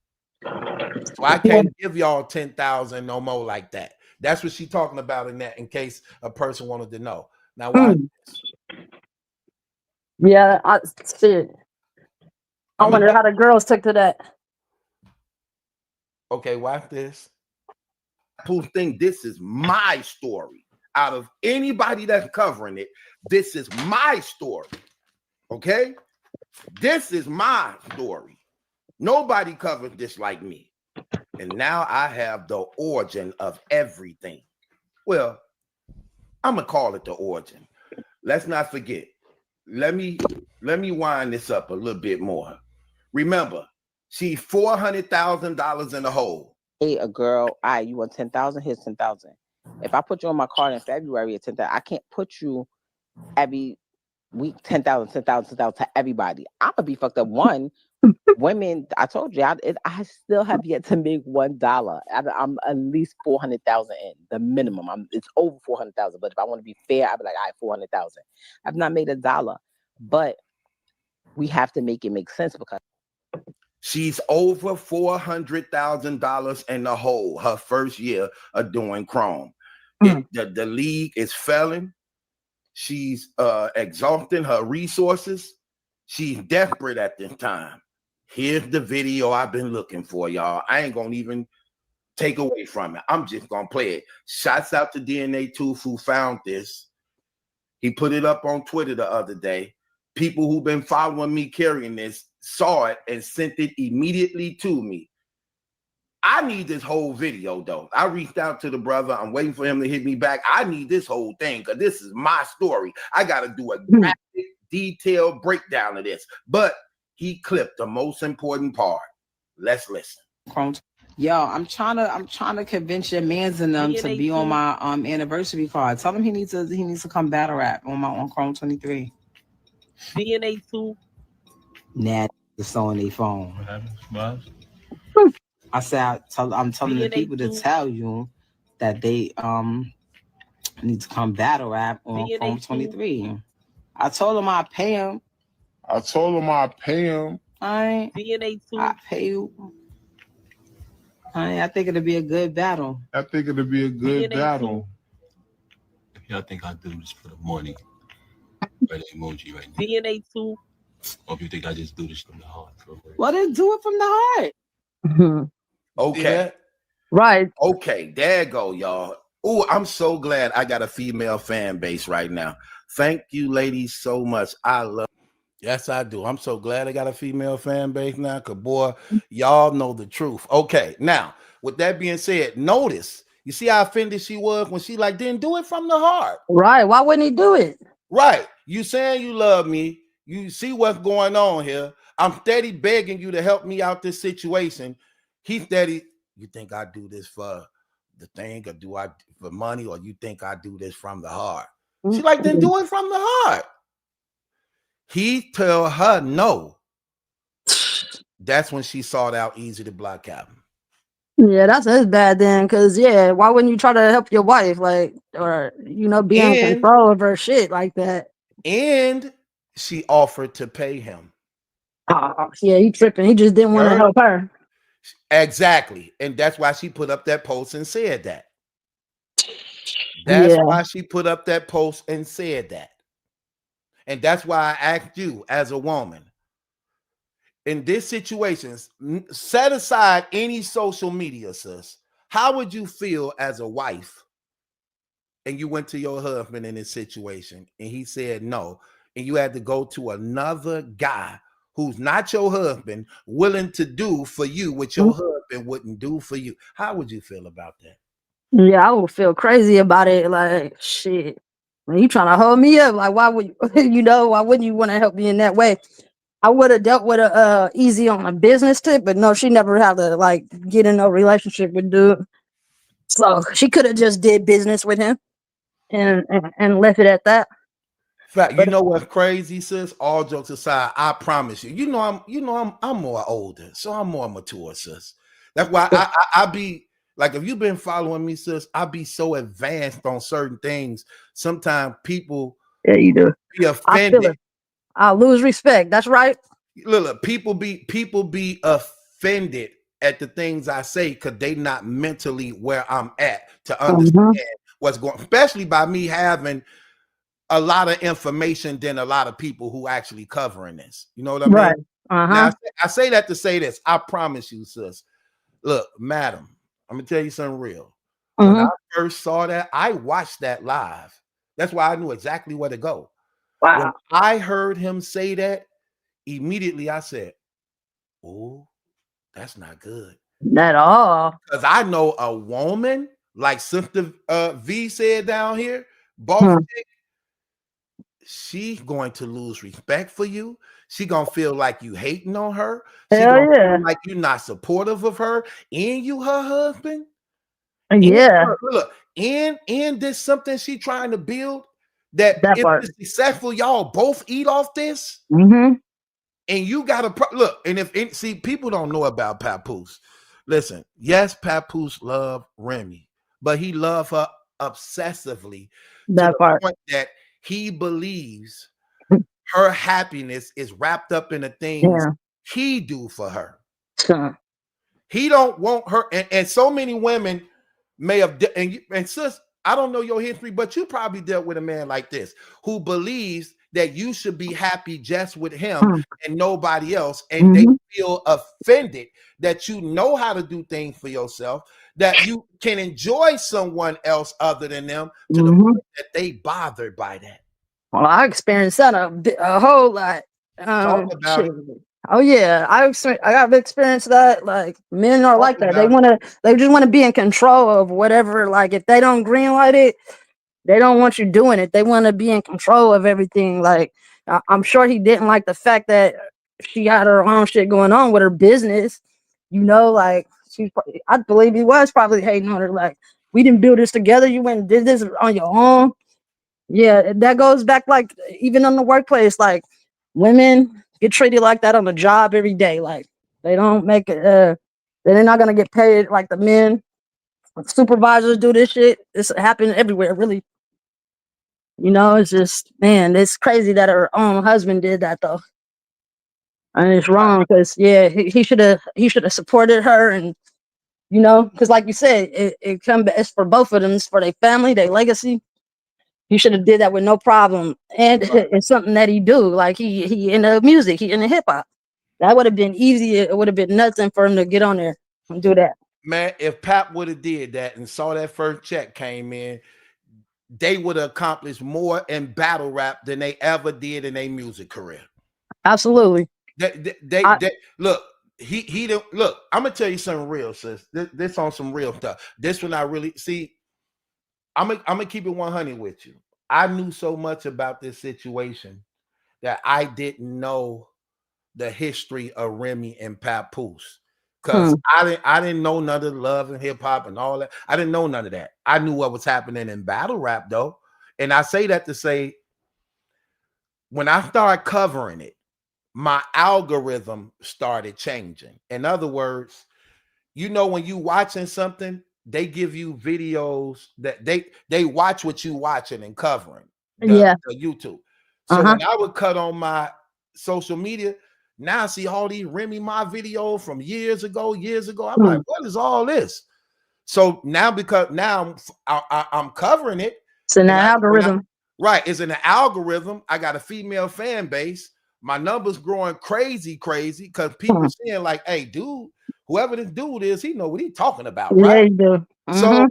So I can't give y'all 10,000 no more like that. That's what she's talking about in that, in case a person wanted to know. Now, why? Yeah, I see it. I wonder how the girls took to that. Okay, watch this. People think this is my story. Out of anybody that's covering it, this is my story. Okay? This is my story. Nobody covered this like me. And now I have the origin of everything. Well, I'm gonna call it the origin. Let's not forget. Let me wind this up a little bit more. Remember, she's $400,000 in the hole. Hey, a girl, you want 10,000? Here's 10,000. If I put you on my card in February at 10,000, I can't put you every week 10,000 to everybody. I'm gonna be fucked up. One, women. I told you, I still have yet to make $1. I'm at least 400,000 in the minimum. It's over 400,000. But if I want to be fair, I'd be like, 400,000. I've not made $1, but we have to make it make sense because she's over $400,000 in the hole her first year of doing Chrome. The league is failing. She's exhausting her resources. She's desperate at this time. Here's the video I've been looking for, y'all. I ain't gonna even take away from it. I'm just gonna play it. Shouts out to DNA Tooth who found this. He put it up on Twitter the other day. People who've been following me carrying this saw it and sent it immediately to me. I need this whole video, though. I reached out to the brother. I'm waiting for him to hit me back. I need this whole thing because this is my story. I got to do a graphic, detailed breakdown of this. But he clipped the most important part. Let's listen. Yo, I'm trying to convince your mans and them to be on my anniversary card. Tell him he needs to come battle rap on Chrome 23. DNA 2. Nah, it's on their phone. What happened? I said I'm telling the people to tell you that they need to come battle rap on Chrome 23. I told him I'd pay him. DNA too. I pay you. I think it'll be a good battle. I think it'll be a good battle. If y'all think I do this for the money, write an emoji right now. DNA too. Or if you think I just do this from the heart. Well, then do it from the heart. Okay. Right. Okay, there you go, y'all. Oh, I'm so glad I got a female fan base right now. Thank you, ladies, so much. I love. Yes, I do. I'm so glad I got a female fan base now, because, boy, y'all know the truth. Okay, now, with that being said, notice, you see how offended she was when she, like, didn't do it from the heart. Right. Why wouldn't he do it? Right. You saying you love me. You see what's going on here. I'm steady begging you to help me out this situation. He's steady. You think I do this for the thing, or do I for money, or you think I do this from the heart? She like, then do it from the heart. He tell her no. That's when she sought out Easy to Block Captain. Yeah, that's bad then, because yeah, why wouldn't you try to help your wife, like, or be in control of her shit like that? And she offered to pay him. Yeah, he tripping. He just didn't want to help her. Exactly. And that's why she put up that post and said that. That's why she put up that post and said that. And that's why I asked you as a woman, in this situation, set aside any social media, sis. How would you feel as a wife and you went to your husband in this situation and he said no, and you had to go to another guy who's not your husband, willing to do for you what your husband wouldn't do for you? How would you feel about that? Yeah, I would feel crazy about it. Like, shit, when you trying to hold me up, like, why would why wouldn't you want to help me in that way? I would have dealt with a Easy on a business tip, but no, she never had to like get in a relationship with dude. So she could have just did business with him and left it at that. Fact, you know what's crazy, sis? All jokes aside, I promise you. I'm more older, so I'm more mature, sis. That's why I be like, if you've been following me, sis, I be so advanced on certain things. Sometimes people, you do, be offended. I'll lose respect. That's right. Look, people be offended at the things I say because they not mentally where I'm at to understand what's going, especially by me having a lot of information than a lot of people who actually covering this. You know what I mean? Right. Now, I say that to say this. I promise you, sis. Look, madam, I'm gonna tell you something real. When I first saw that, I watched that live. That's why I knew exactly where to go. Wow. When I heard him say that, immediately I said, "Oh, that's not good." Not at all. Because I know a woman, like Sister V said down here, boss chick, she's going to lose respect for you. She gonna feel like you hating on her. She gonna feel like you're not supportive of her, and you her husband. Yeah. And look, and this something she trying to build that if it's successful, y'all both eat off this. And you gotta look, and see, people don't know about Papoose. Listen, yes, Papoose love Remy, but he love her obsessively to the point that he believes her happiness is wrapped up in the things he do for her. He don't want her, and so many women may have, and sis, I don't know your history, but you probably dealt with a man like this who believes that you should be happy just with him and nobody else, and they feel offended that you know how to do things for yourself, that you can enjoy someone else other than them, to the point that they bothered by that. Well, I experienced that a whole lot. Talk about it. Oh yeah, I got experienced that. Like, men are like that. They just want to be in control of whatever. Like, if they don't green light it, they don't want you doing it. They want to be in control of everything. Like, I'm sure he didn't like the fact that she had her own shit going on with her business. Like, I believe he was probably hating on her. Like, we didn't build this together. You went and did this on your own. Yeah, that goes back, like, even in the workplace. Like, women get treated like that on the job every day. Like, they don't make it. They're not gonna get paid like the men. Supervisors do this shit. It's happening everywhere, really. It's just, man, it's crazy that her own husband did that, though. And it's wrong because he should have supported her, and because like you said, it's for both of them, it's for their family, their legacy. He should have did that with no problem, and it's something that he do. Like he in the music, he in the hip hop. That would have been easy. It would have been nothing for him to get on there and do that. Man, if Pap would have did that and saw that first check came in, they would have accomplished more in battle rap than they ever did in their music career. Absolutely. They look. He don't look. I'm gonna tell you something real, sis. This on some real stuff. This one I really see. I'm gonna keep it 100 with you. I knew so much about this situation that I didn't know the history of Remy and Papoose. Because I didn't know none of the love and hip hop and all that. I didn't know none of that. I knew what was happening in battle rap though. And I say that to say, when I started covering it, my algorithm started changing. In other words, when you watching something, they give you videos that they watch what you watching and covering the YouTube. So when I would cut on my social media, now I see all these Remy Ma videos from years ago. I'm like, what is all this? So now because now I'm covering it. It's in the algorithm. Right. It's in the algorithm. I got a female fan base. My numbers growing crazy because people saying like, hey, dude, whoever this dude is, he know what he's talking about, right? Yeah, he do. So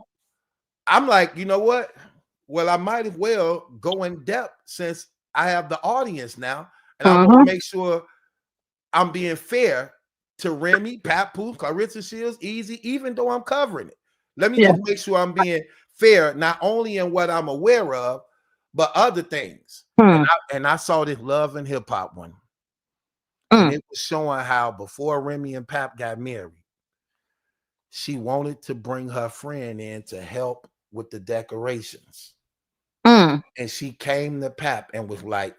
I'm like, you know what? Well, I might as well go in depth since I have the audience now, and I want to make sure I'm being fair to Remy, Papoose, Claressa Shields, Easy, even though I'm covering it. Let me just make sure I'm being fair, not only in what I'm aware of, but other things. And I saw this love and hip hop one. And it was showing how before Remy and Pap got married, she wanted to bring her friend in to help with the decorations. And she came to Pap and was like,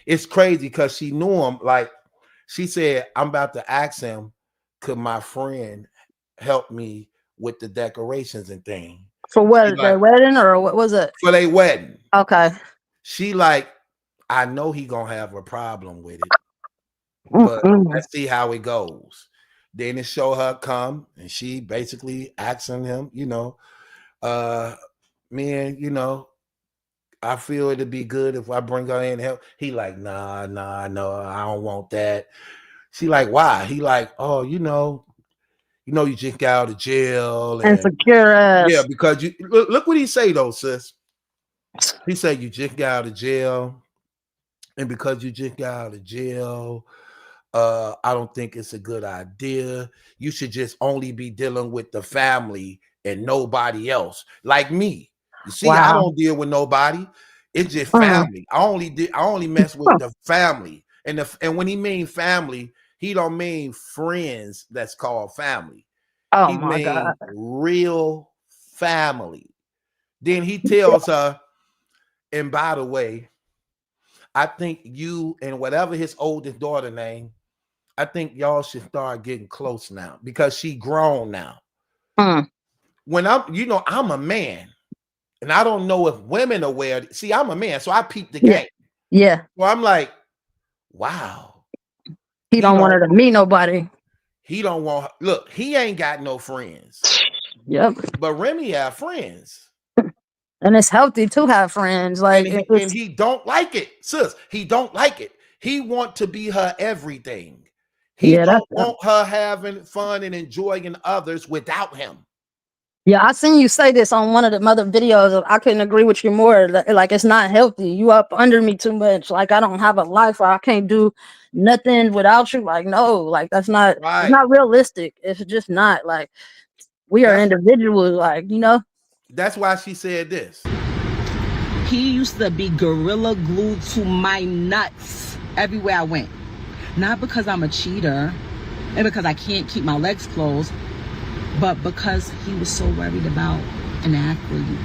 it's crazy because she knew him. Like, she said, I'm about to ask him, could my friend help me with the decorations and things? For what, their wedding, or what was it? For their wedding. Okay. She like, I know he gonna have a problem with it, but let's see how it goes. Then it show her come, and she basically asking him, man, I feel it'd be good if I bring her in and help. He like, nah, no, I don't want that. She like, why? He like, oh, you just got out of jail and insecure ass. Yeah, because you look what he say though, sis. He said you just got out of jail, and because you just got out of jail, I don't think it's a good idea. You should just only be dealing with the family and nobody else, like me. You see, I don't deal with nobody. It's just family. I only mess with the family. And when he mean family, he don't mean friends that's called family. Oh my God. Real family. Then he tells her, and by the way, I think you and whatever his oldest daughter name, I think y'all should start getting close now because she grown now. When I'm a man, and I don't know if women are aware. See, I'm a man, so I peep the game. Yeah. Well, I'm like, wow. He don't want her to meet nobody. He don't want. Look, he ain't got no friends. Yep. But Remy have friends. And it's healthy to have friends. Like, and he don't like it, sis. He don't like it. He want to be her everything. He don't want her having fun and enjoying others without him. Yeah, I seen you say this on one of the other videos. I couldn't agree with you more. Like, it's not healthy. You up under me too much. Like, I don't have a life, or I can't do nothing without you. Like, no, like that's not it's not realistic. It's just not. Like, we are individuals, like, That's why she said this. He used to be gorilla glued to my nuts everywhere I went. Not because I'm a cheater and because I can't keep my legs closed, but because he was so worried about an athlete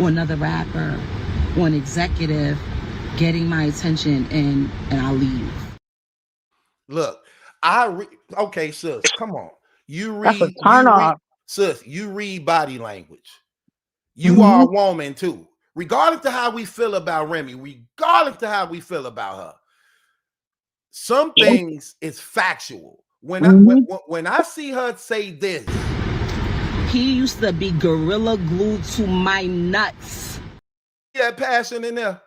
or another rapper or an executive getting my attention, and I'll leave. Look, okay, sis, come on. You read, sis, you read body language. You are a woman too. Regardless to how we feel about Remy, regardless to how we feel about her. some things is factual. When I see her say this, he used to be gorilla glued to my nuts. Yeah, passion in there.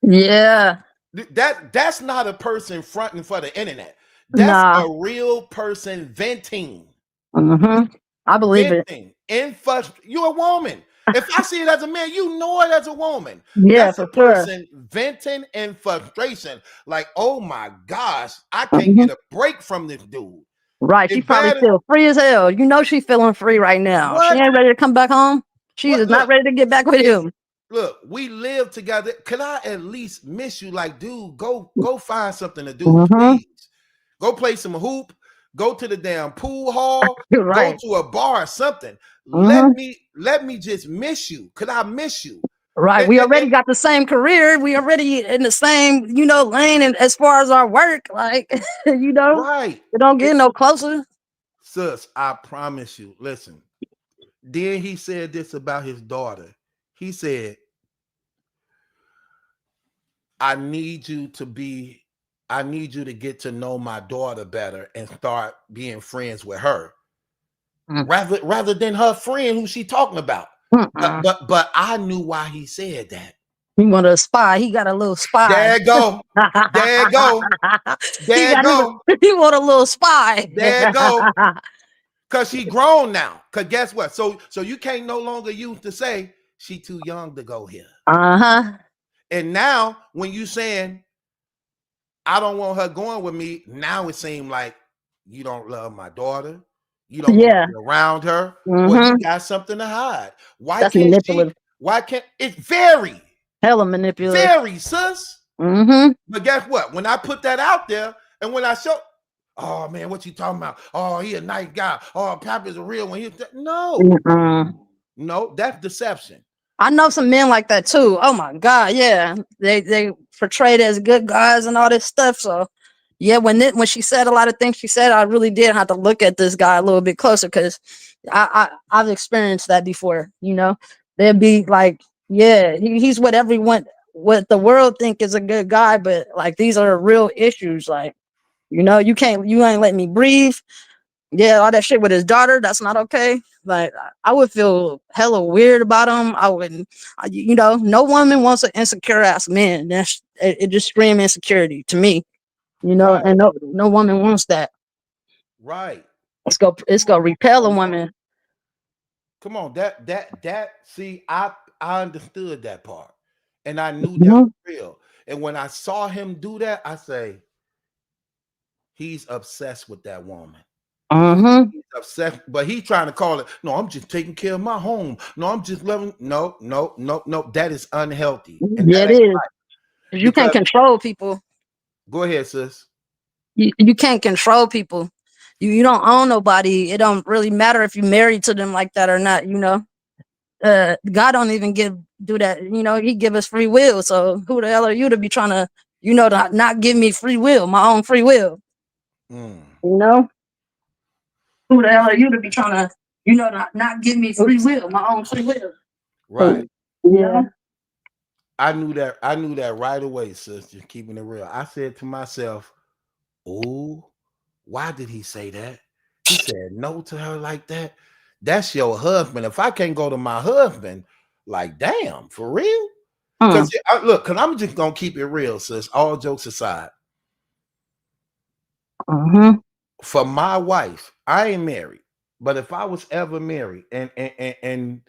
Yeah. That's not a person fronting for the internet. That's Nah. a real person venting. I believe it. Venting. You're a woman. If I see it as a man, you know it as a woman. Yeah, That's for a sure. person venting in frustration. Like, oh my gosh, I can't get a break from this dude. Right. She probably feel free as hell. You know she's feeling free right now. She What? ain't ready to come back home. She is not ready to get back with him. Look, we live together. Could I at least miss you? Like, dude, go find something to do, please. Go play some hoop. Go to the damn pool hall. Right. Go to a bar or something. Let me just miss you. Could I miss you? Right. We already got the same career. We already in the same, lane. And as far as our work, like, right. It don't get no closer. Sis, I promise you. Listen. Then he said this about his daughter. He said, I need you to get to know my daughter better and start being friends with her. Rather than her friend who she talking about. But I knew why he said that. He wanted a spy. He got a little spy. There go. There go. There go. He want a little spy. There go. Cause she grown now. Cause guess what? So you can't no longer use to say she too young to go here. And now when you saying I don't want her going with me, now it seems like you don't love my daughter. You don't want to be around her. Well, you got something to hide. Why can't it's very hella manipulative? Very, sis. But guess what? When I put that out there and when I show, oh man, what you talking about? Oh, he a nice guy. Oh, Papa's a real one. No, that's deception. I know some men like that too. Oh my God, yeah. They portrayed as good guys and all this stuff. So yeah, when she said a lot of things she said, I really did have to look at this guy a little bit closer because I've experienced that before. They'd be like, yeah, he's what the world think is a good guy, but like these are real issues. Like, you ain't let me breathe. Yeah, all that shit with his daughter, that's not okay. Like, I would feel hella weird about him. I wouldn't, no woman wants an insecure ass man. It just screams insecurity to me, and no woman wants that. Right. It's gonna repel a woman. Come on, see, I understood that part. And I knew that was real. And when I saw him do that, I say, he's obsessed with that woman. He's obsessed, but he's trying to call it. No, I'm just taking care of my home. No, I'm just loving. No. That is unhealthy. And yeah, it is. Right. You can't control people. Go ahead, sis. You can't control people. You don't own nobody. It don't really matter if you're married to them like that or not. God don't even do that. He give us free will. So who the hell are you to be trying to, to not give me free will, my own free will? Who the hell are you to be trying to, not give me free will, my own free will? Right. Yeah. I knew that right away, sis. Just keeping it real. I said to myself, "Oh, why did he say that? He said no to her like that. That's your husband. If I can't go to my husband, like, damn, for real? Because because I'm just gonna keep it real, sis. All jokes aside. For my wife, I ain't married, but if I was ever married, and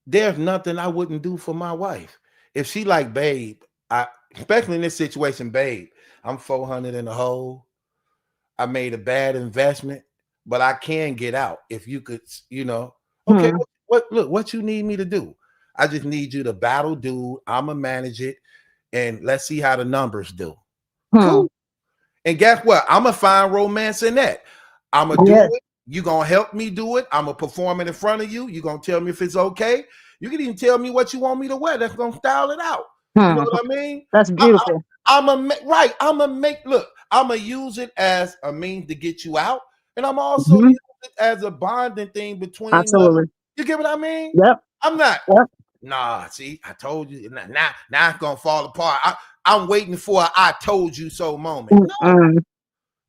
there's nothing I wouldn't do for my wife. If she like, babe, especially in this situation, babe, I'm 400 in the hole. I made a bad investment, but I can get out. If you could, okay, what you need me to do? I just need you to battle, dude. I'ma manage it, and let's see how the numbers do. Cool. And guess what? I'm gonna find romance in that. I'm gonna do it. You gonna help me do it. I'm gonna perform it in front of you. You gonna tell me if it's okay. You can even tell me what you want me to wear. That's gonna style it out. You know what I mean? That's beautiful. I'm gonna use it as a means to get you out, and I'm also use it as a bonding thing between. Absolutely. You get what I mean? Yep. I'm not. Yep. Nah, see, I told you. Now it's gonna fall apart. I'm waiting for a "I told you so" moment.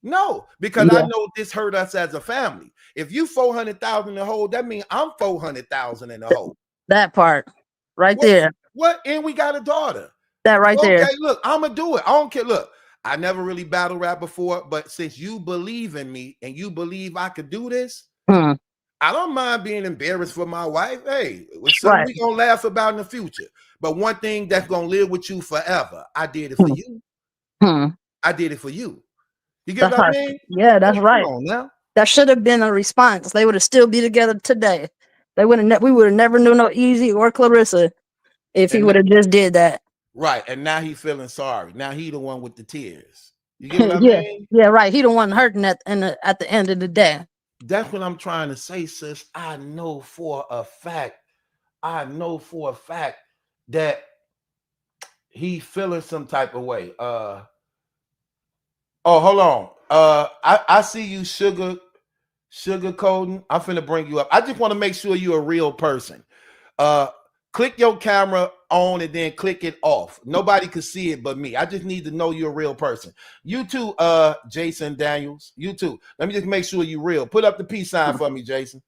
No, because I know this hurt us as a family. If you 400,000 in the hole, that means I'm 400,000 in the hole. That part, right there. What? And we got a daughter. That right there. Okay, look, I'm gonna do it. I don't care. Look, I never really battle rap before, but since you believe in me and you believe I could do this, I don't mind being embarrassed for my wife. Hey, it's something we gonna laugh about in the future. But one thing that's gonna live with you forever, I did it for you. I did it for you. You get what I mean? Yeah, that's right. Come on now. That should have been a response. They would have still be together today. They would have. We would have never knew no Easy or Claressa if he would have just did that. Right, and now he feeling sorry. Now he the one with the tears. You get what I Yeah, mean? yeah, right. He the one hurting at the end of the day. That's what I'm trying to say, sis. I know for a fact that he feeling some type of way. Oh, hold on. I see you sugar coating. I'm finna bring you up. I just want to make sure you're a real person. Click your camera on and then click it off. Nobody could see it but me. I just need to know you're a real person. You too, Jason Daniels. You too. Let me just make sure you're real. Put up the peace sign for me, Jason.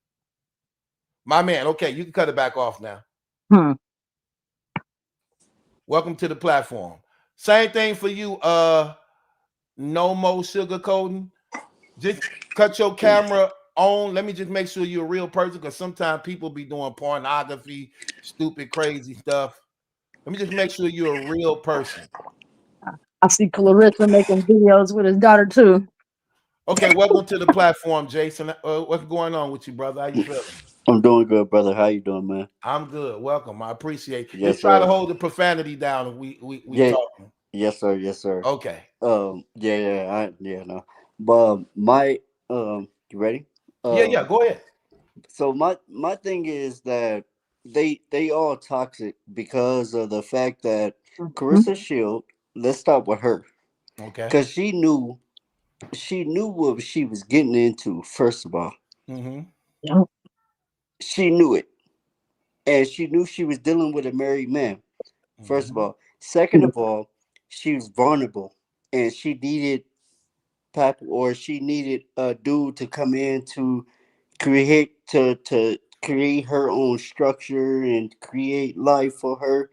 My man. Okay, you can cut it back off now. Welcome to the platform. Same thing for you, no more sugarcoating. Just cut your camera on. Let me just make sure you're a real person, because sometimes people be doing pornography, stupid, crazy stuff. Let me just make sure you're a real person. I see Claressa making videos with his daughter too. Okay, welcome to the platform, Jason. What's going on with you, brother? How you feeling? I'm doing good, brother. How you doing, man? I'm good. Welcome. I appreciate it. Yes, Just try to sir. hold the profanity down. We Yeah. talking. Yes, sir. Yes, sir. Okay. No. But you ready? Yeah. Go ahead. So my thing is that they all toxic because of the fact that Claressa Shield. Let's start with her. Okay. Because she knew what she was getting into. First of all, she knew it, and she knew she was dealing with a married man. First of all, second of all, she was vulnerable, and she needed she needed a dude to come in to create her own structure and create life for her.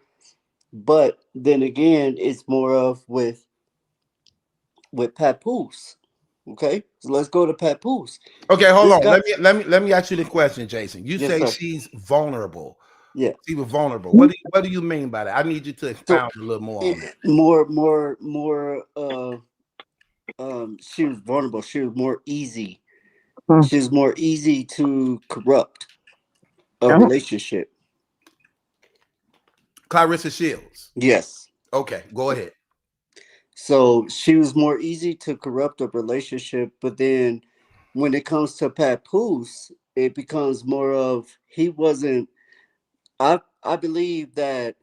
But then again, it's more of with Papoose. Okay, so let's go to Papoose. Okay, hold This on. guy, Let me ask you the question, Jason. You yes, say sir. she's vulnerable. Yeah. She was vulnerable. What do you mean by that? I need you to expound a little more on that. She was vulnerable. She was more easy. She was more easy to corrupt a relationship. Claressa Shields. Yes. Okay, go ahead. So she was more easy to corrupt a relationship, but then when it comes to Papoose, it becomes more of he wasn't. I believe that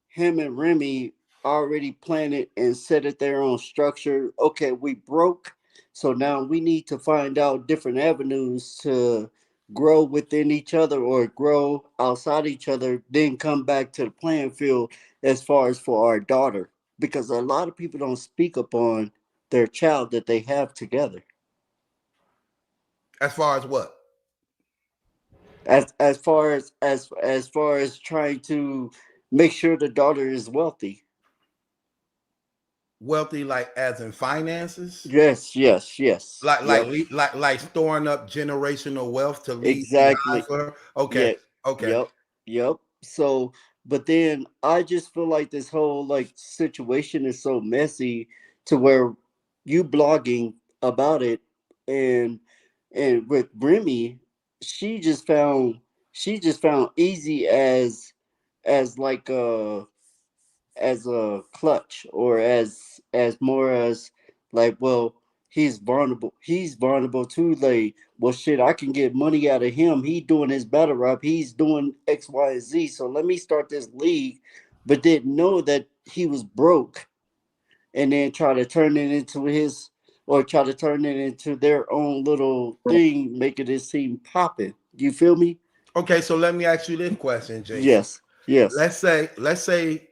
him and Remy already planned it and set it their own structure. Okay, we broke, so now we need to find out different avenues to grow within each other or grow outside each other, then come back to the playing field as far as for our daughter. Because a lot of people don't speak upon their child that they have together. As far as what? As far as trying to make sure the daughter is wealthy. Wealthy, like as in finances? Yes. Like Yep. like storing up generational wealth to leave behind Exactly. for her. Okay. Yeah. Okay. Yep. So, but then I just feel like this whole like situation is so messy to where you blogging about it and with Remy, she just found easy as like as a clutch or as more as like, well, he's vulnerable too, like, well, shit, I can get money out of him, he doing his battle rap, he's doing X, Y, and Z, so let me start this league. But didn't know that he was broke, and then try to turn it into his, or try to turn it into their own little thing, making it seem popping. You feel me? Okay, so let me ask you this question, Jason. Yes. Yes. Let's say,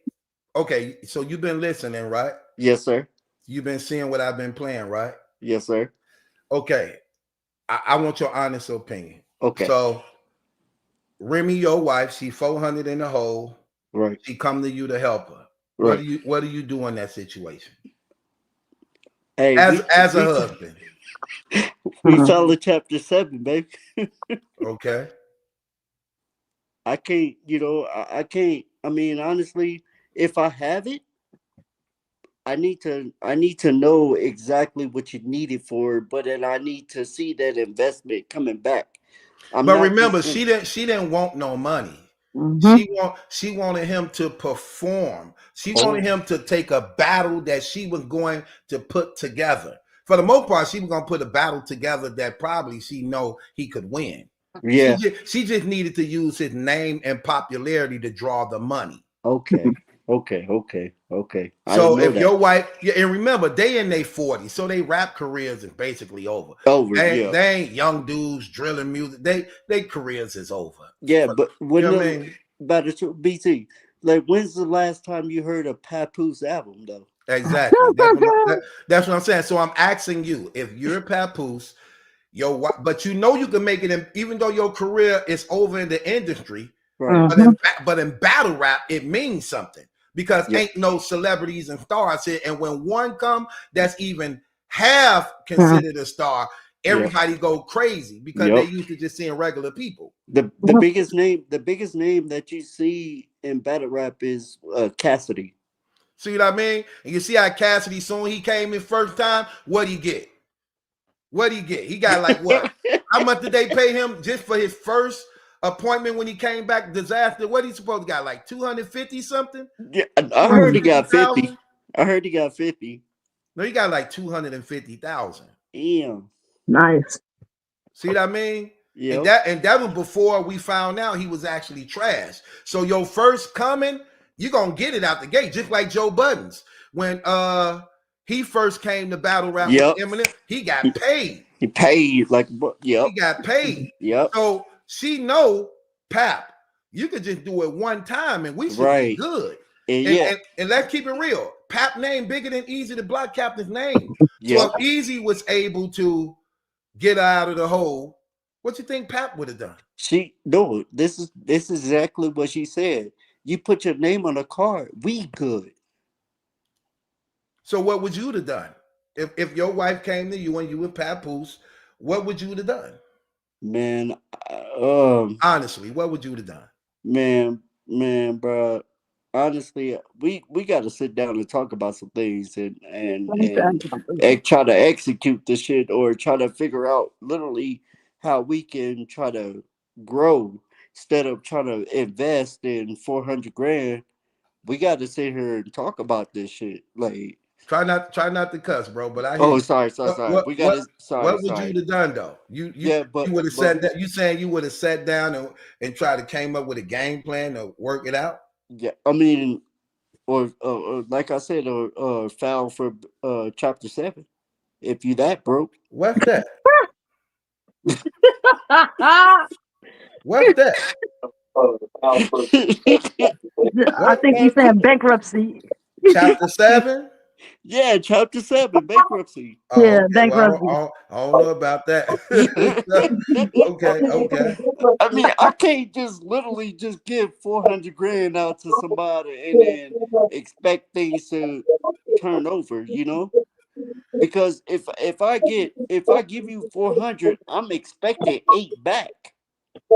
okay, so you've been listening, right? Yes, sir. You've been seeing what I've been playing, right? Yes, sir. Okay, I want your honest opinion. Okay. So Remy, your wife, she 400 in the hole. Right. She come to you to help her. Right. What do you do in that situation? Hey, As a husband. we followed chapter 7, baby. Okay. I can't, I can't. I mean, honestly, if I have it, I need to know exactly what you need it for, but then I need to see that investment coming back. I'm But not remember, just she gonna. didn't want no money. Mm-hmm. She wanted him to perform. She wanted Oh, him to take a battle that she was going to put together. For the most part, she was going to put a battle together that probably she know he could win. yeah. She just needed to use his name and popularity to draw the money. Okay. Okay. I didn't So know if that. your wife, yeah, and remember, they in their 40s, so they rap careers is basically over. Over. Yeah. They ain't young dudes drilling music. They careers is over. Yeah, but You when know what I the mean? about the BT, like, when's the last time you heard a Papoose album though? Exactly. That's what I'm saying. So I'm asking you, if you're a papoose, but you know you can make it in, even though your career is over in the industry, Right. but in battle rap, it means something because Yep. ain't no celebrities and stars here. And when one come that's even half considered a star, Yep. everybody go crazy because they Yep. used to just seeing regular people. The biggest name that you see in battle rap is Cassidy. See what I mean? And you see how Cassidy, soon he came in first time, what he get? What he get? He got like what? How much did they pay him just for his first appointment when he came back? Disaster. What he supposed to got? Like 250 something? Yeah, I heard he got 50. I heard he got 50. No, he got like 250,000. Damn. Nice. See what I mean? Yep. And that was before we found out he was actually trash. So your first coming, you're gonna get it out the gate, just like Joe Buttons. When he first came to battle rap Yep. with Eminem, he got paid. He paid like, yep. He got paid. Yep. So she know, Pap, you could just do it one time and we should Right. be good. And And, yeah. and let's keep it real. Pap name bigger than Easy the Block Captain's name. So Yep. if Easy was able to get out of the hole, what you think Pap would have done? This is exactly what she said. You put your name on a card, we good. So what would you have done? If your wife came to you and you were Papoose, what would you have done? Man, honestly, what would you have done? Man, bro. Honestly, we got to sit down and talk about some things and try to execute this shit or try to figure out literally how we can try to grow instead of trying to invest in 400 grand. We got to sit here and talk about this shit. Like, try not to cuss, bro. But I hear oh, you. sorry. We got to. What would Sorry. you have done though? You But would have said that. You saying you would have sat down and tried to came up with a game plan to work it out? Yeah, I mean, or like I said, or file for chapter 7. If you that broke, what's that? What's that? I think he's saying bankruptcy. Chapter 7. Yeah, chapter 7, bankruptcy. Oh, Yeah, okay. bankruptcy. Well, I don't know about that. Okay. I mean, I can't just literally just give 400 grand out to somebody and then expect things to turn over, because if I give you 400, I'm expecting 8 back.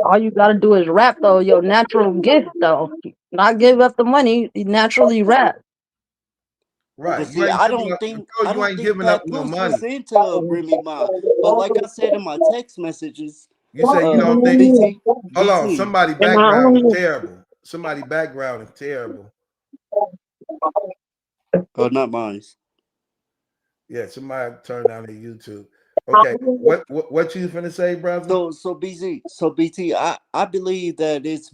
All you gotta do is rap though, your natural gift though. Not give up the money, you naturally rap. Right. But see, I don't think giving up no Papoose money. was into Remy Ma. But like I said in my text messages, You say you don't think. BT, Hold on. BT. Somebody background is terrible. Somebody background is terrible. Oh, not mine. Yeah, somebody turn down their YouTube. Okay, what you finna say, brother? So BT, I believe that it's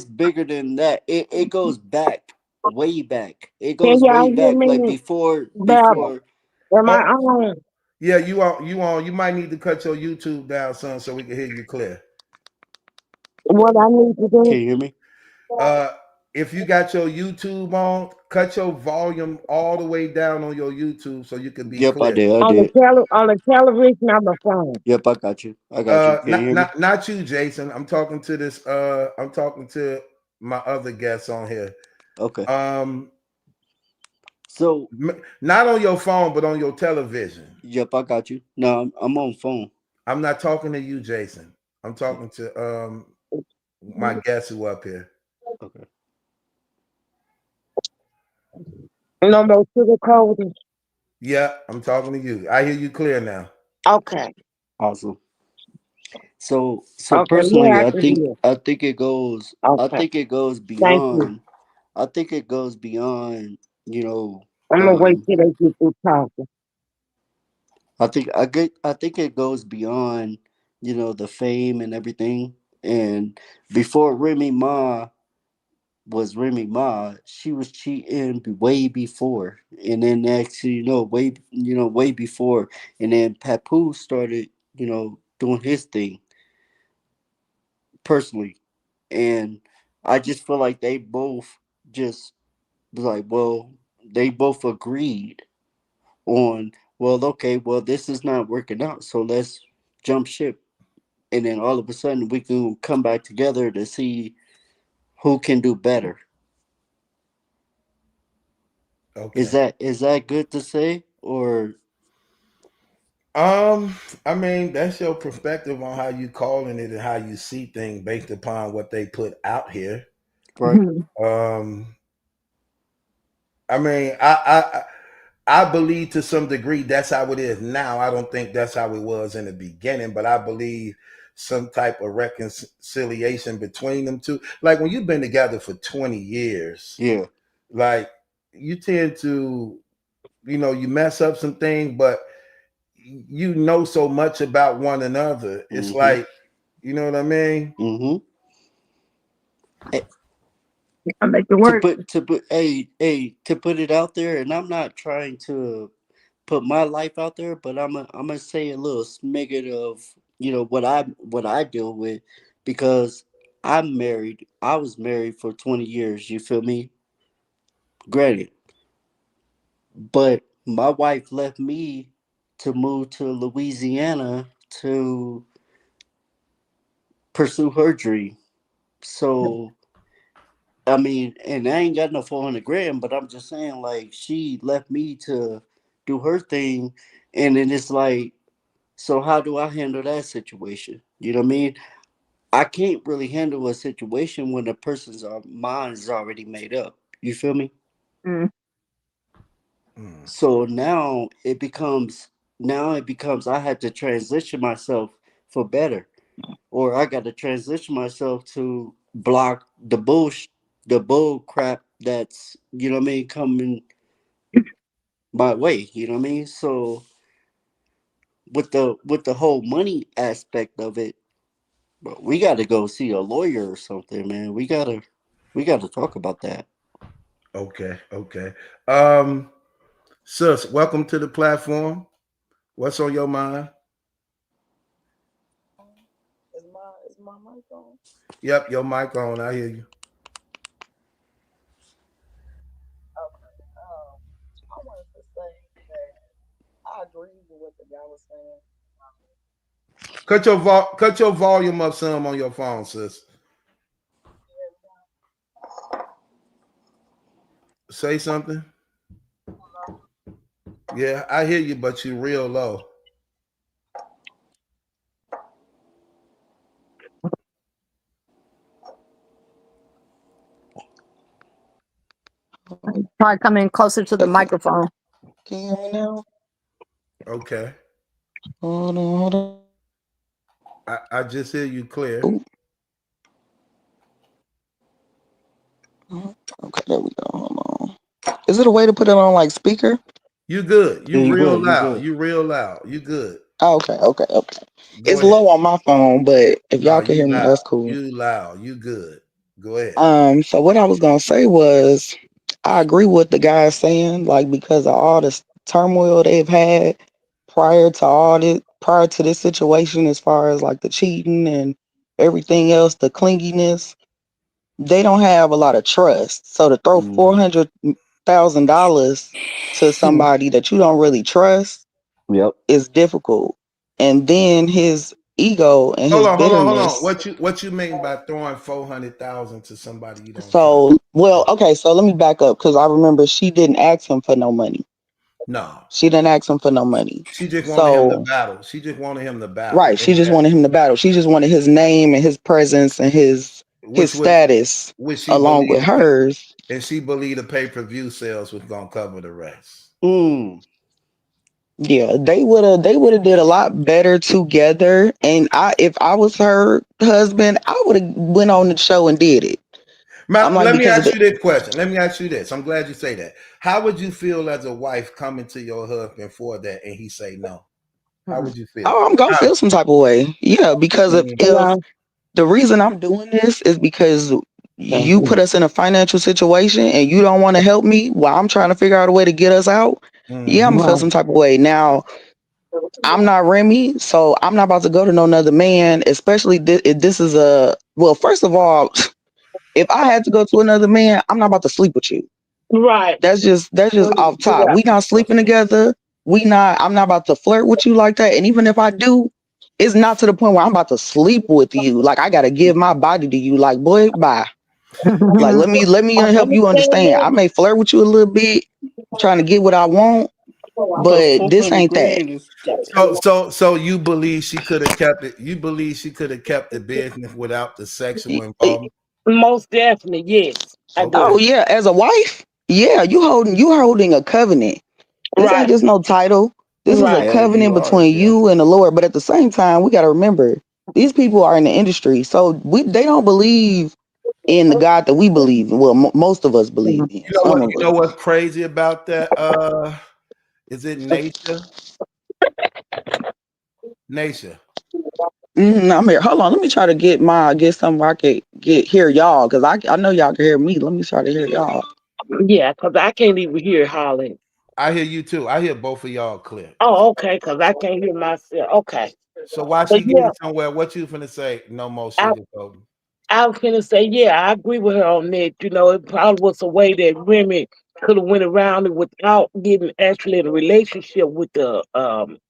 bigger than that. It goes back, way back. It Can goes y'all way hear back, like me? before. Am I on? Yeah, you on. You might need to cut your YouTube down, son, so we can hear you clear. What I need to Can do? you hear me? If you got your YouTube on, cut your volume all the way down on your YouTube so you can be Yep, I clear. did. I On the did. on the television on the phone. Yep, I got you. I got you. Can you Not hear me? not you, Jason. I'm talking to this. I'm talking to my other guests on here. Okay. Um, So, not on your phone, but on your television. yep, I got you. No, I'm on phone. I'm not talking to you, Jason. I'm talking to my guests who up here. Okay. No more sugar coating. Yeah, I'm talking to you. I hear you clear now. Okay. Awesome. So Okay, personally, yeah, I can hear. I think it goes Okay. Thank you. I think it goes beyond, you know, I'm gonna wait till they get through talking. I think it goes beyond, you know, the fame and everything. And before Remy Ma was Remy Ma, she was cheating way before. And then actually, way before. And then Papoose started, doing his thing personally. And I just feel like they both just was like, well, they both agreed on, well, okay, well, this is not working out, so let's jump ship. And then all of a sudden, we can come back together to see who can do better. Okay. Is that good to say, or Um, I mean, that's your perspective on how you calling it and how you see things based upon what they put out here. right? Um, I mean, I believe to some degree that's how it is now. I don't think that's how it was in the beginning, but I believe some type of reconciliation between them two. Like when you've been together for 20 years, Yeah. like you tend to, you mess up some things, but you know so much about one another. It's Mm-hmm. like, you know what I mean? Mm-hmm. I make it work. To put it out there, and I'm not trying to put my life out there, but I'm gonna say a little smigget of, what I deal with, because I'm married. I was married for 20 years. You feel me? Granted, but my wife left me to move to Louisiana to pursue her dream. So I mean, and I ain't got no 400 grand, but I'm just saying, like, she left me to do her thing, and then it's like, so how do I handle that situation? You know what I mean? I can't really handle a situation when the person's mind is already made up. You feel me? Mm. So now it becomes I had to transition myself for better, or I got to transition myself to block the bull crap that's, what I mean, coming my way. You know what I mean? So with the whole money aspect of it, bro, we got to go see a lawyer or something, man. We got to talk about that. Okay, okay. Um, Sis, welcome to the platform. What's on your mind? Is my mic on? Yep, your mic on. I hear you. Okay. I wanted to say that I agree with what the guy was saying. Cut your volume up some on your phone, sis. Say something. Yeah, I hear you, but you real low. Try coming closer to the microphone. Can you hear me now? Okay. Hold on. I just hear you clear. Okay, there we go. Hold on. Is it a way to put it on like speaker? You good. You Yeah, you real good. You loud. good. You real loud. You good. Oh, okay. Go It's ahead. low on my phone, but if No, y'all can you hear me, loud. that's cool. You loud. You good. Go ahead. So what I was gonna say was I agree with the guy saying, like, because of all this turmoil they've had prior to this situation, as far as like the cheating and everything else, the clinginess, they don't have a lot of trust. So to throw $400,000 to somebody that you don't really trust is difficult. And then his ego and his Hold on. bitterness. What you mean by throwing 400,000 to somebody you don't trust? So, well, okay, so let me back up because I remember she didn't ask him for no money. No. She didn't ask him for no money. She just wanted him to So, battle. She just wanted him to battle. right, she just wanted him to battle. She just wanted his name and his presence and his status Which she along with believed, hers. and she believed the pay-per-view sales was gonna cover the rest. Yeah, they would have did a lot better together. And if I was her husband, I would have went on the show and did it. I'm like, Let me because of ask the, you this question. Let me ask you this. I'm glad you say that. How would you feel as a wife coming to your husband for that and he say no? How would you feel? oh, I'm gonna feel some type of way. Yeah, because if the reason I'm doing this is because you put us in a financial situation and you don't want to help me while I'm trying to figure out a way to get us out. Yeah, I'm gonna feel some type of way. Now, I'm not Remy, so I'm not about to go to no other man, especially if this is well, first of all, if I had to go to another man, I'm not about to sleep with you. Right. That's just off top. We not sleeping together. I'm not about to flirt with you like that. And even if I do, it's not to the point where I'm about to sleep with you. Like I gotta give my body to you. Like, boy, bye. Like let me I help you understand understand. I that. may flirt with you a little bit, trying to get what I want, But but this 400 ain't that. grand is So you believe she could have kept it? You believe she could have kept the business without the sexual involvement? Most definitely, yes. I Okay. Oh do. yeah, as a wife, yeah, you holding a covenant. This ain't Right. just no title. This is a Right. yeah, you covenant are. between Yeah. you and the Lord. But at the same time, we got to remember these people are in the industry, so they don't believe in the God that we believe in. Well, most of us believe in. Some of You us. know what's crazy about that? Is it nature? Nature. I'm here. Hold on. Let me try to get somewhere I could hear y'all because I know y'all can hear me. Let me try to hear y'all. Yeah, because I can't even hear Holly. I hear you too. I hear both of y'all clear. Oh, okay, because I can't hear myself. Okay. So while But she yeah, getting somewhere, what you finna say? No more I, sugarcoating. I was gonna say, yeah, I agree with her on that. You know, it probably was a way that women could have went around it without getting actually in a relationship with the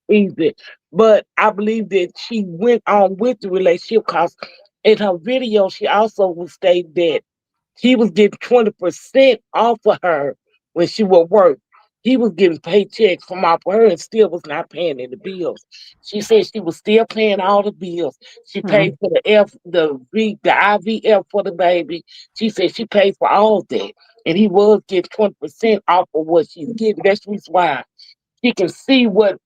easy. But I believe that she went on with the relationship because in her video she also would state that he was getting 20% off of her when she would work. He was getting paychecks from off of her and still was not paying any bills. She said she was still paying all the bills. She paid for the IVF for the baby. She said she paid for all that. And he was getting 20% off of what she's getting. That's the reason why she can see what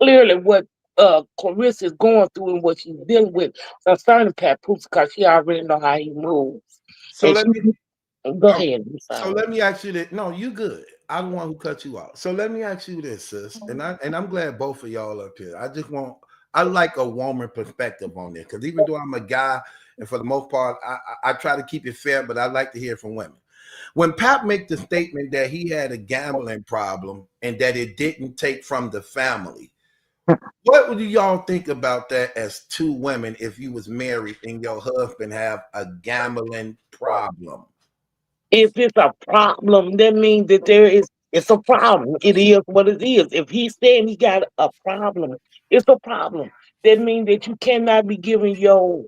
Claressa is going through and what she's dealing with concerning Papoose because she already know how he moves. So And let she me go um, ahead. I'm so sorry. let me ask you this. No, you good. I'm the one who cut you off. So let me ask you this, sis. And I'm glad both of y'all up here. I like a woman perspective on this because even though I'm a guy, and for the most part, I try to keep it fair, but I like to hear from women. When Pap made the statement that he had a gambling problem and that it didn't take from the family, what would y'all think about that as two women if you was married and your husband have a gambling problem? If it's a problem, that means that it's a problem. It is what it is. If he's saying he got a problem, it's a problem. That means that you cannot be giving your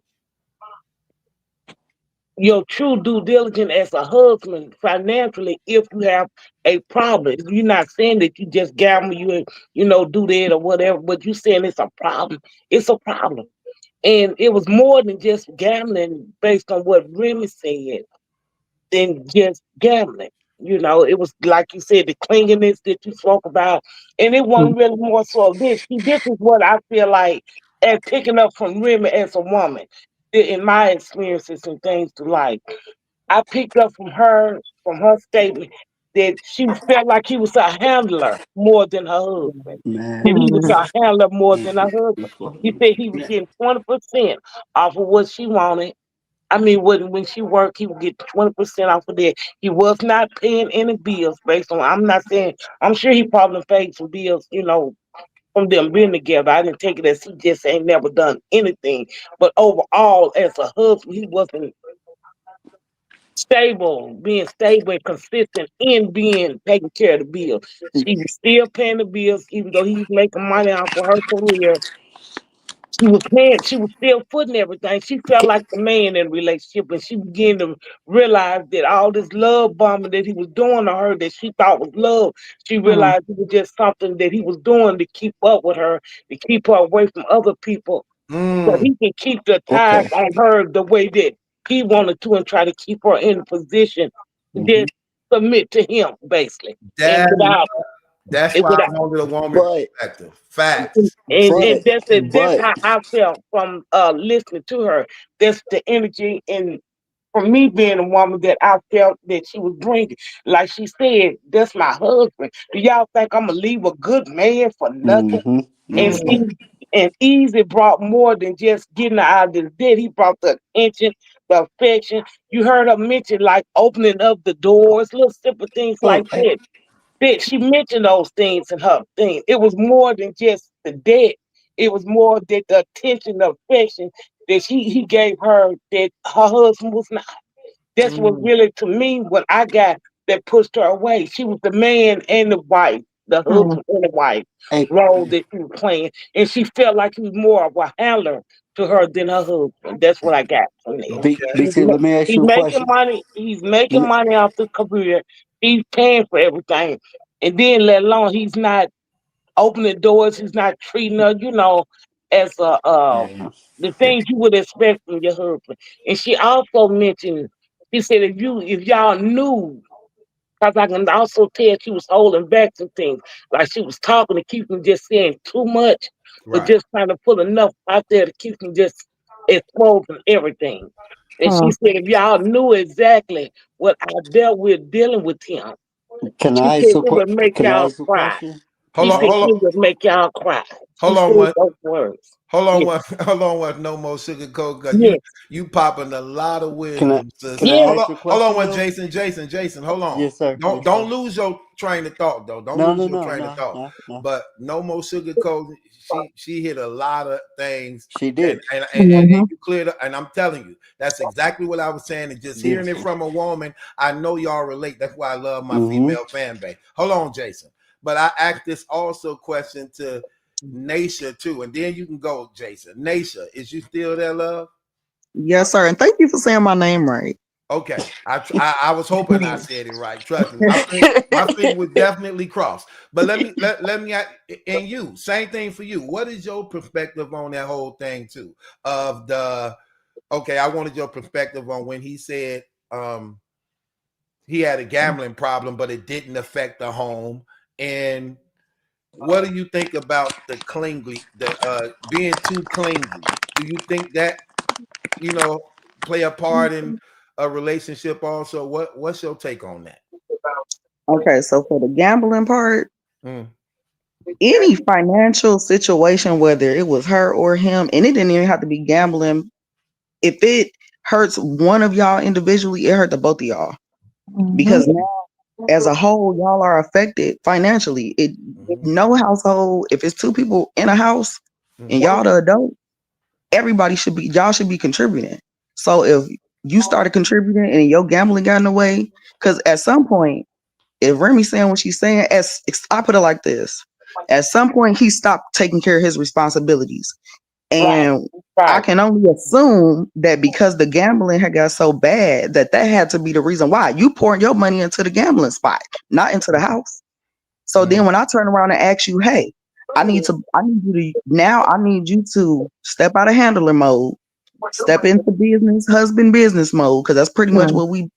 true due diligence as a husband financially if you have a problem. You're not saying that you just gamble, do that or whatever, but you saying it's a problem. It's a problem. And it was more than just gambling based on what Remy said than just gambling. It was like you said, the clinginess that you spoke about, and it wasn't really more so of this. See, this is what I feel like as picking up from Remy as a woman, in my experiences and things to life. I picked up from her statement, that she felt like he was a handler more than her husband. That he was a handler more than her husband. He said he was getting 20% off of what she wanted. I mean, when she worked, he would get 20% off of that. He was not paying any bills based on. I'm not saying. I'm sure he probably paid some bills, from them being together. I didn't take it as he just ain't never done anything. But overall, as a husband, he wasn't being stable and consistent in being taking care of the bills. She was still paying the bills, even though he was making money off of her career. She was still putting everything. She felt like the man in the relationship, and she began to realize that all this love bombing that he was doing to her that she thought was love, she realized it was just something that he was doing to keep up with her, to keep her away from other people, so he can keep the ties on her the way that he wanted to and try to keep her in a position to just submit to him, basically. And That's why I wanted a woman perspective. and, Facts. and that's how I felt from listening to her. That's the energy, and from me being a woman that I felt that she was bringing. Like she said, that's my husband. Do y'all think I'm gonna leave a good man for nothing? And see, and Easy brought more than just getting her out of this debt. He brought the attention, the affection. You heard her mention like opening up the doors, little simple things like that. She mentioned those things in her thing. It was more than just the debt. It was more that the attention, the affection that he gave her that her husband was not. That's what really, to me, what I got that pushed her away. She was the man and the wife, the husband and the wife role that she was playing. And she felt like he was more of a handler to her than her husband. That's what I got from there. Let me ask He's you a making question. money. He's making money off the career. He's paying for everything. And then let alone he's not opening doors. He's not treating her, as the things you would expect from your husband. And she also mentioned, she said, if y'all knew, because I can also tell she was holding back some things, like she was talking to keep from just saying too much, but just trying to put enough out there to keep from just exposing everything. And she said, if y'all knew exactly what I dealt with dealing with him, Can she I said ask a it would make Can I y'all ask a cry. question? She said it would make y'all cry. She said those words. Hold on Yes. hold on one, no more sugarcoat. Cause Yes. you popping a lot of Can I wisdom, Can sister. I ask a Hold on question one, though? Jason. Hold on. Yes, sir. Yes, Don't sir. lose your train of thought though. Don't No, lose no, your no, train of no, thought. no, no. But no more sugarcoat. She hit a lot of things. She And did. you cleared up, and I'm telling you, that's exactly what I was saying. And just hearing it from a woman, I know y'all relate. That's why I love my female fan base. Hold on, Jason. But I asked this also question to Naisha too, and then you can go, Jason. Naisha, is you still there, love? Yes, sir. And thank you for saying my name right. Okay, I was hoping I said it right. Trust me, my finger was definitely crossed. But let me and you, same thing for you. What is your perspective on that whole thing too? Of the okay, I wanted your perspective on when he said he had a gambling problem, but it didn't affect the home. And what do you think about the being too clingy? Do you think that play a part in a relationship also? What's your take on that? Okay, so for the gambling part, Mm. any financial situation, whether it was her or him, and it didn't even have to be gambling. If it hurts one of y'all individually, it hurt the both of y'all. Because now, as a whole, y'all are affected financially. No household, if it's two people in a house and y'all the adult, y'all should be contributing. So if you started contributing and your gambling got in the way, because at some point, if Remy's saying what she's saying, as I put it like this, at some point he stopped taking care of his responsibilities. And I can only assume that because the gambling had got so bad that had to be the reason why you pouring your money into the gambling spot, not into the house. So then when I turn around and ask you, hey, I need you to step out of handler mode, step into husband business mode, because that's pretty much what we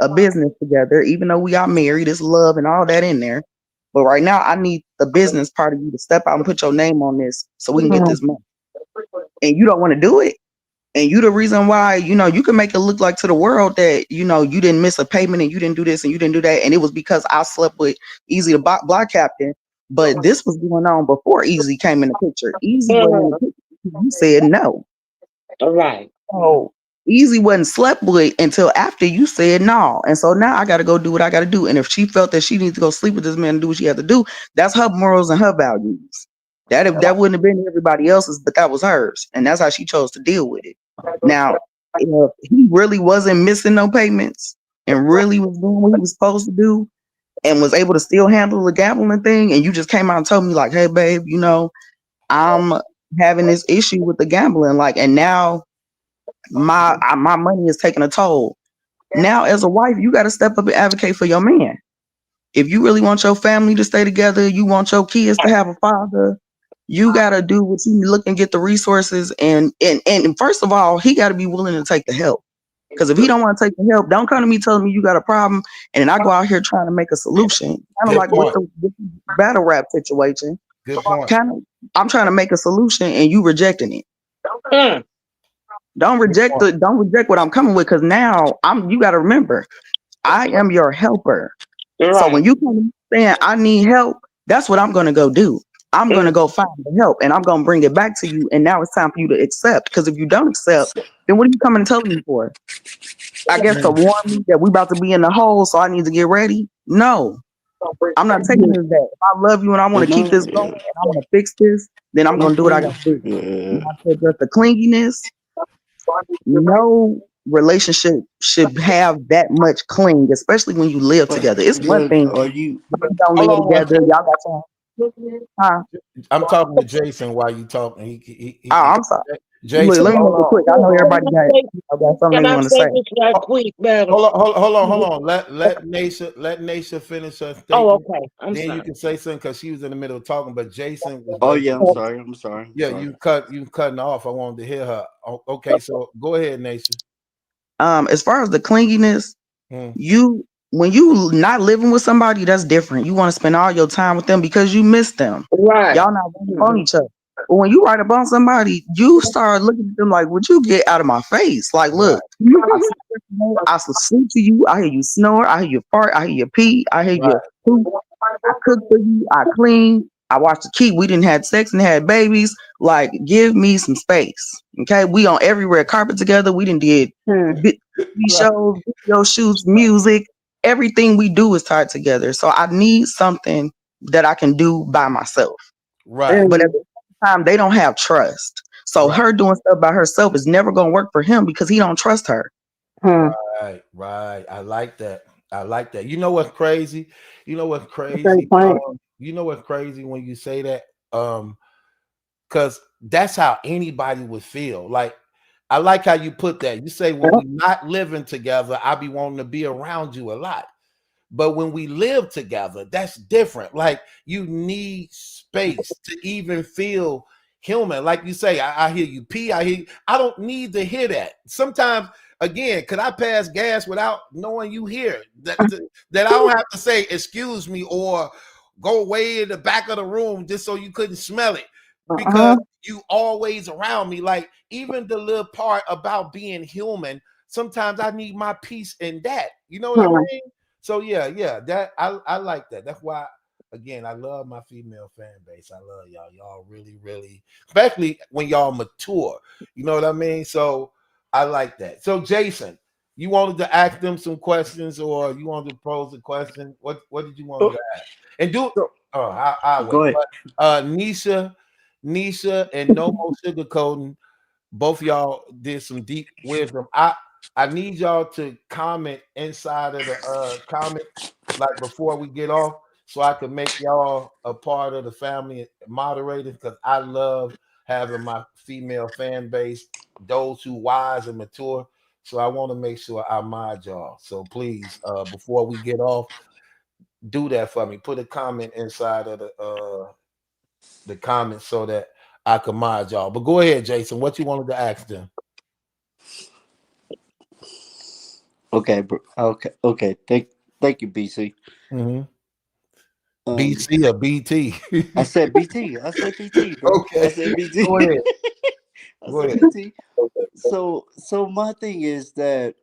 a business together, even though we are married, it's love and all that in there. But right now I need the business part of you to step out and put your name on this so we can get this money. And you don't want to do it. And you the reason why, you can make it look like to the world that, you didn't miss a payment and you didn't do this and you didn't do that. And it was because I slept with Easy the block captain. But this was going on before Easy came in the picture. Easy wasn't in the picture. You said no. All right. So Easy wasn't slept with until after you said no. And so now I got to go do what I got to do. And if she felt that she needs to go sleep with this man and do what she had to do, that's her morals and her values. That wouldn't have been everybody else's, but that was hers, and that's how she chose to deal with it. Now, if he really wasn't missing no payments and really was doing what he was supposed to do, and was able to still handle the gambling thing, and you just came out and told me like, "Hey, babe, I'm having this issue with the gambling, like, and now my money is taking a toll." Now, as a wife, you got to step up and advocate for your man. If you really want your family to stay together, you want your kids to have a father, you got to do what you look and get the resources. And first of all, he got to be willing to take the help. Because if he don't want to take the help, don't come to me telling me you got a problem, and then I go out here trying to make a solution. Kind of Good like with point. the battle rap situation. Good point. Kind of, I'm trying to make a solution, and you rejecting it. Don't reject what I'm coming with, because now you got to remember, I am your helper. So when you come to me saying I need help, that's what I'm going to go do. I'm going to go find the help, and I'm going to bring it back to you. And now it's time for you to accept. Because if you don't accept, then what are you coming and telling me for? I guess to warn me that we about to be in the hole, so I need to get ready. No, I'm not taking this back. If I love you and I want to keep this going and I want to fix this, then I'm going to do what I got to do. And I said just the clinginess. No relationship should have that much cling, especially when you live together. It's one thing Are you? you don't live together. Y'all got some. Huh? I'm talking to Jason while you talking. Oh, I'm sorry. Jason, Look, let me make it quick. I know everybody got something Can they I want to say say. this right quick, Battle? Hold on. Let Nasha finish her Oh, statement. okay. I'm Then you sorry. can say something because she was in the middle of talking. But Jason was Oh waiting. yeah, I'm sorry. I'm sorry. Yeah, you cutting off. I wanted to hear her. Okay, so go ahead, Nasha. As far as the clinginess, when you not living with somebody, that's different. You want to spend all your time with them because you miss them. Right. Y'all not running on each other. But when you write up on somebody, you start looking at them like, would you get out of my face? Like, look, I sleep to you. I hear you snore. I hear you fart. I hear you pee. I hear you poop. I cook for you. I clean. I watch the kid. We didn't have sex and had babies. Like, give me some space. Okay, we on every red carpet together. We done did TV shows, video shoots, music. Everything we do is tied together. So I need something that I can do by myself. Right. But at the same time, they don't have trust. So her doing stuff by herself is never gonna work for him because he don't trust her. Right. I like that. You know what's crazy? You know what's crazy? You know what's crazy when you say that? Because that's how anybody would feel. Like, I like how you put that. You say when we not living together, I be wanting to be around you a lot. But when we live together, that's different. Like, you need space to even feel human. Like you say, I hear you pee. I don't need to hear that. Sometimes, again, could I pass gas without knowing you here? That I don't have to say excuse me or go way in the back of the room just so you couldn't smell it because you always around me. Like, even the little part about being human, sometimes I need my peace in that. You know what I mean? So yeah, that I like that. That's why, again, I love my female fan base. I love y'all. Y'all really, really, especially when y'all mature. You know what I mean? So I like that. So Jason, you wanted to ask them some questions, or you wanted to pose a question? What did you want to ask? And do I wait. Go ahead. But Nisha, and no more sugarcoating. Both y'all did some deep wisdom. I need y'all to comment inside of the comments, like before we get off, so I can make y'all a part of the family moderators, because I love having my female fan base, those who wise and mature. So I want to make sure I mod y'all. So please, before we get off, do that for me. Put a comment inside of the comments so that I can mod y'all. But go ahead, Jason. What you wanted to ask them? Okay, bro. Okay. Thank you, BC. BC or BT? I said BT. I said BT, bro. Okay. I said BT. Go ahead. I Go said ahead. BT. So my thing is that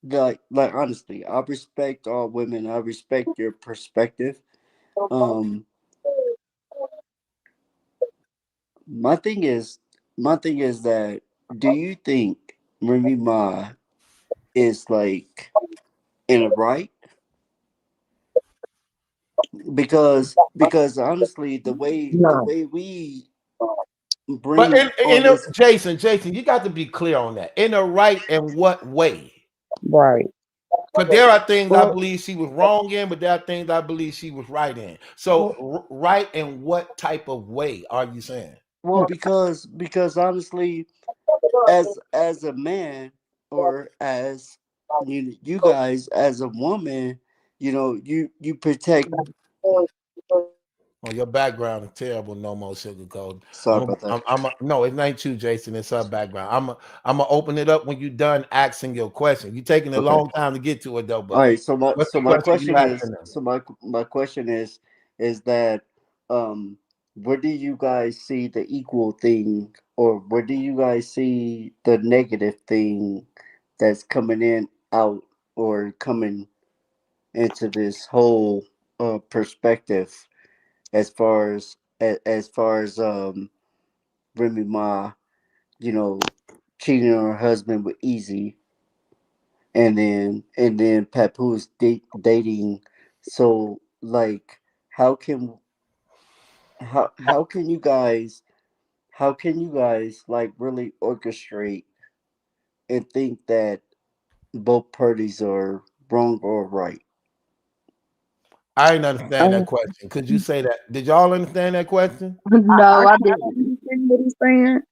like honestly, I respect all women. I respect your perspective. Um my thing is that, do you think Remy Ma is like in a right because honestly, the way we But bring all this. Jason, you got to be clear on that. In a right and what way? Right. Because there are things I Well, believe she was wrong in, but there are things I believe she was right in. So, right in what type of way are you saying? well, because honestly, as a man, or as you guys as a woman, you protect. Oh, your background is terrible. No more sugarcoat. Sorry about that. No, it ain't you, Jason. It's her background. I'm gonna open it up when you're done asking your question. You're taking a Okay. long time to get to it though. All But right. So my what's so the my question you question asking is them? so my question is that where do you guys see the equal thing, or where do you guys see the negative thing that's coming in out, or coming into this whole perspective, as far as Remy Ma, you know, cheating on her husband with Easy, and then Papoose dating. So like, how can how can you guys like really orchestrate and think that both parties are wrong or right? I didn't understand that question. Could you say that? Did y'all understand that question? I No, I kind of didn't. understand what he's saying.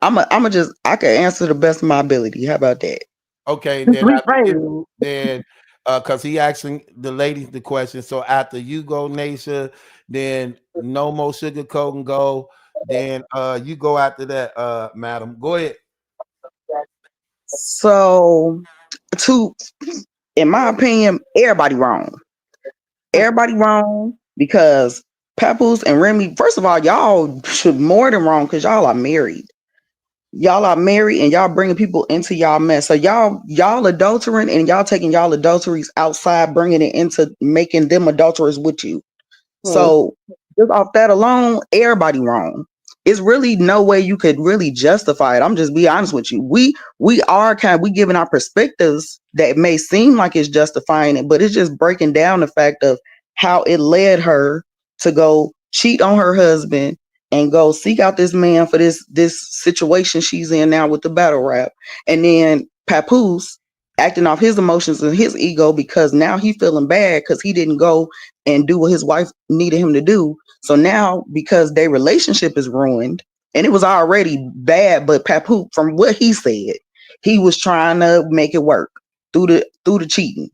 I can answer the best of my ability. How about that? Okay, then after Rephrase. you, then because he asking the ladies the question. So after you go, Nasha, then no more sugarcoat and go. Then you go after that, madam. Go ahead. So, to in my opinion, everybody wrong. Everybody wrong because Papoose and Remy. First of all, y'all should more than wrong because y'all are married. Y'all are married and y'all bringing people into y'all mess. So y'all adultering and y'all taking y'all adulteries outside, bringing it into making them adulterers with you. So just off that alone, everybody wrong. It's really no way you could really justify it. I'm just be honest with you. We are we giving our perspectives that may seem like it's justifying it, but it's just breaking down the fact of how it led her to go cheat on her husband and go seek out this man for this situation she's in now with the battle rap. And then Papoose acting off his emotions and his ego because now he feeling bad because he didn't go and do what his wife needed him to do. So now, because their relationship is ruined, and it was already bad, but Papoose, from what he said, he was trying to make it work through the cheating.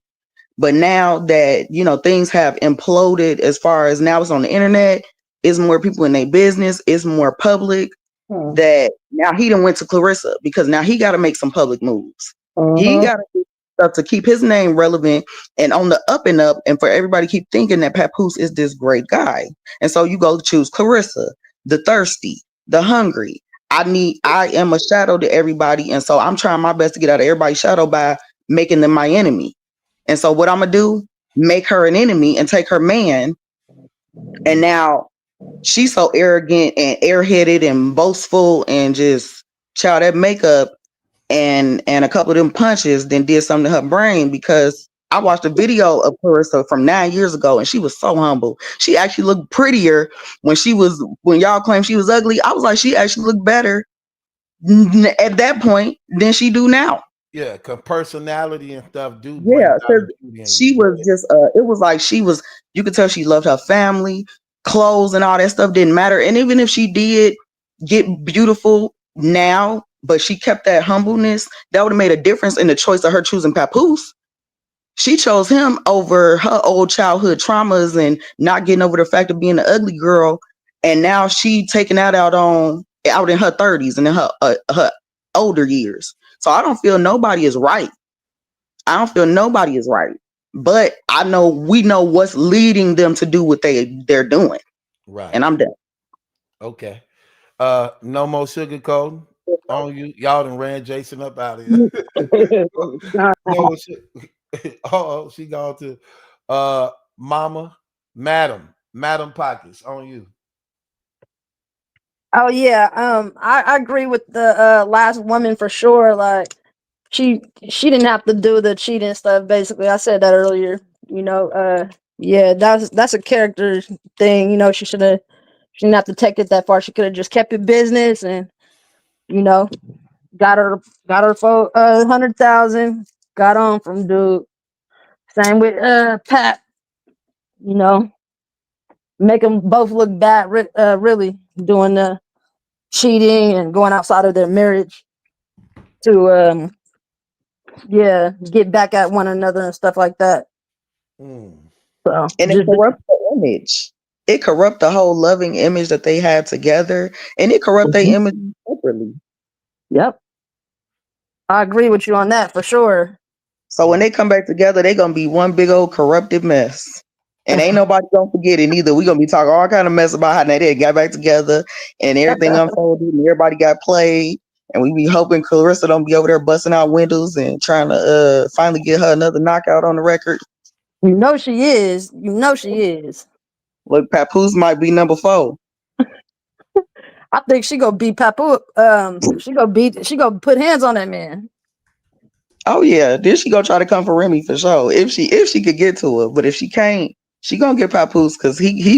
But now that things have imploded, as far as now it's on the internet, it's more people in their business, it's more public. That now he done went to Clarissa because now he got to make some public moves. He got to do stuff to keep his name relevant and on the up and up, and for everybody to keep thinking that Papoose is this great guy. And so you go choose Clarissa, the thirsty, the hungry. I am a shadow to everybody, and so I'm trying my best to get out of everybody's shadow by making them my enemy. And so what I'm gonna do, make her an enemy and take her man. And now she's so arrogant and airheaded and boastful and just child that makeup and a couple of them punches then did something to her brain because I watched a video of Clarissa from 9 years ago and she was so humble. She actually looked prettier when y'all claimed she was ugly. I was like, she actually looked better at that point than she do now. Yeah, cause personality and stuff do brings Yeah, out the because beauty in you. she Go was ahead. just it was like she was, you could tell she loved her family, clothes and all that stuff didn't matter. And even if she did get beautiful now, but she kept that humbleness, that would have made a difference in the choice of her choosing Papoose. She chose him over her old childhood traumas and not getting over the fact of being an ugly girl. And now she taking that out in her 30s and in her older years. So I don't feel nobody is right. I don't feel nobody is right. But we know what's leading them to do what they're doing. Right. And I'm done. Okay. No more sugarcoating on you. Y'all done ran Jason up out of here. No, oh, she gone to Mama, Madam Pockets on you. Oh yeah, I agree with the last woman for sure. Like she she didn't have to do the cheating stuff. Basically, I said that earlier. You know, Yeah, that's a character thing. She didn't have to take it that far. She could have just kept it business and you know got her for 100,000. Got on from dude. Same with Pat. You know, make them both look bad. Really doing the cheating and going outside of their marriage to get back at one another and stuff like that. So And it just corrupts the image. It corrupt the whole loving image that they had together, and it corrupt their image separately. Yep, I agree with you on that for sure. So when they come back together, they gonna be one big old corrupted mess. And ain't nobody gonna forget it either. We gonna be talking all kind of mess about how they got back together and everything unfolded and everybody got played. And we be hoping Claressa don't be over there busting out windows and trying to finally get her another knockout on the record. You know she is. You know she is. Look, Papoose might be number 4. I think she gonna beat Papu. She gonna put hands on that man. Oh yeah, then she gonna try to come for Remy for sure. If she could get to it, but if she can't, she gonna get Papoose because he gonna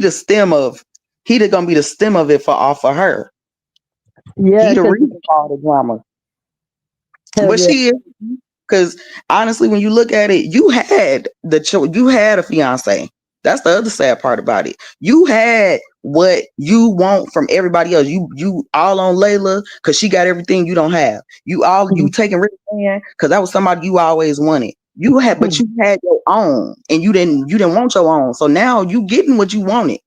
be the stem of it for all for her. Yeah, He the because reason for all the drama. hell But yeah. she is because honestly, when you look at it, you had you had a fiance. That's the other sad part about it. You had what you want from everybody else. You all on Layla because she got everything you don't have. You taking Rick Man because that was somebody you always wanted. But you had your own, and you didn't want your own. So now you getting what you wanted.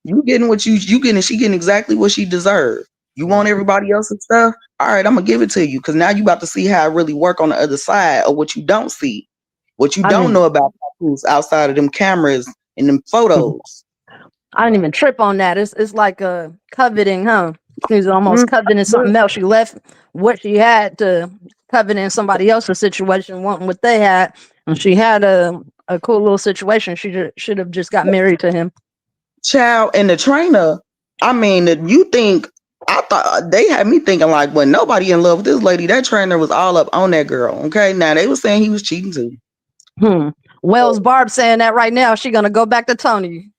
You getting what you getting. She getting exactly what she deserved. You want everybody else's stuff. All right, I'm gonna give it to you because now you about to see how I really work on the other side of what you don't see, what you I don't didn't know about who's outside of them cameras and them photos. I didn't even trip on that. It's like a coveting, huh? She's almost Mm, coveting something else. She left what she had to coveting somebody else's situation, wanting what they had, and she had a cool little situation. She should have just got married to him. Child and the trainer. I mean, you think I thought they had me thinking like when nobody in love with this lady, that trainer was all up on that girl. Okay, now they were saying he was cheating too. Wells Barb saying that right now. She gonna go back to Tony.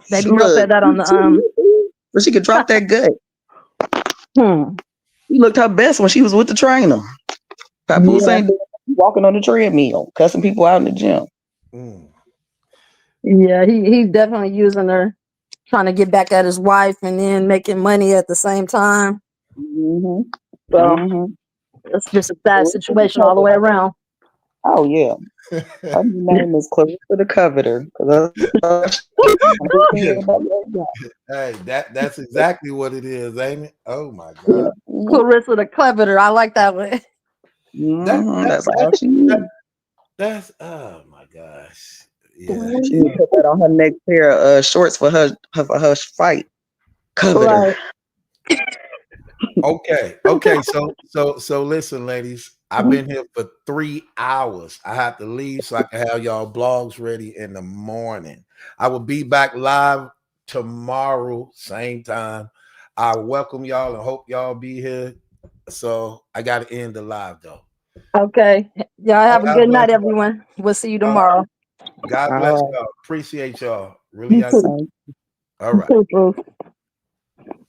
Baby girl Look, said that on the but she could drop that gut. Hmm. She looked her best when she was with the trainer. Papoose Yeah. ain't doing nothing, walking on the treadmill, cussing people out in the gym. Yeah, he's definitely using her, trying to get back at his wife and then making money at the same time. Mm-hmm. So Mm-hmm. it's just a bad situation all the way around. Oh yeah. Her new name is Clarissa the Coveter. Hey, that's exactly what it is, ain't it? Oh my God. Clarissa the Cleveter. I like that one. That's all she needs. That's oh my gosh. She Yeah. need to put that on her next pair of shorts for her fight. Coveter. Right. Okay. So listen, ladies. I've been here for 3 hours. I have to leave so I can have y'all blogs ready in the morning. I will be back live tomorrow, same time. I welcome y'all and hope y'all be here. So I got to end the live though. Okay. Y'all have a God good bless night, y'all. everyone. We'll see you All right. tomorrow. God All bless right. y'all. Appreciate y'all. Really, You I too. do. All You right. too, Bruce.